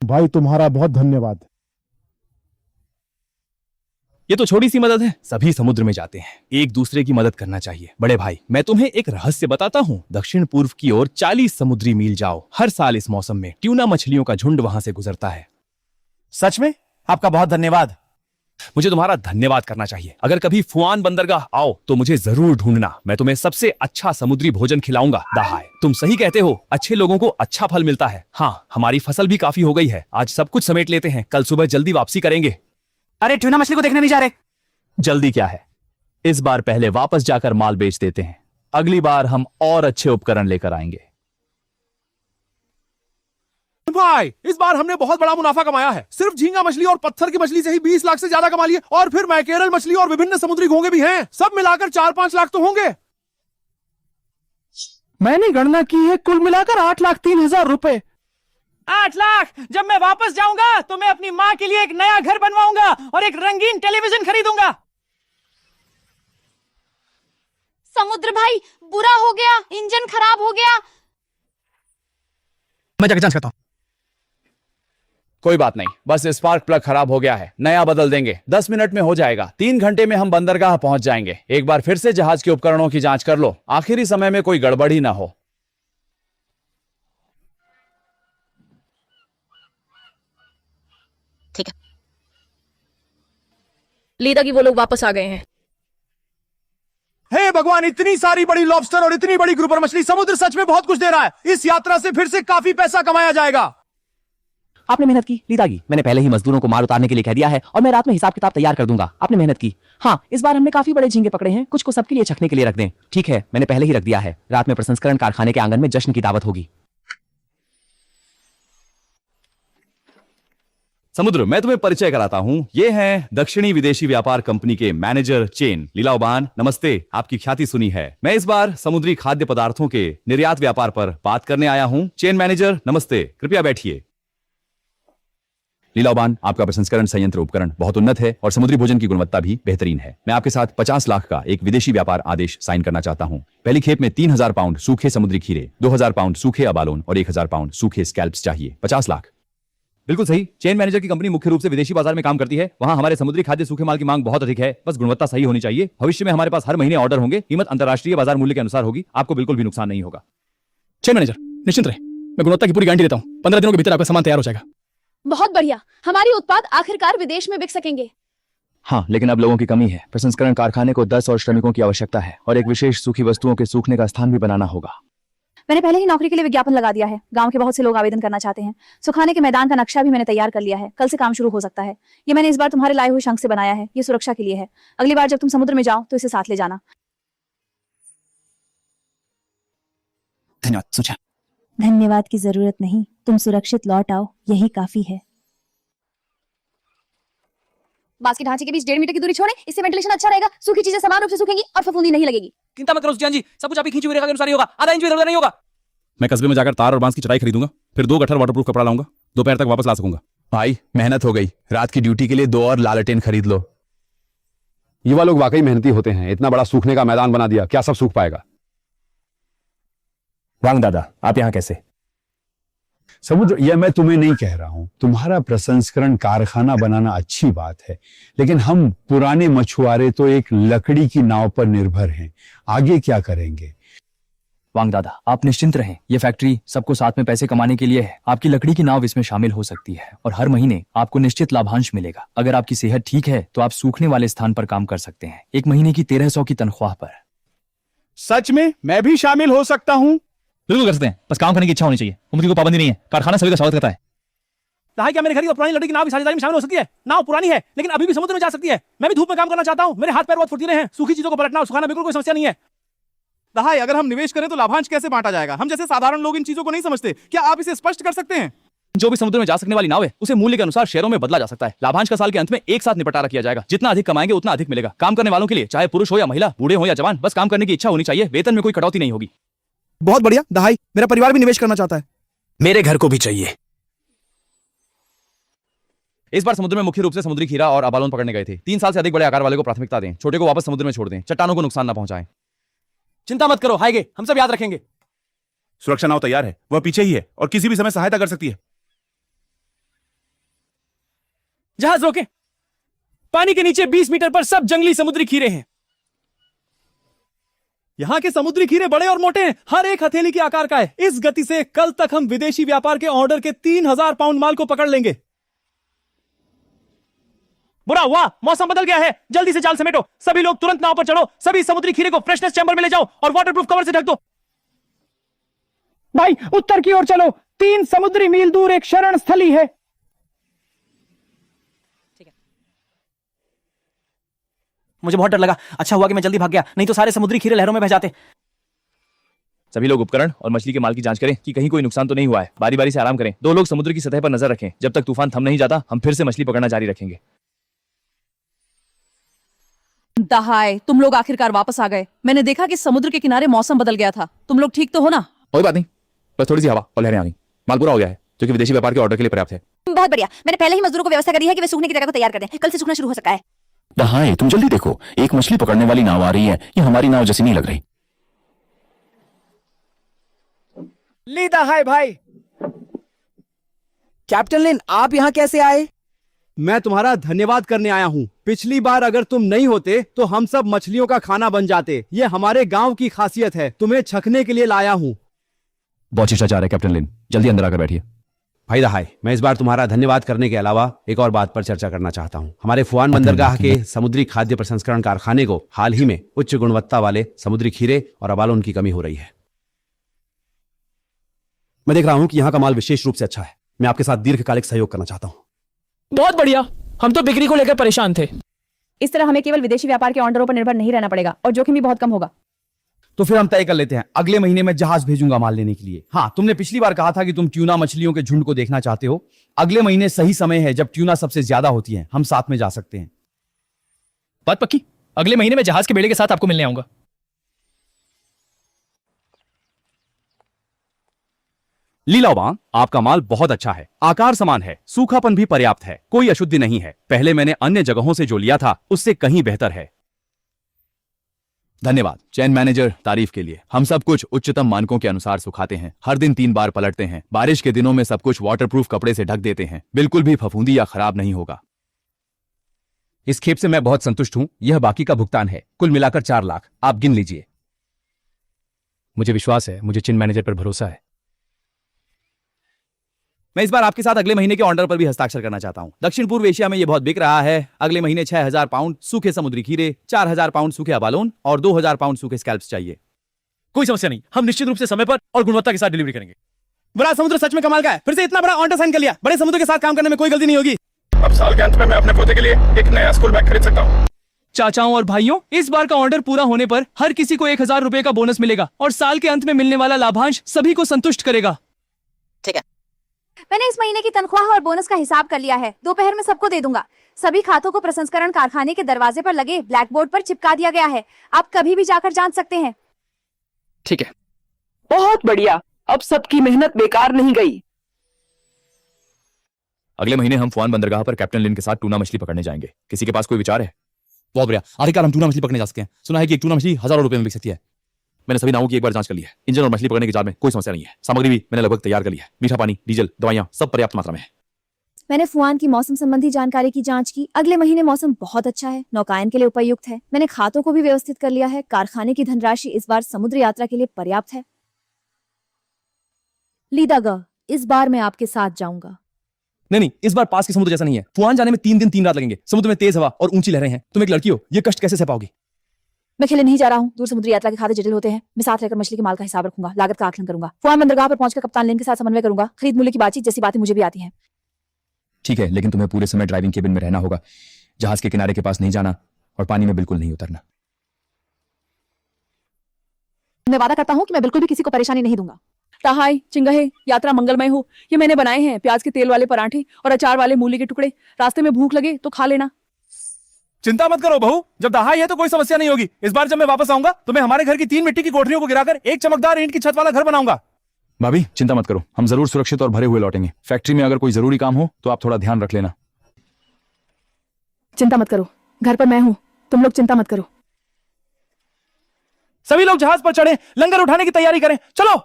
भाई तुम्हारा बहुत धन्यवाद। ये तो छोटी सी मदद है। सभी समुद्र में जाते हैं, एक दूसरे की मदद करना चाहिए। बड़े भाई, मैं तुम्हें एक रहस्य बताता हूँ। दक्षिण पूर्व की ओर 40 समुद्री मील जाओ। हर साल इस मौसम में ट्यूना मछलियों का झुंड वहां से गुजरता है। सच में? आपका बहुत धन्यवाद। मुझे तुम्हारा धन्यवाद करना चाहिए। अगर कभी फुआन बंदरगाह आओ तो मुझे जरूर ढूंढना। मैं तुम्हें सबसे अच्छा समुद्री भोजन खिलाऊंगा। दाहाई, तुम सही कहते हो, अच्छे लोगों को अच्छा फल मिलता है। हाँ, हमारी फसल भी काफी हो गई है। आज सब कुछ समेट लेते हैं, कल सुबह जल्दी वापसी करेंगे। अरे, ट्यूना मछली को देखने नहीं जा रहे? जल्दी क्या है, इस बार पहले वापस जाकर माल बेच देते हैं। अगली बार हम और अच्छे उपकरण लेकर आएंगे। भाई इस बार हमने बहुत बड़ा मुनाफा कमाया है। सिर्फ झींगा मछली और पत्थर की मछली से ही 20 लाख से ज्यादा कमा लिए, और फिर मैकेरल मछली और विभिन्न समुद्री घोंगे भी हैं। सब मिलाकर 4-5 लाख तो होंगे। मैंने गणना की है, कुल मिलाकर 8,03,000 रुपए। 8 लाख। जब मैं वापस जाऊंगा तो मैं अपनी माँ के लिए एक नया घर बनवाऊंगा और एक रंगीन टेलीविजन खरीदूंगा। समुद्र भाई, बुरा हो गया, इंजन खराब हो गया। मैं जाकर जांच करता हूं। कोई बात नहीं, बस स्पार्क प्लग खराब हो गया है, नया बदल देंगे। 10 मिनट में हो जाएगा। 3 घंटे में हम बंदरगाह पहुंच जाएंगे। एक बार फिर से जहाज के उपकरणों की जांच कर लो, आखिरी समय में कोई गड़बड़ ही ना हो। ठीक है। लीदा की वो लोग वापस आ गए हैं। हे भगवान, इतनी सारी बड़ी लॉबस्टर और इतनी बड़ी ग्रुपर मछली। समुद्र सच में बहुत कुछ दे रहा है। इस यात्रा से फिर से काफी पैसा कमाया जाएगा। आपने मेहनत की लीदा की। मैंने पहले ही मजदूरों को माल उतारने के लिए कह दिया है और मैं रात में हिसाब किताब तैयार कर दूंगा। आपने मेहनत की। हाँ, इस बार हमने काफी बड़े झींगे पकड़े हैं। कुछ को सबके लिए चखने के लिए रख दें। ठीक है, मैंने पहले ही रख दिया है। रात में प्रसंस्करण कारखाने के आंगन में जश्न की दावत होगी। समुद्र, मैं तुम्हें परिचय कराता हूं। ये हैं दक्षिणी विदेशी व्यापार कंपनी के मैनेजर चेन लीला ओबान। नमस्ते, आपकी ख्याति सुनी है। मैं इस बार समुद्री खाद्य पदार्थों के निर्यात व्यापार पर बात करने आया हूं। चेन मैनेजर नमस्ते, कृपया बैठिए। लीला ओबान, आपका प्रसंस्करण संयंत्र उपकरण बहुत उन्नत है और समुद्री भोजन की गुणवत्ता भी बेहतरीन है। मैं आपके साथ 50 लाख का एक विदेशी व्यापार आदेश साइन करना चाहता हूं। पहली खेप में 3000 पाउंड सूखे समुद्री खीरे, 2000 पाउंड सूखे अबालोन और 1000 पाउंड सूखे स्कैल्प्स चाहिए। 50 लाख। बिल्कुल सही। चेन मैनेजर की कंपनी मुख्य रूप से विदेशी बाजार में काम करती है। वहां हमारे समुद्री खाद्य सूखे माल की मांग बहुत अधिक है। बस गुणवत्ता सही होनी चाहिए। भविष्य में हमारे पास हर महीने ऑर्डर होंगे। कीमत अंतर्राष्ट्रीय बाजार मूल्य के अनुसार होगी। आपको बिल्कुल भी नुकसान नहीं होगा। चेन मैनेजर निश्चिंत रहे, मैं गुणवत्ता की पूरी गारंटी देता हूं। 15 दिनों के भीतर आपका सामान तैयार हो जाएगा। बहुत बढ़िया, हमारी उत्पाद आखिरकार विदेश में बिक सकेंगे। हाँ, लेकिन अब लोगों की कमी है। प्रसंस्करण कारखाने को 10 और श्रमिकों की आवश्यकता है और एक विशेष सूखी वस्तुओं के सूखने का स्थान भी बनाना होगा। मैंने पहले ही नौकरी के लिए विज्ञापन लगा दिया है। गांव के बहुत से लोग आवेदन करना चाहते हैं। सुखाने के मैदान का नक्शा भी मैंने तैयार कर लिया है। कल से काम शुरू हो सकता है। ये मैंने इस बार तुम्हारे लाए हुए शंख से बनाया है। ये सुरक्षा के लिए है। अगली बार जब तुम समुद्र में जाओ तो इसे साथ ले जाना। धन्यवाद सोचा। धन्यवाद की जरूरत नहीं, तुम सुरक्षित लौट आओ, यही काफी है। बांस के ढांचे के बीच 1.5 मीटर की दूरी छोड़ें, इससे वेंटिलेशन अच्छा रहेगा। सूखी चीजें समान रूप से सूखेंगी और फफूंदी नहीं लगेगी। चिंता मत करो सुजान जी, सब कुछ आपकी खींची हुई रेखा के अनुसार ही होगा। आधा इंच भी इधर-उधर नहीं होगा। मैं कस्बे में जाकर तार और बांस की चटाई खरीदूंगा, फिर 2 गट्ठर वाटरप्रूफ कपड़ा लाऊंगा। दोपहर तक वापस ला सकूंगा। भाई, मेहनत हो गई। रात की ड्यूटी के लिए 2 और लालटेन खरीद लो। युवा लोग वाकई मेहनती होते हैं। इतना बड़ा सूखने का मैदान बना दिया, क्या सब सूख पाएगा? वांग दादा, आप यहाँ कैसे? समुद्र, यह मैं तुम्हें नहीं कह रहा हूं। तुम्हारा प्रसंस्करण कारखाना बनाना अच्छी बात है, लेकिन हम पुराने मछुआरे तो एक लकड़ी की नाव पर निर्भर हैं। आगे क्या करेंगे? वांग दादा, आप निश्चिंत रहें। ये फैक्ट्री सबको साथ में पैसे कमाने के लिए है। आपकी लकड़ी की नाव इसमें शामिल हो सकती है और हर महीने आपको निश्चित लाभांश मिलेगा। अगर आपकी सेहत ठीक है तो आप सूखने वाले स्थान पर काम कर सकते हैं। 1 महीने की 1300 की तनख्वाह पर। सच में मैं भी शामिल हो सकता हूं? बिल्कुल कर सकते हैं, बस काम करने की इच्छा होनी चाहिए। उम्र की कोई पाबंदी नहीं है। कारखाना सभी का स्वागत करता है। कहा क्या मेरे घर की पुरानी लकड़ी की नाव की साझेदारी में शामिल हो सकती है? नाव पुरानी है लेकिन अभी भी समुद्र में जा सकती है। मैं भी धूप में काम करना चाहता हूं। मेरे हाथ पैर बहुत फुर्तीले हैं। सूखी चीजों को पलटना और सुखाना बिल्कुल कोई समस्या नहीं है। दहाई, अगर हम निवेश करें तो लाभांश कैसे बांटा जाएगा? हम जैसे साधारण लोग इन चीजों को नहीं समझते। क्या आप इसे स्पष्ट कर सकते हैं? जो भी समुद्र में जा सकने वाली नाव है उसे मूल्य के अनुसार शेयरों में बदला जा सकता है। लाभांश का साल के अंत में एक साथ निपटारा किया जाएगा। जितना अधिक कमाएंगे उतना अधिक मिलेगा। काम करने वालों के लिए, चाहे पुरुष हो या महिला, बूढ़े हो या जवान, बस काम करने की इच्छा होनी चाहिए। वेतन में कोई कटौती नहीं होगी। बहुत बढ़िया दहाई, मेरा परिवार भी निवेश करना चाहता है। मेरे घर को भी चाहिए। इस बार समुद्र में मुख्य रूप से समुद्री खीरा और अबालोन पकड़ने गए थे। 3 साल से अधिक बड़े आकार वाले को प्राथमिकता दें। छोटे को वापस समुद्र में छोड़ दें। चट्टानों को नुकसान न पहुंचाएं। चिंता मत करो हाइगे, हम सब याद रखेंगे। सुरक्षा नाव तैयार है, वह पीछे ही है और किसी भी समय सहायता कर सकती है। जहाज रोके। पानी के नीचे 20 मीटर पर सब जंगली समुद्री खीरे हैं। यहाँ के समुद्री खीरे बड़े और मोटे हैं। हर एक हथेली के आकार का है। इस गति से कल तक हम विदेशी व्यापार के ऑर्डर के 3000 पाउंड माल को पकड़ लेंगे। बुरा हुआ, मौसम बदल गया है। जल्दी से जाल समेटो। सभी लोग तुरंत नाव पर चढ़ो। सभी समुद्री खीरे को फ्रेशनेस चैम्बर में ले जाओ और वाटरप्रूफ कवर से ढक दो। भाई उत्तर की ओर चलो। 3 समुद्री मील दूर एक शरण स्थली है। मुझे बहुत डर लगा। अच्छा हुआ कि मैं जल्दी भाग गया, नहीं तो सारे समुद्री खीरे लहरों में बह जाते। सभी लोग उपकरण और मछली के माल की जांच करें कि कहीं कोई नुकसान तो नहीं हुआ है। बारी बारी से आराम करें। 2 लोग समुद्र की सतह पर नजर रखें। जब तक तूफान थम नहीं जाता हम फिर से मछली पकड़ना जारी रखेंगे। दहाय, तुम लोग आखिरकार वापस आ गए। मैंने देखा कि समुद्र के किनारे मौसम बदल गया था। तुम लोग ठीक तो हो ना? कोई बात नहीं, बस थोड़ी सी हवा और लहरें आ गई। माल पूरा हो गया है जो कि विदेशी व्यापार के ऑर्डर के लिए पर्याप्त है। बहुत बढ़िया, मैंने पहले ही मजदूरों को व्यवस्था करी है कि वे सूखने की जगह को तैयार कर दें। कल से सूखना शुरू हो सकता है। दहाई, तुम जल्दी देखो, एक मछली पकड़ने वाली नाव आ रही है। ये हमारी नाव जैसी नहीं लग रही। ली दहाई भाई। कैप्टन लिन, आप यहाँ कैसे आए? मैं तुम्हारा धन्यवाद करने आया हूँ। पिछली बार अगर तुम नहीं होते तो हम सब मछलियों का खाना बन जाते। ये हमारे गांव की खासियत है। तुम्हें छकने के लिए लाया हूँ। बहुत शिष्टाचार है कैप्टन लिन, जल्दी अंदर आकर बैठिए। भाई दहाई, मैं इस बार तुम्हारा धन्यवाद करने के अलावा एक और बात पर चर्चा करना चाहता हूँ। हमारे फुआन बंदरगाह के समुद्री खाद्य प्रसंस्करण कारखाने को हाल ही में उच्च गुणवत्ता वाले समुद्री खीरे और अबालोन की कमी हो रही है। मैं देख रहा हूँ कि यहाँ का माल विशेष रूप से अच्छा है। मैं आपके साथ दीर्घकालिक सहयोग करना चाहता हूँ। बहुत बढ़िया, हम तो बिक्री को लेकर परेशान थे। इस तरह हमें केवल विदेशी व्यापार के ऑर्डरों पर निर्भर नहीं रहना पड़ेगा और जोखिम भी बहुत कम होगा। तो फिर हम तय कर लेते हैं, अगले महीने में जहाज भेजूंगा माल लेने के लिए। हाँ, तुमने पिछली बार कहा था कि तुम ट्यूना मछलियों के झुंड को देखना चाहते हो। अगले महीने सही समय है जब ट्यूना सबसे ज्यादा होती है। हम साथ में जा सकते हैं। बात पक्की, अगले महीने में जहाज के बेड़े के साथ आपको मिलने आऊंगा। लीलाओबान, आपका माल बहुत अच्छा है, आकार समान है, सूखापन भी पर्याप्त है, कोई अशुद्धि नहीं है। पहले मैंने अन्य जगहों से जो लिया था उससे कहीं बेहतर है। धन्यवाद चैन मैनेजर, तारीफ के लिए। हम सब कुछ उच्चतम मानकों के अनुसार सुखाते हैं। हर दिन 3 बार पलटते हैं। बारिश के दिनों में सब कुछ वाटरप्रूफ कपड़े से ढक देते हैं। बिल्कुल भी फफूंदी या खराब नहीं होगा। इस खेप से मैं बहुत संतुष्ट हूं। यह बाकी का भुगतान है, कुल मिलाकर 4 लाख। आप गिन लीजिए। मुझे विश्वास है, मुझे चिन मैनेजर पर भरोसा है। मैं इस बार आपके साथ अगले महीने के ऑर्डर पर भी हस्ताक्षर करना चाहता हूं। दक्षिण पूर्व एशिया में यह बहुत बिक रहा है। अगले महीने 6000 पाउंड सूखे समुद्री खीरे, 4000 पाउंड सूखे अबालोन और 2000 पाउंड सूखे स्कैल्प्स चाहिए। कोई समस्या नहीं, हम निश्चित रूप से समय पर और गुणवत्ता के साथ डिलीवरी करेंगे। बड़ा समुद्र सच में कमाल का है। फिर से इतना बड़ा ऑर्डर साइन कर लिया। बड़े समुद्र के साथ काम करने में कोई गलती नहीं होगी। अब साल के अंत में मैं अपने पोते के लिए एक नया स्कूल बैग खरीद सकता हूँ। चाचाओं और भाइयों, इस बार का ऑर्डर पूरा होने पर हर किसी को 1000 रुपए का बोनस मिलेगा और साल के अंत में मिलने वाला लाभांश सभी को संतुष्ट करेगा। ठीक है, मैंने इस महीने की तनख्वाह और बोनस का हिसाब कर लिया है। दोपहर में सबको दे दूंगा। सभी खातों को प्रसंस्करण कारखाने के दरवाजे पर लगे ब्लैक बोर्ड पर चिपका दिया गया है। आप कभी भी जाकर जांच सकते हैं। ठीक है, बहुत बढ़िया। अब सबकी मेहनत बेकार नहीं गई। अगले महीने हम फुआन बंदरगाह पर कैप्टन लिन के साथ टूना मछली पकड़ने जाएंगे। किसी के पास कोई विचार है? बहुत बढ़िया, आखिरकार हम टूना मछली पकड़ने जा सकते हैं। सुना है कि एक टूना मछली हजारों रुपए में बिक सकती है। मैंने सभी नावों की एक बार जांच कर ली है। इंजन और मछली पकड़ने के जाल में कोई समस्या नहीं है। सामग्री भी मैंने लगभग तैयार कर ली है। मीठा पानी, डीजल, दवाइयां सब पर्याप्त मात्रा में है। मैंने फुआन की मौसम संबंधी जानकारी की जांच की। अगले महीने मौसम बहुत अच्छा है, नौकायन के लिए उपयुक्त है। मैंने खातों को भी व्यवस्थित कर लिया है। कारखाने की धनराशि इस बार समुद्र यात्रा के लिए पर्याप्त है। लीदागा, इस बार मैं आपके साथ जाऊंगा। नहीं, इस बार पास के समुद्र जैसा नहीं है। फुआन जाने में 3 दिन 3 रात लगेंगे। समुद्र में तेज हवा और ऊंची लहरें हैं। तुम एक लड़की हो, ये कष्ट कैसे सह पाओगी? मैं खेले नहीं जा रहा हूँ। दूर समुद्री यात्रा के खाते जटिल होते हैं। मैं साथ रहकर मछली के माल का हिसाब रखूंगा, लागत का आकलन करूंगा। फुआन बंदरगाह पर पहुंचकर कप्तान लिन के साथ समन्वय करूंगा। खरीद मूल्य की बातचीत जैसी बातें मुझे भी आती हैं। ठीक है, लेकिन तुम्हें पूरे समय ड्राइविंग केबिन में रहना होगा। जहाज के किनारे के पास नहीं जाना और पानी में बिल्कुल नहीं उतरना। मैं वादा करता हूँ कि मैं बिल्कुल भी किसी को परेशानी नहीं दूंगा। ताहाई चिंगहे, यात्रा मंगलमय हो। ये मैंने बनाए हैं प्याज के तेल वाले पराठे और अचार वाले मूली के टुकड़े। रास्ते में भूख लगे तो खा लेना। चिंता मत करो बहू, जब दहाई है तो कोई समस्या नहीं होगी। इस बार जब मैं वापस आऊंगा तो मैं हमारे घर की 3 मिट्टी की कोठरियों को गिराकर एक चमकदार ईंट की छत वाला घर बनाऊंगा। भाभी चिंता मत करो, हम जरूर सुरक्षित और भरे हुए लौटेंगे। फैक्ट्री में अगर कोई जरूरी काम हो तो आप थोड़ा ध्यान रख लेना। चिंता मत करो, घर पर मैं हूँ। तुम लोग चिंता मत करो। सभी लोग जहाज पर चढ़े, लंगर उठाने की तैयारी करें। चलो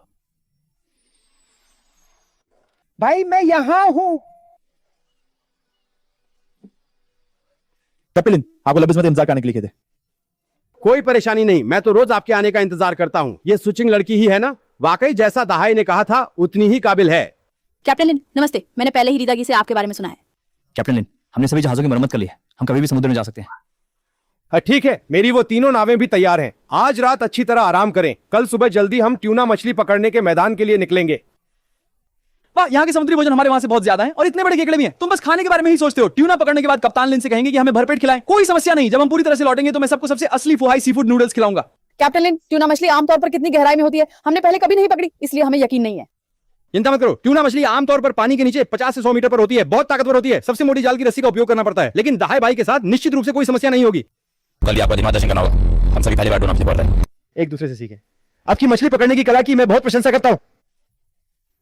भाई, मैं यहाँ हूँ। कैप्टन, आपको लंबे समय से इंतजार करने के लिए कहते। कोई परेशानी नहीं, मैं तो रोज आपके आने का इंतजार करता हूँ। ये स्विचिंग लड़की ही है ना? वाकई जैसा दहाई ने कहा था उतनी ही काबिल है। कैप्टन लिन, नमस्ते। मैंने पहले ही रीदागी से आपके बारे में सुना है। कैप्टन लिन, हमने सभी जहाजों की मरम्मत कर ली है। हम कभी भी समुद्र में जा सकते हैं। ठीक है, मेरी वो तीनों नावें भी तैयार हैं। आज रात अच्छी तरह आराम करें। कल सुबह जल्दी हम ट्यूना मछली पकड़ने के मैदान के लिए निकलेंगे। वाह, यहाँ के समुद्री भोजन हमारे वहाँ से बहुत ज्यादा है और इतने बड़े केकड़े भी हैं। तुम बस खाने के बारे में ही सोचते हो। ट्यूना पकड़ने के बाद कप्तान लिन से कहेंगे कि हमें भरपेट खिलाएं। कोई समस्या नहीं। जब हम पूरी तरह से लौटेंगे तो मैं सबको सबसे असली फुहाई सीफूड नूडल्स खिलाऊंगा। कैप्टन लिन, ट्यूना मछली आमतौर पर कितनी गहराई में होती है? हमने पहले कभी नहीं पकड़ी, इसलिए हमें यकीन नहीं है। चिंता मत करो, ट्यूना मछली आमतौर पर पानी के नीचे 50 से 100 मीटर पर होती है, बहुत ताकतवर होती है। सबसे मोटी जाल की रस्सी का उपयोग करना पड़ता है, लेकिन दहाई भाई के साथ निश्चित रूप से कोई समस्या नहीं होगी। कल आपका दिमाग दर्शन करना होगा, हम सभी पहली बार डूबना पड़ता है। एक दूसरे से सीखें। आपकी मछली पकड़ने की कला की मैं बहुत प्रशंसा करता हूँ।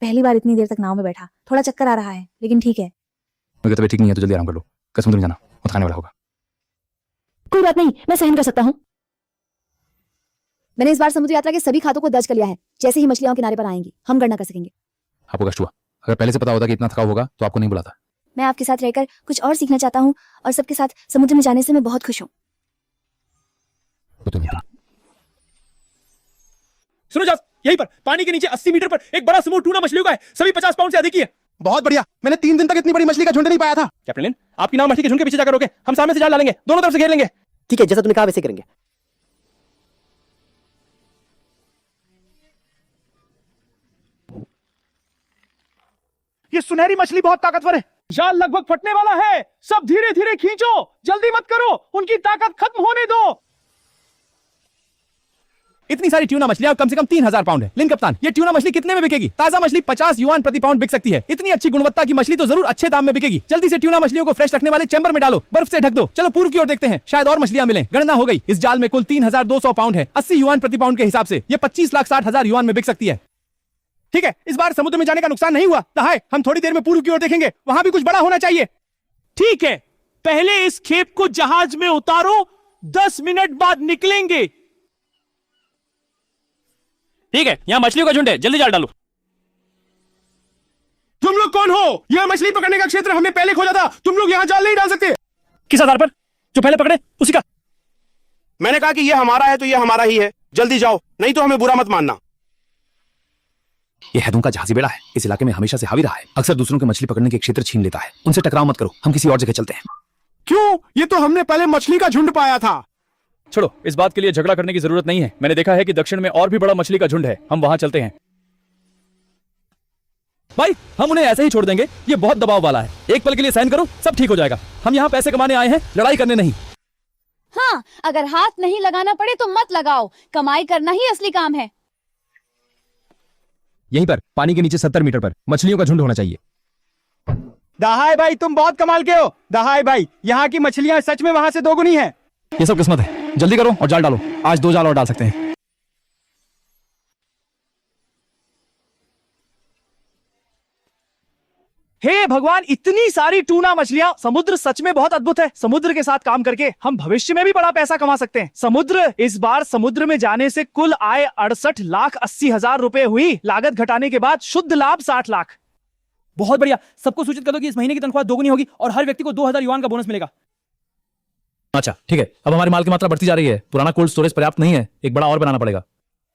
पहली बार इतनी देर तक नाव में बैठा, थोड़ा चक्कर आ रहा है, लेकिन ठीक है। मुझे तबीयत ठीक नहीं है तो जल्दी आराम कर लो, कल समुद्र में जाना बहुत खाने वाला होगा। कोई बात नहीं, मैं सहन कर सकता हूँ। मैंने इस बार समुद्र यात्रा के सभी खातों को दर्ज कर लिया है। जैसे ही मछलियां किनारे पर आएंगी हम गणना कर सकेंगे। आपको कष्ट हुआ, अगर पहले से पता होता कि इतना थकाव होगा तो आपको नहीं बुलाता। मैं आपके साथ रहकर कुछ और सीखना चाहता हूँ और सबके साथ समुद्र में जाने से मैं बहुत खुश हूँ। सुनो जास, यहीं पर पानी के नीचे 80 मीटर पर एक बड़ा समूह टूना मछलियों का है, सभी 50 पाउंड से अधिक ही है। बहुत बढ़िया, मैंने 3 दिन तक इतनी बड़ी मछली का झुंड नहीं पाया था। कैप्टन लिन, आपकी नाव मछली के झुंड के पीछे जाकर रोके, हम सामने से जाल डालेंगे, दोनों तरफ से घेर लेंगे। ठीक है, जैसा तुमने कहा वैसे करेंगे। ये सुनहरी मछली बहुत ताकतवर है, जाल लगभग फटने वाला है। सब धीरे धीरे खींचो, जल्दी मत करो, उनकी ताकत खत्म होने दो। इतनी सारी ट्यूना मछलियां कम से कम 3000 पाउंड है। लिन कप्तान, ये ट्यूना मछली कितने में बिकेगी? ताजा मछली 50 युआन प्रति पाउंड बिक सकती है। इतनी अच्छी गुणवत्ता की मछली तो जरूर अच्छे दाम में बिकेगी। जल्दी से ट्यूना मछलियों को फ्रेश रखने वाले चैम्बर में डालो, बर्फ से ढक दो। चलो पूर्व की ओर देखते हैं, शायद और मछलियां मिलें। गणना हो गई, इस जाल में कुल 3200 पाउंड है। 80 युआन प्रति पाउंड के हिसाब से ये 25,60,000 युआन में बिक सकती है। ठीक है, इस बार समुद्र में जाने का नुकसान नहीं हुआ। दहाई, हम थोड़ी देर में पूर्व की ओर देखेंगे, वहां भी कुछ बड़ा होना चाहिए। ठीक है, पहले इस खेप को जहाज में उतारो, 10 मिनट बाद निकलेंगे। ठीक है, यहाँ मछलियों का झुंड है, जल्दी जाल डालो। तुम लोग कौन हो? यह मछली पकड़ने का क्षेत्र हमने पहले खोजा था, तुम लोग यहाँ जाल नहीं डाल सकते। किस आधार पर? जो पहले पकड़े उसी का। मैंने कहा कि यह हमारा है तो यह हमारा ही है, जल्दी जाओ, नहीं तो हमें बुरा मत मानना। ये हैदों का जहाजी बेड़ा है, इस इलाके में हमेशा से हावी रहा है। अक्सर दूसरों के मछली पकड़ने के क्षेत्र छीन लेता है। उनसे टकराव मत करो, हम किसी और जगह चलते हैं। क्यों? ये तो हमने पहले मछली का झुंड पाया था। छोड़ो, इस बात के लिए झगड़ा करने की जरूरत नहीं है। मैंने देखा है कि दक्षिण में और भी बड़ा मछली का झुंड है, हम वहां चलते हैं। भाई, हम उन्हें ऐसे ही छोड़ देंगे? ये बहुत दबाव वाला है। एक पल के लिए सहन करो, सब ठीक हो जाएगा। हम यहाँ पैसे कमाने आए हैं, लड़ाई करने नहीं। हाँ, अगर हाथ नहीं लगाना पड़े तो मत लगाओ, कमाई करना ही असली काम है। यहीं पर पानी के नीचे 70 मीटर पर मछलियों का झुंड होना चाहिए। दहाई भाई, तुम बहुत कमाल के हो। दहाई भाई, यहाँ की मछलियां सच में वहां से दोगुनी हैं। ये सब किस्मत है, जल्दी करो और जाल डालो। आज 2 जाल और डाल सकते हैं। हे भगवान, इतनी सारी टूना मछलियां। समुद्र सच में बहुत अद्भुत है। समुद्र के साथ काम करके हम भविष्य में भी बड़ा पैसा कमा सकते हैं। समुद्र, इस बार समुद्र में जाने से कुल आय 68,80,000 रुपए हुई। लागत घटाने के बाद शुद्ध लाभ 60 लाख। बहुत बढ़िया, सबको सूचित कर दो कि इस महीने की तनख्वाह दोगुनी होगी और हर व्यक्ति को 2000 युआन का बोनस मिलेगा। अच्छा ठीक है, अब हमारे माल की मात्रा बढ़ती जा रही है। पुराना कोल्ड स्टोरेज पर्याप्त नहीं है, एक बड़ा और बनाना पड़ेगा।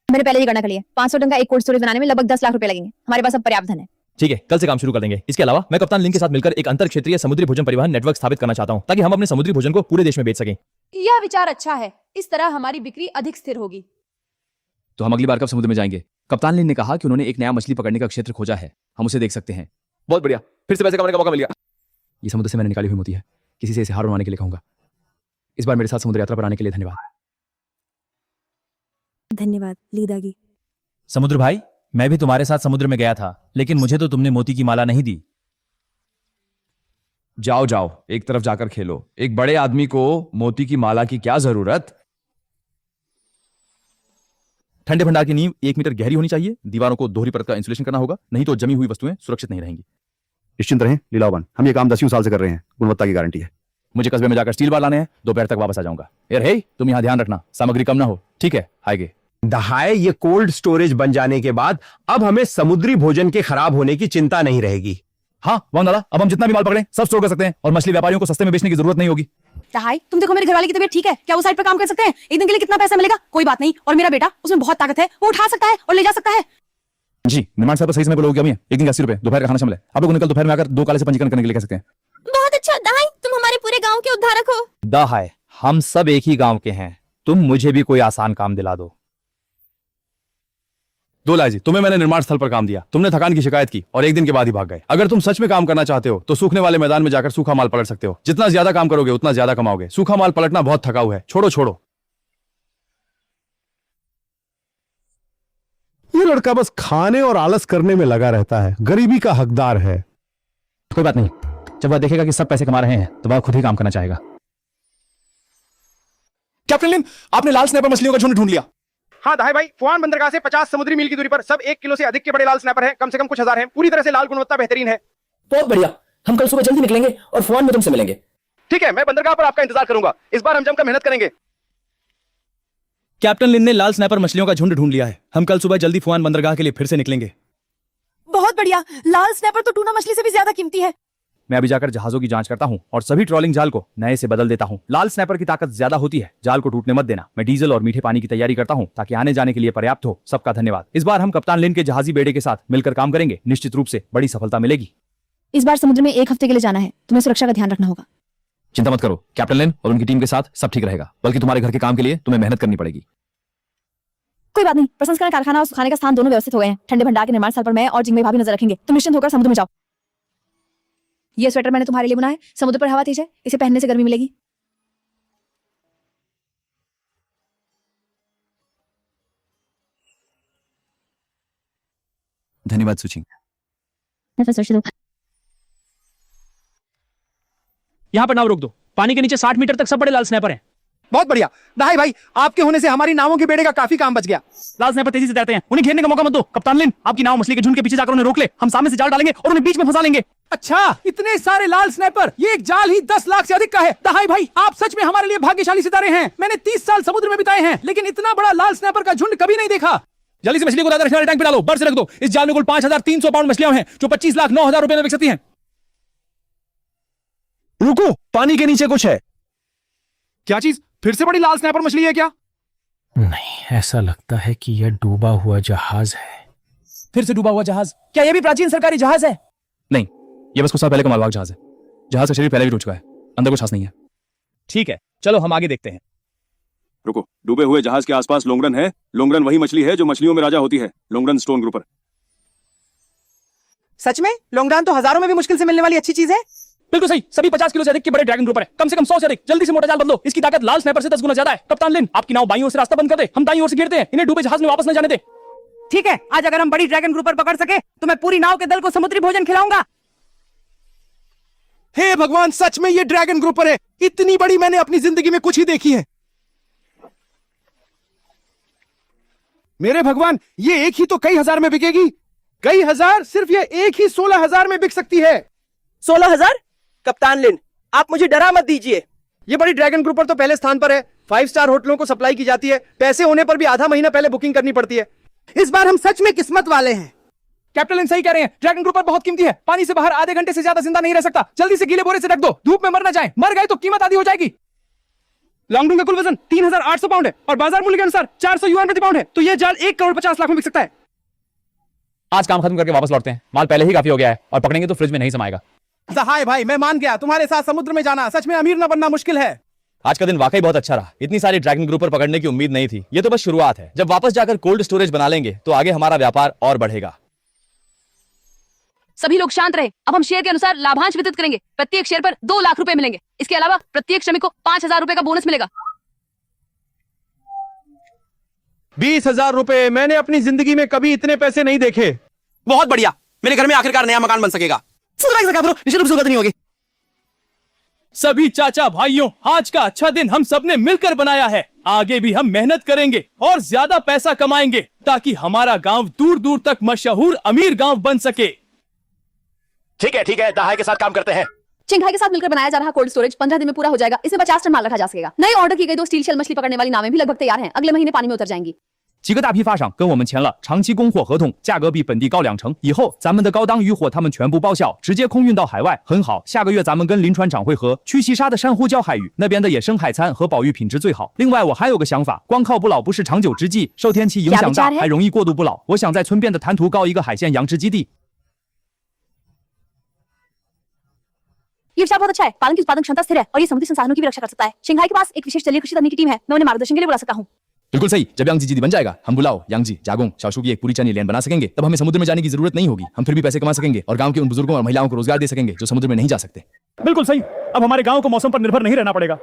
मैंने पहले ही गणना कर लिया, 500 टन का एक कोल्ड स्टोरेज बनाने में लगभग 10 लाख रुपए लगेंगे। हमारे पास अब पर्याप्त धन है। ठीक है, कल से काम शुरू कर देंगे। इसके अलावा मैं कप्तान लिंग के साथ मिलकर एक अंतर क्षेत्रीय समुद्री भोजन परिवहन नेटवर्क स्थापित करना चाहता हूं, ताकि हम अपने समुद्री भोजन को पूरे देश में बेच सकें। यह विचार अच्छा है, इस तरह हमारी बिक्री अधिक स्थिर होगी। तो हम अगली बार कब समुद्र में जाएंगे? कप्तान लिन ने कहा कि उन्होंने एक नया मछली पकड़ने का क्षेत्र खोजा है, हम उसे देख सकते हैं। बहुत बढ़िया, फिर से पैसे कमाने का मौका मिल गया। ये समुद्र से मैंने निकाली हुई मोती है, किसी से इसे हार बनवाने के लिए कहूंगा। इस बार मेरे साथ समुद्र यात्रा पर आने के लिए धन्यवाद। धन्यवाद लीदागी। समुद्र भाई, मैं भी तुम्हारे साथ समुद्र में गया था, लेकिन मुझे तो तुमने मोती की माला नहीं दी। जाओ जाओ, एक तरफ जाकर खेलो। एक बड़े आदमी को मोती की माला की क्या जरूरत? ठंडे भंडार की नींव 1 मीटर गहरी होनी चाहिए। दीवारों को दोहरी परत का इंसुलेशन करना होगा, नहीं तो जमी हुई वस्तुएं सुरक्षित नहीं रहेंगी। निश्चिंत रहें लीलावन, हम ये काम 10 साल से कर रहे हैं, गुणवत्ता की गारंटी है। मुझे कस्बे में जाकर स्टील बार लाने हैं, दोपहर तक वापस आ जाऊंगा। यार हे, तुम यहाँ ध्यान रखना, सामग्री कम ना हो। ठीक है, आएंगे। दहाई, ये कोल्ड स्टोरेज बन जाने के बाद अब हमें समुद्री भोजन के खराब होने की चिंता नहीं रहेगी। हाँ वांगला, अब हम जितना भी माल पकड़े सब स्टोर कर सकते हैं और मछली व्यापारियों को सस्ते में बेचने की जरूरत नहीं होगी। दहाई, तुम देखो मेरे घरवाले की तबीयत ठीक है, क्या वो साइड पर काम कर सकते हैं? एक दिन के लिए कितना पैसा मिलेगा? कोई बात नहीं। और मेरा बेटा, उसमें बहुत ताकत है, वो उठा सकता है और ले जा सकता है। जी, निर्माण साहब सही समय पर लोग क्या है? एक दिन 80 रुपए, दोपहर का खाना शामिल है। आप लोग निकल दोपहर में आकर 2 काले से पंजीकरण करने के लिए कह सकते हैं। बहुत अच्छा दहाई, तुम हमारे पूरे गांव के उद्धारक हो। दहाई, हम सब एक ही गांव के हैं, तुम मुझे भी कोई आसान काम दिला दो। दोलाई जी, तुम्हें मैंने निर्माण स्थल पर काम दिया, तुमने थकान की शिकायत की और एक दिन के बाद ही भाग गए। अगर तुम सच में काम करना चाहते हो तो सूखने वाले मैदान में जाकर सूखा माल पलट सकते हो। जितना ज्यादा काम करोगे उतना ज्यादा कमाओगे। सूखा माल पलटना बहुत थकाऊ है, छोड़ो छोड़ो। लड़का बस खाने और आलस करने में लगा रहता है, गरीबी का हकदार है। कोई बात नहीं, जब वह देखेगा कि सब पैसे कमा रहे हैं तो वह खुद ही काम करना चाहेगा। कैप्टन लिन, आपने लाल स्नैपर मछलियों का झुंड ढूंढ लिया। हाँ दाई भाई, फुआन बंदरगाह से 50 समुद्री मील की दूरी पर सब 1 किलो से अधिक के बड़े लाल स्नैपर हैं। कम से कम कुछ हजार हैं। पूरी तरह से लाल, गुणवत्ता बेहतरीन है। बहुत बढ़िया, हम कल सुबह जल्दी निकलेंगे और फुआन में तुमसे मिलेंगे। ठीक है, मैं बंदरगाह पर आपका इंतजार करूंगा। इस बार हम जमकर मेहनत करेंगे। कैप्टन लिन ने लाल स्नैपर मछलियों का झुंड ढूंढ लिया है। हम कल सुबह जल्दी फुआन बंदरगाह के लिए फिर से निकलेंगे। बहुत बढ़िया, लाल स्नैपर तो टूना मछली से भी ज्यादा कीमती है। मैं अभी जाकर जहाजों की जांच करता हूँ और सभी ट्रॉलिंग जाल को नए से बदल देता हूँ। लाल स्नैपर की ताकत ज्यादा होती है, जाल को टूटने मत देना। मैं डीजल और मीठे पानी की तैयारी करता हूँ ताकि आने जाने के लिए पर्याप्त हो। सबका धन्यवाद। इस बार हम कप्तान लिन के जहाजी बेड़े के साथ मिलकर काम करेंगे। निश्चित रूप से बड़ी सफलता मिलेगी। इस बार समुद्र में 1 हफ्ते के लिए जाना है, तुम्हें सुरक्षा का ध्यान रखना होगा। चिंता मत करो, कैप्टन लिन और उनकी टीम के साथ सब ठीक रहेगा। बल्कि तुम्हारे घर के काम के लिए तुम्हें मेहनत करनी पड़ेगी। कोई बात नहीं, प्रसंस्करण कारखाना और सुखाने का स्थान दोनों व्यवस्थित हो गए हैं। ठंडे भंडार के निर्माण स्थल पर मैं और जिंगमई भाभी नजर रखेंगे। तुम निश्चिंत होकर समुद्र में जाओ। ये स्वेटर मैंने तुम्हारे लिए बुना है। समुद्र पर हवा तेज है, इसे पहनने से गर्मी मिलेगी। धन्यवाद सुचिंग। यहाँ पर नाव रोक दो। पानी के नीचे 60 मीटर तक सब बड़े लाल स्नैपर हैं। बहुत बढ़िया दाई भाई, आपके होने से हमारी नावों के बेड़े का काफी काम बच गया। लाल स्नैपर तेजी से तैरते हैं, उन्हें घेरने का मौका मत दो। कप्तान लिन, आपकी नाव मछली के झुंड के पीछे जाकर उन्हें रोक ले। हम सामने से जाल डालेंगे और उन्हें बीच में फंसा लेंगे। अच्छा, इतने सारे लाल स्नैपर, ये एक जाल ही 10 लाख से अधिक का है। दहाई भाई, आप सच में हमारे लिए भाग्यशाली सितारे हैं। मैंने 30 साल समुद्र में बिताए हैं, लेकिन इतना बड़ा लाल स्नैपर का झुंड कभी नहीं देखा। जल्दी से मछली को रखने वाले टैंक पे डालो, बर्फ से रख दो। इस जाल में कुल 5300 पाउंड मछलियां हैं जो 25,09,000 रुपए में बिक सकती हैं। रुको, पानी के नीचे कुछ है। क्या चीज? फिर से बड़ी लाल स्नैपर मछली है क्या? नहीं, ऐसा लगता है कि यह डूबा हुआ जहाज है। फिर से डूबा हुआ जहाज? क्या यह भी प्राचीन सरकारी जहाज है? नहीं, ये बस कुछ साल पहले का मालवाहक जहाज है। जहाज का शरीर पहले भी टूट चुका है, अंदर कुछ खास नहीं है। ठीक है, चलो हम आगे देखते हैं। रुको, डूबे हुए जहाज के आसपास लोंगरन है। लोंगरन वही मछली है जो मछलियों में राजा होती है। लोंगरन स्टोन ग्रुपर। सच में लोंगडान तो हजारों में भी मुश्किल से मिलने वाली अच्छी चीज है। बिल्कुल सही, सभी 50 किलो से अधिक के बड़े ड्रैगन ग्रुपर है। कम से कम 100 से अधिक। जल्दी से मोटा जाल बदलो, इसकी ताकत लाल स्नैपर से 10 गुना ज्यादा है। कप्तान लिन, आपकी नाव बाईं ओर से रास्ता बंद कर दे। हम दाईं ओर से घेरते हैं, इन्हें डूबे जहाज में वापस न जाने दे। ठीक है, आज अगर हम बड़ी ड्रैगन ग्रुपर पकड़ सके तो मैं पूरी नाव के दल को समुद्री भोजन खिलाऊंगा। हे भगवान, सच में ये ड्रैगन ग्रुपर है। इतनी बड़ी मैंने अपनी जिंदगी में कुछ ही देखी है। मेरे भगवान, ये एक ही तो कई हजार में बिकेगी। कई हजार? सिर्फ ये एक ही 16,000 में बिक सकती है। 16,000? कप्तान लिन, आप मुझे डरा मत दीजिए। ये बड़ी ड्रैगन ग्रुपर तो पहले स्थान पर है। 5 स्टार होटलों को सप्लाई की जाती है। पैसे होने पर भी आधा महीना पहले बुकिंग करनी पड़ती है। इस बार हम सच में किस्मत वाले हैं। कैप्टन लिन सही कह रहे हैं, ड्रैगन ग्रुपर बहुत कीमती है। पानी से बाहर आधे घंटे से ज्यादा जिंदा नहीं रह सकता। जल्दी से गीले बोरे से रख दो, धूप में मर ना जाए। मर गए तो कीमत आधी हो जाएगी। लॉन्गडून का कुल वजन 3,800 पाउंड है और बाजार मूल्य के अनुसार 400 युआन प्रति पाउंड है। तो यह जाल 1 करोड़ 50 लाख में बिक सकता है। आज काम खत्म करके वापस लौटते हैं। माल पहले ही काफी हो गया है और पकड़ेंगे तो फ्रिज में नहीं समाएगा। हाय भाई, मैं मान गया। तुम्हारे साथ समुद्र में जाना सच में अमीर न बनना मुश्किल है। आज का दिन वाकई बहुत अच्छा रहा। इतनी सारी ड्रैगन ग्रुपर पकड़ने की उम्मीद नहीं थी। ये तो बस शुरुआत है। जब वापस जाकर कोल्ड स्टोरेज बना लेंगे तो आगे हमारा व्यापार और बढ़ेगा। सभी लोग शांत रहे। अब हम शेयर के अनुसार लाभांश वितरित करेंगे। प्रत्येक शेयर पर 2 लाख रुपए मिलेंगे। इसके अलावा प्रत्येक श्रमिक को 5,000 रुपए का बोनस मिलेगा। 20,000 रुपए? मैंने अपनी जिंदगी में कभी इतने पैसे नहीं देखे। बहुत बढ़िया, मेरे घर में आखिरकार नया मकान बन सकेगा। नहीं होगी। सभी चाचा भाइयों, आज का अच्छा दिन हम सबने मिलकर बनाया है। आगे भी हम मेहनत करेंगे और ज्यादा पैसा कमाएंगे ताकि हमारा गांव दूर दूर तक मशहूर अमीर गांव बन सके। ठीक है, दहाई के साथ काम करते हैं। चिंघाई के साथ मिलकर बनाया जा रहा कोल्ड स्टोरेज 15 दिन में पूरा हो जाएगा। इसमें 50 टन माल रखा जा सकेगा। नए ऑर्डर की गई 2 स्टील शेल मछली पकड़ने वाली नावें भी लगभग तैयार हैं। अगले महीने पानी में उतर जाएंगी।几个大批发商跟我们签了长期供货合同，价格比本地高2成。以后咱们的高档渔货他们全部报销，直接空运到海外。很好，下个月咱们跟林船长会合，去西沙的珊瑚礁海域，那边的野生海餐和保育品质最好。另外，我还有个想法，光靠不老不是长久之计，受天气影响大，还容易过度不老。我想在村边的滩涂搞一个海鲜养殖基地。ये विचार बहुत अच्छा है। पालन की उत्पादन क्षमता स्थिर है और ये समुद्री संसाधनों की भी रक्षा कर सकता है। शिंघाई के पास एक विशेष जलीय कृषि तकनीक की टीम है। मैं उन्हें मार्गदर्शन के लिए बुला सकता हूँ। बिल्कुल सही। जब यांगजी जीदी बन जाएगा, हम बुलाओ यांगजी, जागोंग, शाशु की एक पूरी चैनी लेन बना सकेंगे। तब हमें समुद्र में जाने की जरूरत नहीं होगी। हम फिर भी पैसे कमा सकेंगे और गांव के उन बुजुर्गों और महिलाओं को रोजगार दे सकेंगे जो समुद्र में नहीं जा सकते। बिल्कुल सही। अब हमारे गांव को मौसम पर निर्भर नहीं रहना पड़ेगा।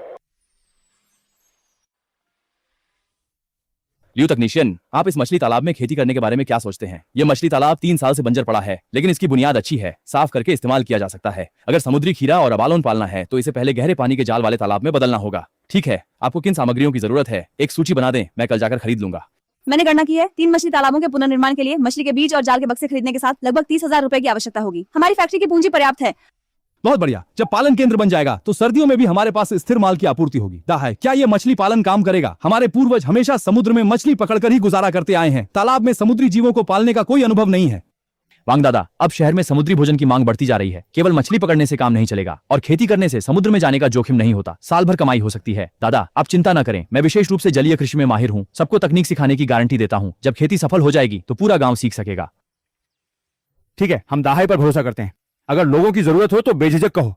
लियो तकनीशियन, आप इस मछली तालाब में खेती करने के बारे में क्या सोचते हैं? ये मछली तालाब 3 साल से बंजर पड़ा है, लेकिन इसकी बुनियाद अच्छी है, साफ करके इस्तेमाल किया जा सकता है। अगर समुद्री खीरा और अबालोन पालना है तो इसे पहले गहरे पानी के जाल वाले तालाब में बदलना होगा। ठीक है, आपको किन सामग्रियों की जरूरत है? एक सूची बना दें, मैं कल जाकर खरीद लूंगा। मैंने गणना की है, 3 मछली तालाबों के पुनर्निर्माण के लिए मछली के बीज और जाल के बक्से खरीदने के साथ लगभग 30,000 रुपए की आवश्यकता होगी। हमारी फैक्ट्री की पूंजी पर्याप्त है। बहुत बढ़िया। जब पालन केंद्र बन जाएगा तो सर्दियों में भी हमारे पास स्थिर माल की आपूर्ति होगी। है क्या ये मछली पालन काम करेगा? हमारे पूर्वज हमेशा समुद्र में मछली पकड़कर ही गुजारा करते आए हैं। तालाब में समुद्री जीवों को पालने का कोई अनुभव नहीं है। वांग दादा, अब शहर में समुद्री भोजन की मांग बढ़ती जा रही है। केवल मछली पकड़ने से काम नहीं चलेगा और खेती करने से समुद्र में जाने का जोखिम नहीं होता। साल भर कमाई हो सकती है। दादा, आप चिंता न करें, मैं विशेष रूप से जलीय कृषि में माहिर हूँ। सबको तकनीक सिखाने की गारंटी देता हूँ। जब खेती सफल हो जाएगी तो पूरा गाँव सीख सकेगा। ठीक है, हम दाहाई पर भरोसा करते हैं। अगर लोगों की जरूरत हो तो बेझिझक कहो।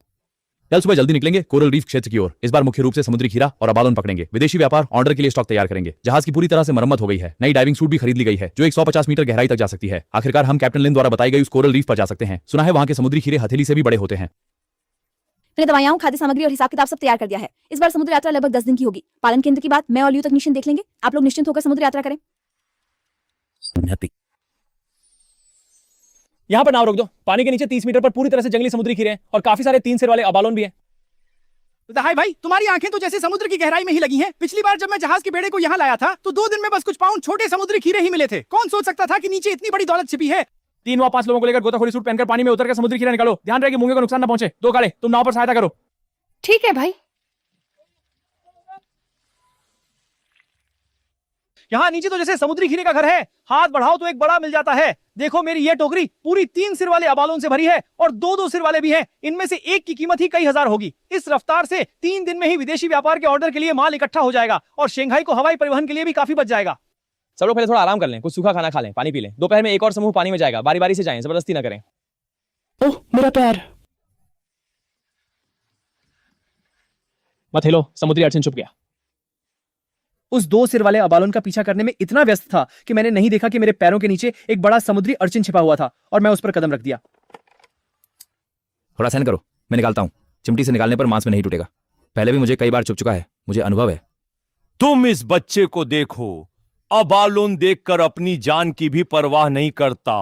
कल सुबह जल्दी निकलेंगे कोरल रीफ क्षेत्र की ओर। इस बार मुख्य रूप से समुद्री खीरा और अबालोन पकड़ेंगे। विदेशी व्यापार ऑर्डर के लिए स्टॉक तैयार करेंगे। जहाज की पूरी तरह से मरम्मत हो गई है। नई डाइविंग सूट भी खरीद ली गई है जो 150 मीटर गहराई तक जा सकती है। आखिरकार हम कैप्टन लिन द्वारा बताई गई उस कोरल रीफ पर जा सकते हैं। सुना है वहां के समुद्री खीरे हथेली से भी बड़े होते हैं। मैंने दवाइयां, खाद्य सामग्री और हिसाब किताब सब तैयार कर दिया है। इस बार समुद्र यात्रा लगभग 10 दिन की होगी। पालन केंद्र की बात मैं और लियो तकनीशियन देख लेंगे। आप लोग निश्चिंत होकर समुद्र यात्रा करें। यहाँ पर नाव रोक दो। पानी के नीचे 30 मीटर पर पूरी तरह से जंगली समुद्री खीरे हैं और काफी सारे 3 सिर वाले अबालोन भी हैं। दहाई भाई, तुम्हारी आंखें तो जैसे समुद्र की गहराई में ही लगी हैं। पिछली बार जब मैं जहाज के बेड़े को यहाँ लाया था तो 2 दिन में बस कुछ पाउंड छोटे समुद्री खीरे ही मिले थे। कौन सोच सकता था कि नीचे इतनी बड़ी दौलत छिपी है। 3 व 5 लोगों को लेकर गोताखोरी सूट पहनकर पानी में उतरकर समुद्री खीरा निकालो। ध्यान रहे कि मूंगे को नुकसान न पहुंचे। 2 काले, तुम नाव पर सहायता करो। ठीक है भाई। यहाँ नीचे तो जैसे समुद्री खीरे का घर है। हाथ बढ़ाओ तो एक बड़ा मिल जाता है। देखो मेरी ये टोकरी पूरी 3 सिर वाले अबालोन से भरी है और 2-2 सिर वाले भी हैं। इनमें से एक की कीमत ही कई हजार होगी। इस रफ्तार से 3 दिन में ही विदेशी व्यापार के ऑर्डर के लिए माल इकट्ठा हो जाएगा और शंघाई को हवाई परिवहन के लिए भी काफी बच जाएगा। सब लोग पहले थोड़ा आराम कर लें, कुछ सूखा खाना खा लें, पानी पी लें। दोपहर में एक और समूह पानी में जाएगा। बारी बारी से जाएं, जबरदस्ती न करें। ओह, मेरा पैर। मत हिलो, समुद्री अर्चिन छुप गया। उस 2 सिर वाले अबालोन का पीछा करने में इतना व्यस्त था कि मैंने नहीं देखा कि मेरे पैरों के नीचे एक बड़ा समुद्री अर्चिन छिपा हुआ था और मैं उस पर कदम रख दिया। थोड़ा सहन करो, मैं निकालता हूं। चिमटी से निकालने पर मांस में नहीं टूटेगा। पहले भी मुझे कई बार चुप चुका है, मुझे अनुभव है। तुम इस बच्चे को देखो, अबालोन देखकर अपनी जान की भी परवाह नहीं करता।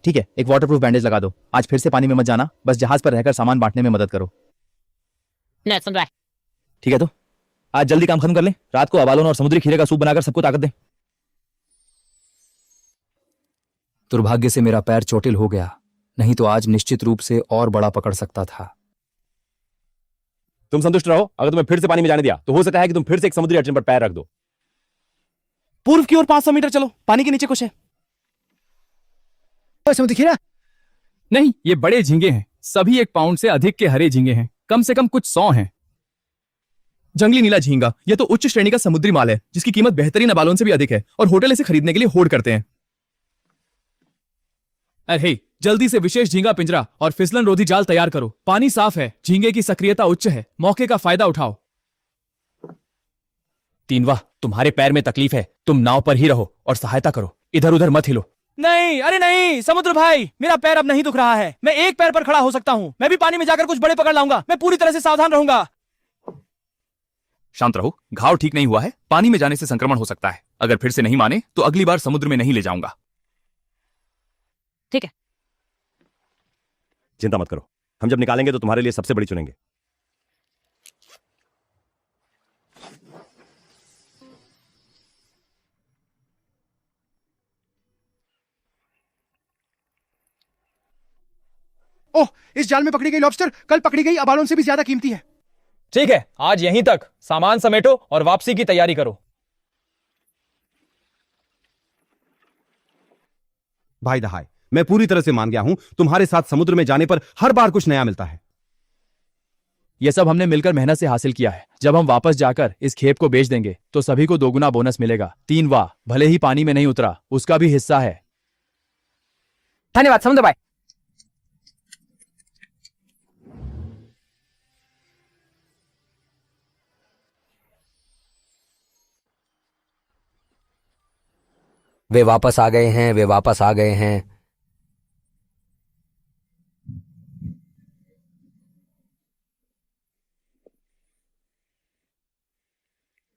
ठीक है, एक वाटरप्रूफ बैंडेज लगा दो। आज फिर से पानी में मत जाना, बस जहाज पर रहकर सामान बांटने में मदद करो। नहीं सुन रहा है। ठीक है, तो आज जल्दी काम खत्म कर लें। रात को अबालोन और समुद्री खीरे का सूप बनाकर सबको ताकत दें। दुर्भाग्य से मेरा पैर चोटिल हो गया, नहीं तो आज निश्चित रूप से और बड़ा पकड़ सकता था। तुम संतुष्ट रहो। अगर तुम्हें फिर से पानी में जाने दिया तो हो सकता है कि तुम फिर से एक समुद्री अर्चिन पर पैर रख दो। पूर्व की ओर 500 मीटर चलो, पानी के नीचे कुछ है। समुद्री खीरा नहीं, ये बड़े झींगे हैं। सभी 1 पाउंड से अधिक के हरे झींगे हैं। कम से कम कुछ 100 हैं। जंगली नीला झींगा, यह तो उच्च श्रेणी का समुद्री माल है जिसकी कीमत बेहतरीन अबालोन से भी अधिक है और होटल इसे खरीदने के लिए होड़ करते हैं। अरे जल्दी से विशेष झींगा पिंजरा और फिसलन रोधी जाल तैयार करो। पानी साफ है, झींगे की सक्रियता उच्च है। मौके का फायदा उठाओ। तीनवा, तुम्हारे पैर में तकलीफ है, तुम नाव पर ही रहो और सहायता करो। इधर उधर मत हिलो। नहीं, अरे नहीं समुद्र भाई, मेरा पैर अब नहीं दुख रहा है। मैं एक पैर पर खड़ा हो सकता हूँ। मैं भी पानी में जाकर कुछ बड़े पकड़ लाऊंगा। मैं पूरी तरह से सावधान रहूंगा। शांत रहो, घाव ठीक नहीं हुआ है। पानी में जाने से संक्रमण हो सकता है। अगर फिर से नहीं माने तो अगली बार समुद्र में नहीं ले जाऊंगा। ठीक है। चिंता मत करो, हम जब निकालेंगे तो तुम्हारे लिए सबसे बड़ी चुनेंगे। ओह, इस जाल में पकड़ी गई लॉबस्टर कल पकड़ी गई अबालोन से भी ज्यादा कीमती है। ठीक है, आज यहीं तक। सामान समेटो और वापसी की तैयारी करो। भाई दहाई, मैं पूरी तरह से मान गया हूं। तुम्हारे साथ समुद्र में जाने पर हर बार कुछ नया मिलता है। यह सब हमने मिलकर मेहनत से हासिल किया है। जब हम वापस जाकर इस खेप को बेच देंगे तो सभी को 2 गुना बोनस मिलेगा। 3 वाह, भले ही पानी में नहीं उतरा, उसका भी हिस्सा है। धन्यवाद समुद्र भाई। वे वापस आ गए हैं, वे वापस आ गए हैं।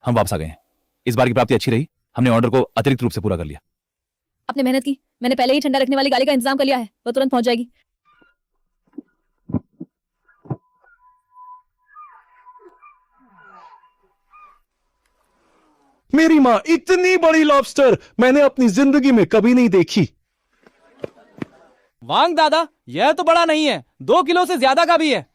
हम वापस आ गए हैं। इस बार की प्राप्ति अच्छी रही, हमने ऑर्डर को अतिरिक्त रूप से पूरा कर लिया। आपने मेहनत की, मैंने पहले ही ठंडा रखने वाली गाड़ी का इंतजाम कर लिया है, वो तुरंत पहुंच जाएगी। मेरी माँ, इतनी बड़ी लॉबस्टर मैंने अपनी जिंदगी में कभी नहीं देखी। वांग दादा, यह तो बड़ा नहीं है, 2 किलो से ज्यादा का भी है।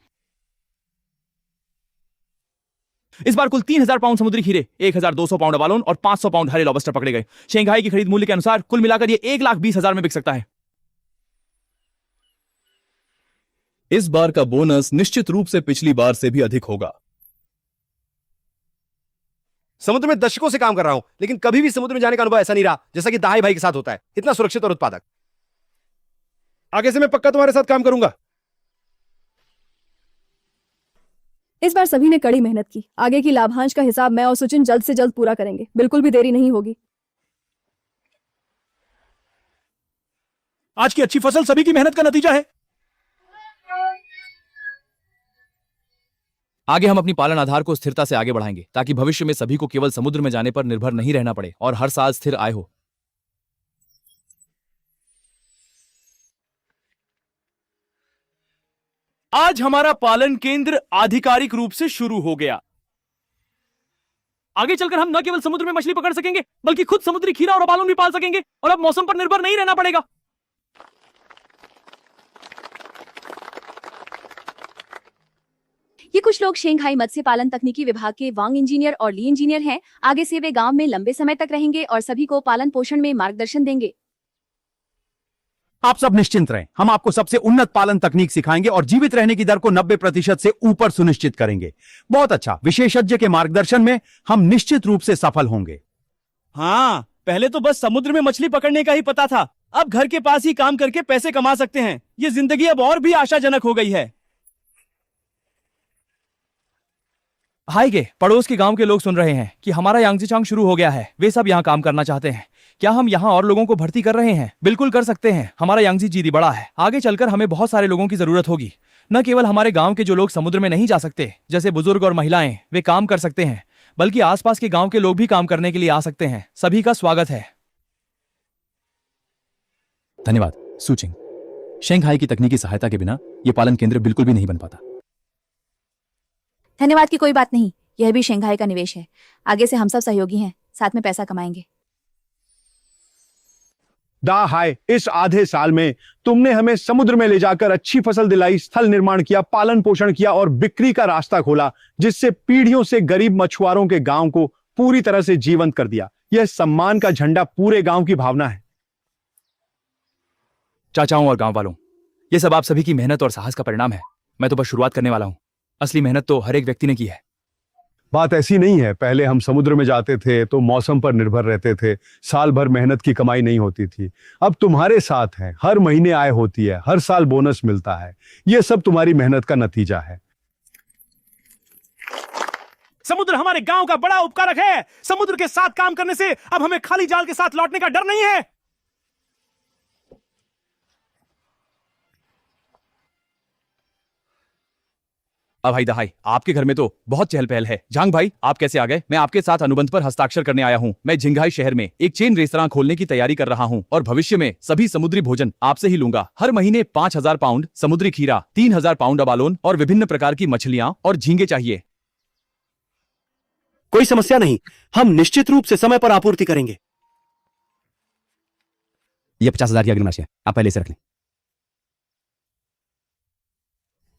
इस बार कुल 3000 पाउंड समुद्री खीरे, 1200 पाउंड अबालोन और 500 पाउंड हरे लॉबस्टर पकड़े गए। शंघाई की खरीद मूल्य के अनुसार कुल मिलाकर ये 1,20,000 में बिक सकता है। इस बार का बोनस निश्चित रूप से पिछली बार से भी अधिक होगा। समुद्र में दशकों से काम कर रहा हूं, लेकिन कभी भी समुद्र में जाने का अनुभव ऐसा नहीं रहा जैसा कि दाहाई भाई के साथ होता है। इतना सुरक्षित और उत्पादक। आगे से मैं पक्का तुम्हारे साथ काम करूंगा। इस बार सभी ने कड़ी मेहनत की। आगे की लाभांश का हिसाब मैं और सुचिन जल्द से जल्द पूरा करेंगे, बिल्कुल भी देरी नहीं होगी। आज की अच्छी फसल सभी की मेहनत का नतीजा है। आगे हम अपनी पालन आधार को स्थिरता से आगे बढ़ाएंगे ताकि भविष्य में सभी को केवल समुद्र में जाने पर निर्भर नहीं रहना पड़े और हर साल स्थिर आय हो। आज हमारा पालन केंद्र आधिकारिक रूप से शुरू हो गया। आगे चलकर हम न केवल समुद्र में मछली पकड़ सकेंगे, बल्कि खुद समुद्री खीरा और अबालोन भी पाल सकेंगे और अब मौसम पर निर्भर नहीं रहना पड़ेगा। ये कुछ लोग शेंघाई मत्स्य पालन तकनीकी विभाग के वांग इंजीनियर और ली इंजीनियर हैं। आगे से वे गांव में लंबे समय तक रहेंगे और सभी को पालन पोषण में मार्गदर्शन देंगे। आप सब निश्चिंत रहें, हम आपको सबसे उन्नत पालन तकनीक सिखाएंगे और जीवित रहने की दर को 90% से ऊपर सुनिश्चित करेंगे। बहुत अच्छा, विशेषज्ञ के मार्गदर्शन में हम निश्चित रूप से सफल होंगे। हाँ, पहले तो बस समुद्र में मछली पकड़ने का ही पता था, अब घर के पास ही काम करके पैसे कमा सकते हैं। ये जिंदगी अब और भी आशाजनक हो गई है। हाय के पड़ोस के गांव के लोग सुन रहे हैं कि हमारा यांगजीचांग शुरू हो गया है। वे सब यहाँ काम करना चाहते हैं। क्या हम यहाँ और लोगों को भर्ती कर रहे हैं? बिल्कुल कर सकते हैं। हमारा यांगजी जीदी बड़ा है। आगे चलकर हमें बहुत सारे लोगों की जरूरत होगी। न केवल हमारे गांव के जो लोग समुद्र में नहीं जा सकते, जैसे बुजुर्ग और महिलाएं, वे काम कर सकते हैं, बल्कि आसपास के गांव के लोग भी काम करने के लिए आ सकते हैं। सभी का स्वागत है। धन्यवाद सुचिंग। शंघाई की तकनीकी सहायता के बिना यह पालन केंद्र बिल्कुल भी नहीं बन पाता। धन्यवाद की कोई बात नहीं, यह भी शंघाई का निवेश है। आगे से हम सब सहयोगी हैं, साथ में पैसा कमाएंगे। दाहाई, इस आधे साल में तुमने हमें समुद्र में ले जाकर अच्छी फसल दिलाई, स्थल निर्माण किया, पालन पोषण किया और बिक्री का रास्ता खोला, जिससे पीढ़ियों से गरीब मछुआरों के गांव को पूरी तरह से जीवंत कर दिया। यह सम्मान का झंडा पूरे गांव की भावना है। चाचाओं और गांव वालों, ये सब आप सभी की मेहनत और साहस का परिणाम है। मैं तो बस शुरुआत करने वाला हूं। असली मेहनत तो हर एक व्यक्ति ने की है। बात ऐसी नहीं है। पहले हम समुद्र में जाते थे तो मौसम पर निर्भर रहते थे, साल भर मेहनत की कमाई नहीं होती थी। अब तुम्हारे साथ है, हर महीने आय होती है, हर साल बोनस मिलता है। यह सब तुम्हारी मेहनत का नतीजा है। समुद्र हमारे गांव का बड़ा उपकारक है। समुद्र के साथ काम करने से अब हमें खाली जाल के साथ लौटने का डर नहीं है। अब भाई दहाई, आपके घर में तो बहुत चहल पहल है। जांग भाई, आप कैसे आ गए? मैं आपके साथ अनुबंध पर हस्ताक्षर करने आया हूं। मैं झिंघाई शहर में एक चेन रेस्तरां खोलने की तैयारी कर रहा हूं और भविष्य में सभी समुद्री भोजन आपसे ही लूंगा। हर महीने 5000 पाउंड समुद्री खीरा, 3000 पाउंड अबालोन और विभिन्न प्रकार की मछलियां और झींगे चाहिए। कोई समस्या नहीं, हम निश्चित रूप से समय पर आपूर्ति करेंगे। यह 50,000 की अग्रिम राशि है, आप पहले से रख लें।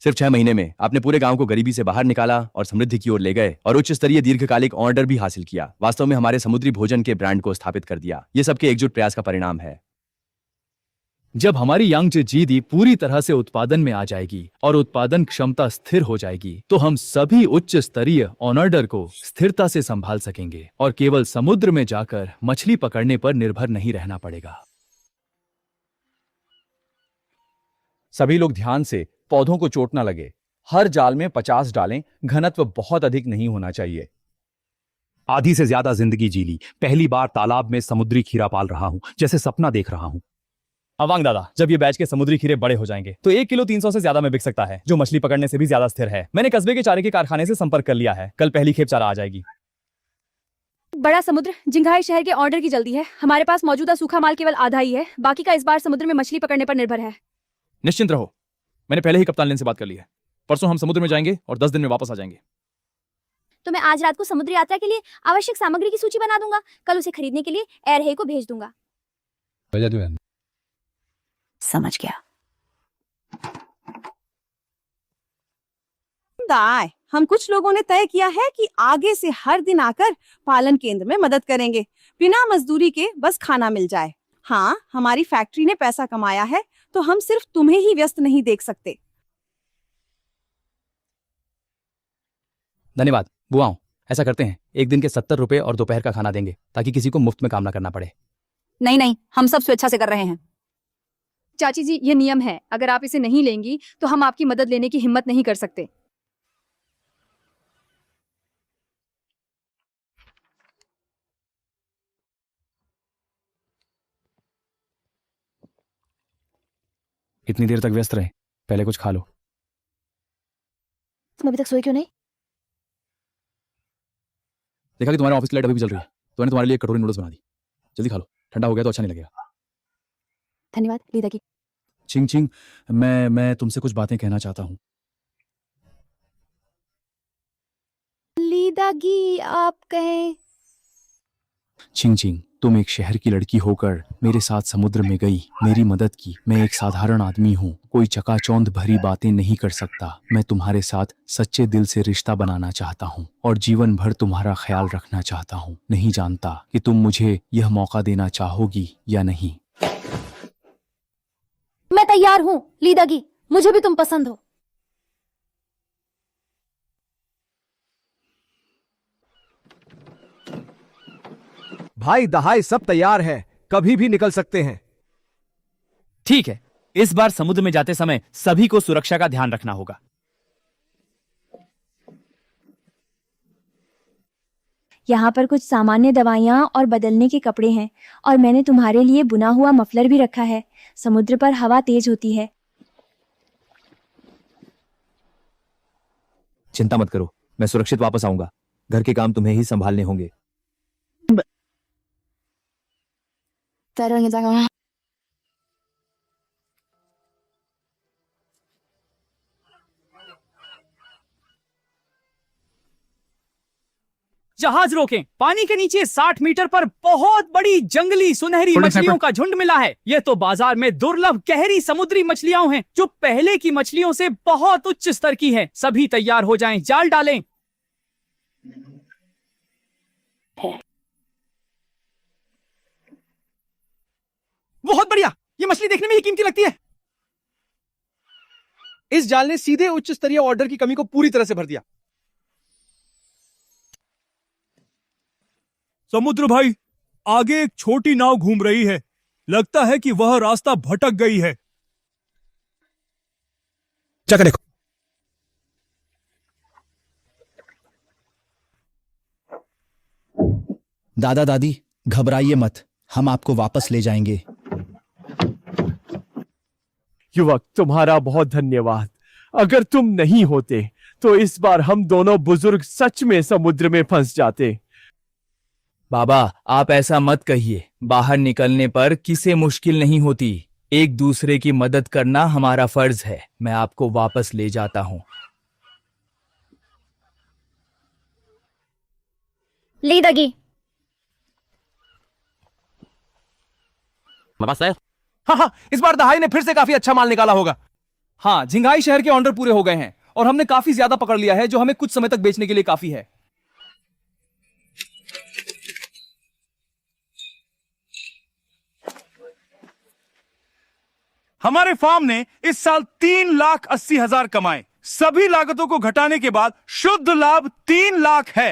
सिर्फ 6 महीने में आपने पूरे गांव को गरीबी से बाहर निकाला और समृद्धि की ओर ले गए और उच्च स्तरीय दीर्घकालिक ऑर्डर भी हासिल किया। वास्तव में हमारे समुद्री भोजन के ब्रांड को स्थापित कर दिया। ये सबके एकजुट प्रयास का परिणाम है। जब हमारी यांगजे जीदी पूरी तरह से उत्पादन में आ जाएगी और उत्पादन क्षमता स्थिर हो जाएगी, तो हम सभी उच्च स्तरीय ऑर्डर को स्थिरता से संभाल सकेंगे और केवल समुद्र में जाकर मछली पकड़ने पर निर्भर नहीं रहना पड़ेगा। सभी लोग ध्यान से पौधों को चोट ना लगे। हर जाल में 50 डालें। घनत्व बहुत अधिक नहीं होना चाहिए। आधी से ज्यादा जिंदगी जी ली, पहली बार तालाब में समुद्री खीरा पाल रहा हूं, जैसे सपना देख रहा हूं। अवांग दादा, जब ये बैच के समुद्री खीरे बड़े हो जाएंगे तो 1 किलो 300 से ज्यादा में बिक सकता है, जो मछली पकड़ने से भी ज्यादा स्थिर है। मैंने कस्बे के चारे के कारखाने से संपर्क कर लिया है। कल पहली खेप चारा आ जाएगी। बड़ा समुद्र जिंघाई शहर के ऑर्डर की जल्दी है। हमारे पास मौजूदा सूखा माल केवल आधा ही है, बाकी का इस बार समुद्र में मछली पकड़ने पर निर्भर है। निश्चिंत रहो, मैंने पहले ही कप्तान लेन से बात कर ली है। परसों हम समुद्र में जाएंगे और 10 दिन में वापस आ जाएंगे। तो मैं आज रात को समुद्री यात्रा के लिए आवश्यक सामग्री की सूची बना दूंगा। कल उसे खरीदने के लिए एयर हे को भेज दूंगा। समझ गया। दाय, हम कुछ लोगों ने तय किया है कि आगे से हर दिन आकर पालन केंद्र में मदद करेंगे, बिना मजदूरी के बस खाना मिल जाए। हाँ, हमारी फैक्ट्री ने पैसा कमाया है तो हम सिर्फ तुम्हें ही व्यस्त नहीं देख सकते। धन्यवाद बुआओं, ऐसा करते हैं, एक दिन के 70 रुपए और दोपहर का खाना देंगे ताकि किसी को मुफ्त में काम ना करना पड़े। नहीं नहीं, हम सब स्वेच्छा से कर रहे हैं। चाची जी, ये नियम है, अगर आप इसे नहीं लेंगी तो हम आपकी मदद लेने की हिम्मत नहीं कर सकते। इतनी देर तक व्यस्त रहे, पहले कुछ खा लो। तुम अभी तक सोए क्यों नहीं? देखा कि तुम्हारे ऑफिस की लाइट अभी भी चल रही है, तो मैंने तुम्हारे लिए एक कटोरी नूडल्स बना दी। जल्दी खा लो, ठंडा हो गया तो अच्छा नहीं लगेगा। धन्यवाद लीदा की। चिंग चिंग, मैं तुमसे कुछ बातें कहना चाहता हूँ। लीदागी, आप कहें। चिंग चिंग, तुम एक शहर की लड़की होकर मेरे साथ समुद्र में गई, मेरी मदद की। मैं एक साधारण आदमी हूँ, कोई चकाचौंध भरी बातें नहीं कर सकता। मैं तुम्हारे साथ सच्चे दिल से रिश्ता बनाना चाहता हूँ और जीवन भर तुम्हारा ख्याल रखना चाहता हूँ। नहीं जानता कि तुम मुझे यह मौका देना चाहोगी या नहीं। मैं तैयार हूँ लीदागी, मुझे भी तुम पसंद हो। भाई दहाई, सब तैयार है, कभी भी निकल सकते हैं। ठीक है, इस बार समुद्र में जाते समय सभी को सुरक्षा का ध्यान रखना होगा। यहाँ पर कुछ सामान्य दवाइयाँ और बदलने के कपड़े हैं, और मैंने तुम्हारे लिए बुना हुआ मफलर भी रखा है। समुद्र पर हवा तेज होती है। चिंता मत करो, मैं सुरक्षित वापस आऊंगा। घर के काम तुम्हें ही संभालने होंगे। जहाज रोकें। पानी के नीचे 60 मीटर पर बहुत बड़ी जंगली सुनहरी मछलियों का झुंड मिला है। ये तो बाजार में दुर्लभ गहरी समुद्री मछलियां हैं जो पहले की मछलियों से बहुत उच्च स्तर की हैं। सभी तैयार हो जाएं, जाल डालें। बहुत बढ़िया, ये मछली देखने में ही कीमती लगती है। इस जाल ने सीधे उच्च स्तरीय ऑर्डर की कमी को पूरी तरह से भर दिया। समुद्र भाई, आगे एक छोटी नाव घूम रही है। लगता है कि वह रास्ता भटक गई है। चक देखो। दादा दादी, घबराइए मत, हम आपको वापस ले जाएंगे। युवक, तुम्हारा बहुत धन्यवाद। अगर तुम नहीं होते तो इस बार हम दोनों बुजुर्ग सच में समुद्र में फंस जाते। बाबा, आप ऐसा मत कहिए। बाहर निकलने पर किसे मुश्किल नहीं होती। एक दूसरे की मदद करना हमारा फर्ज है। मैं आपको वापस ले जाता हूं। लीदागी, हाँ, इस बार दहाई ने फिर से काफी अच्छा माल निकाला होगा। हाँ, झिंगाई शहर के ऑर्डर पूरे हो गए हैं और हमने काफी ज्यादा पकड़ लिया है, जो हमें कुछ समय तक बेचने के लिए काफी है। हमारे फार्म ने इस साल 3,80,000 कमाए। सभी लागतों को घटाने के बाद शुद्ध लाभ 3 लाख है।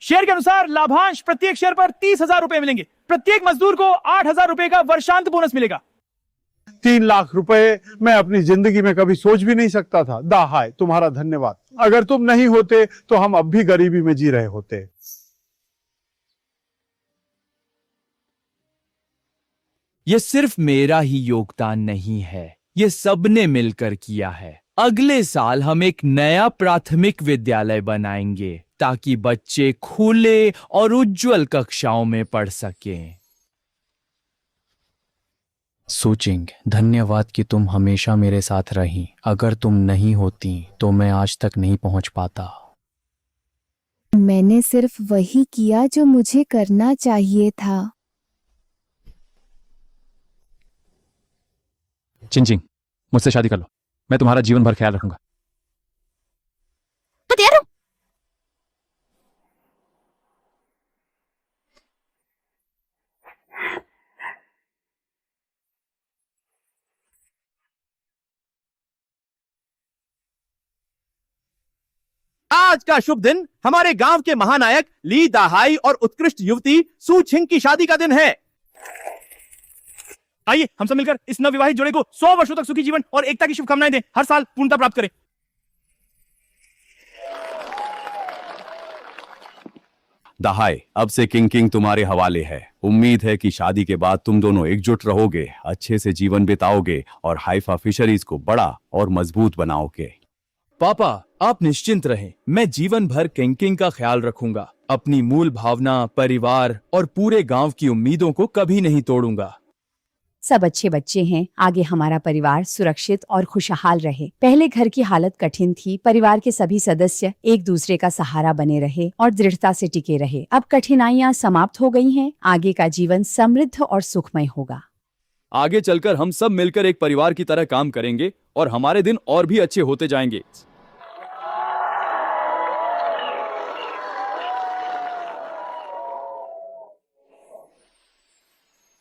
शेयर के अनुसार लाभांश प्रत्येक शेयर पर 30,000 रुपए मिलेंगे। प्रत्येक मजदूर को 8,000 रुपए का वर्षांत बोनस मिलेगा। 3 लाख रुपए मैं अपनी जिंदगी में कभी सोच भी नहीं सकता था। दाहाय, तुम्हारा धन्यवाद। अगर तुम नहीं होते तो हम अब भी गरीबी में जी रहे होते। यह सिर्फ मेरा ही योगदान नहीं है, यह सबने मिलकर किया है। अगले साल हम एक नया प्राथमिक विद्यालय बनाएंगे ताकि बच्चे खुले और उज्जवल कक्षाओं में पढ़ सकें। सोचिंग, धन्यवाद कि तुम हमेशा मेरे साथ रही। अगर तुम नहीं होती तो मैं आज तक नहीं पहुंच पाता। मैंने सिर्फ वही किया जो मुझे करना चाहिए था। चिंचिंग, मुझसे शादी कर लो, मैं तुम्हारा जीवन भर ख्याल रखूंगा। मैं तैयार हूं। आज का शुभ दिन हमारे गांव के महानायक ली दाहाई और उत्कृष्ट युवती सू छिंग की शादी का दिन है। आइए हम सब मिलकर इस नवविवाहित जोड़े को 100 वर्षों तक सुखी जीवन और एकता की शुभकामनाएं दें, हर साल पूर्णता प्राप्त करें। दहाई, अब से किंग तुम्हारे हवाले है। उम्मीद है कि शादी के बाद तुम दोनों एकजुट रहोगे, अच्छे से जीवन बिताओगे और हाइफा फिशरीज को बड़ा और मजबूत बनाओगे। पापा, आप निश्चिंत रहें, मैं जीवन भर किंग का ख्याल रखूंगा। अपनी मूल भावना, परिवार और पूरे गांव की उम्मीदों को कभी नहीं तोड़ूंगा। सब अच्छे बच्चे हैं, आगे हमारा परिवार सुरक्षित और खुशहाल रहे। पहले घर की हालत कठिन थी, परिवार के सभी सदस्य एक दूसरे का सहारा बने रहे और दृढ़ता से टिके रहे। अब कठिनाइयां समाप्त हो गई हैं, आगे का जीवन समृद्ध और सुखमय होगा। आगे चलकर हम सब मिलकर एक परिवार की तरह काम करेंगे और हमारे दिन और भी अच्छे होते जाएंगे।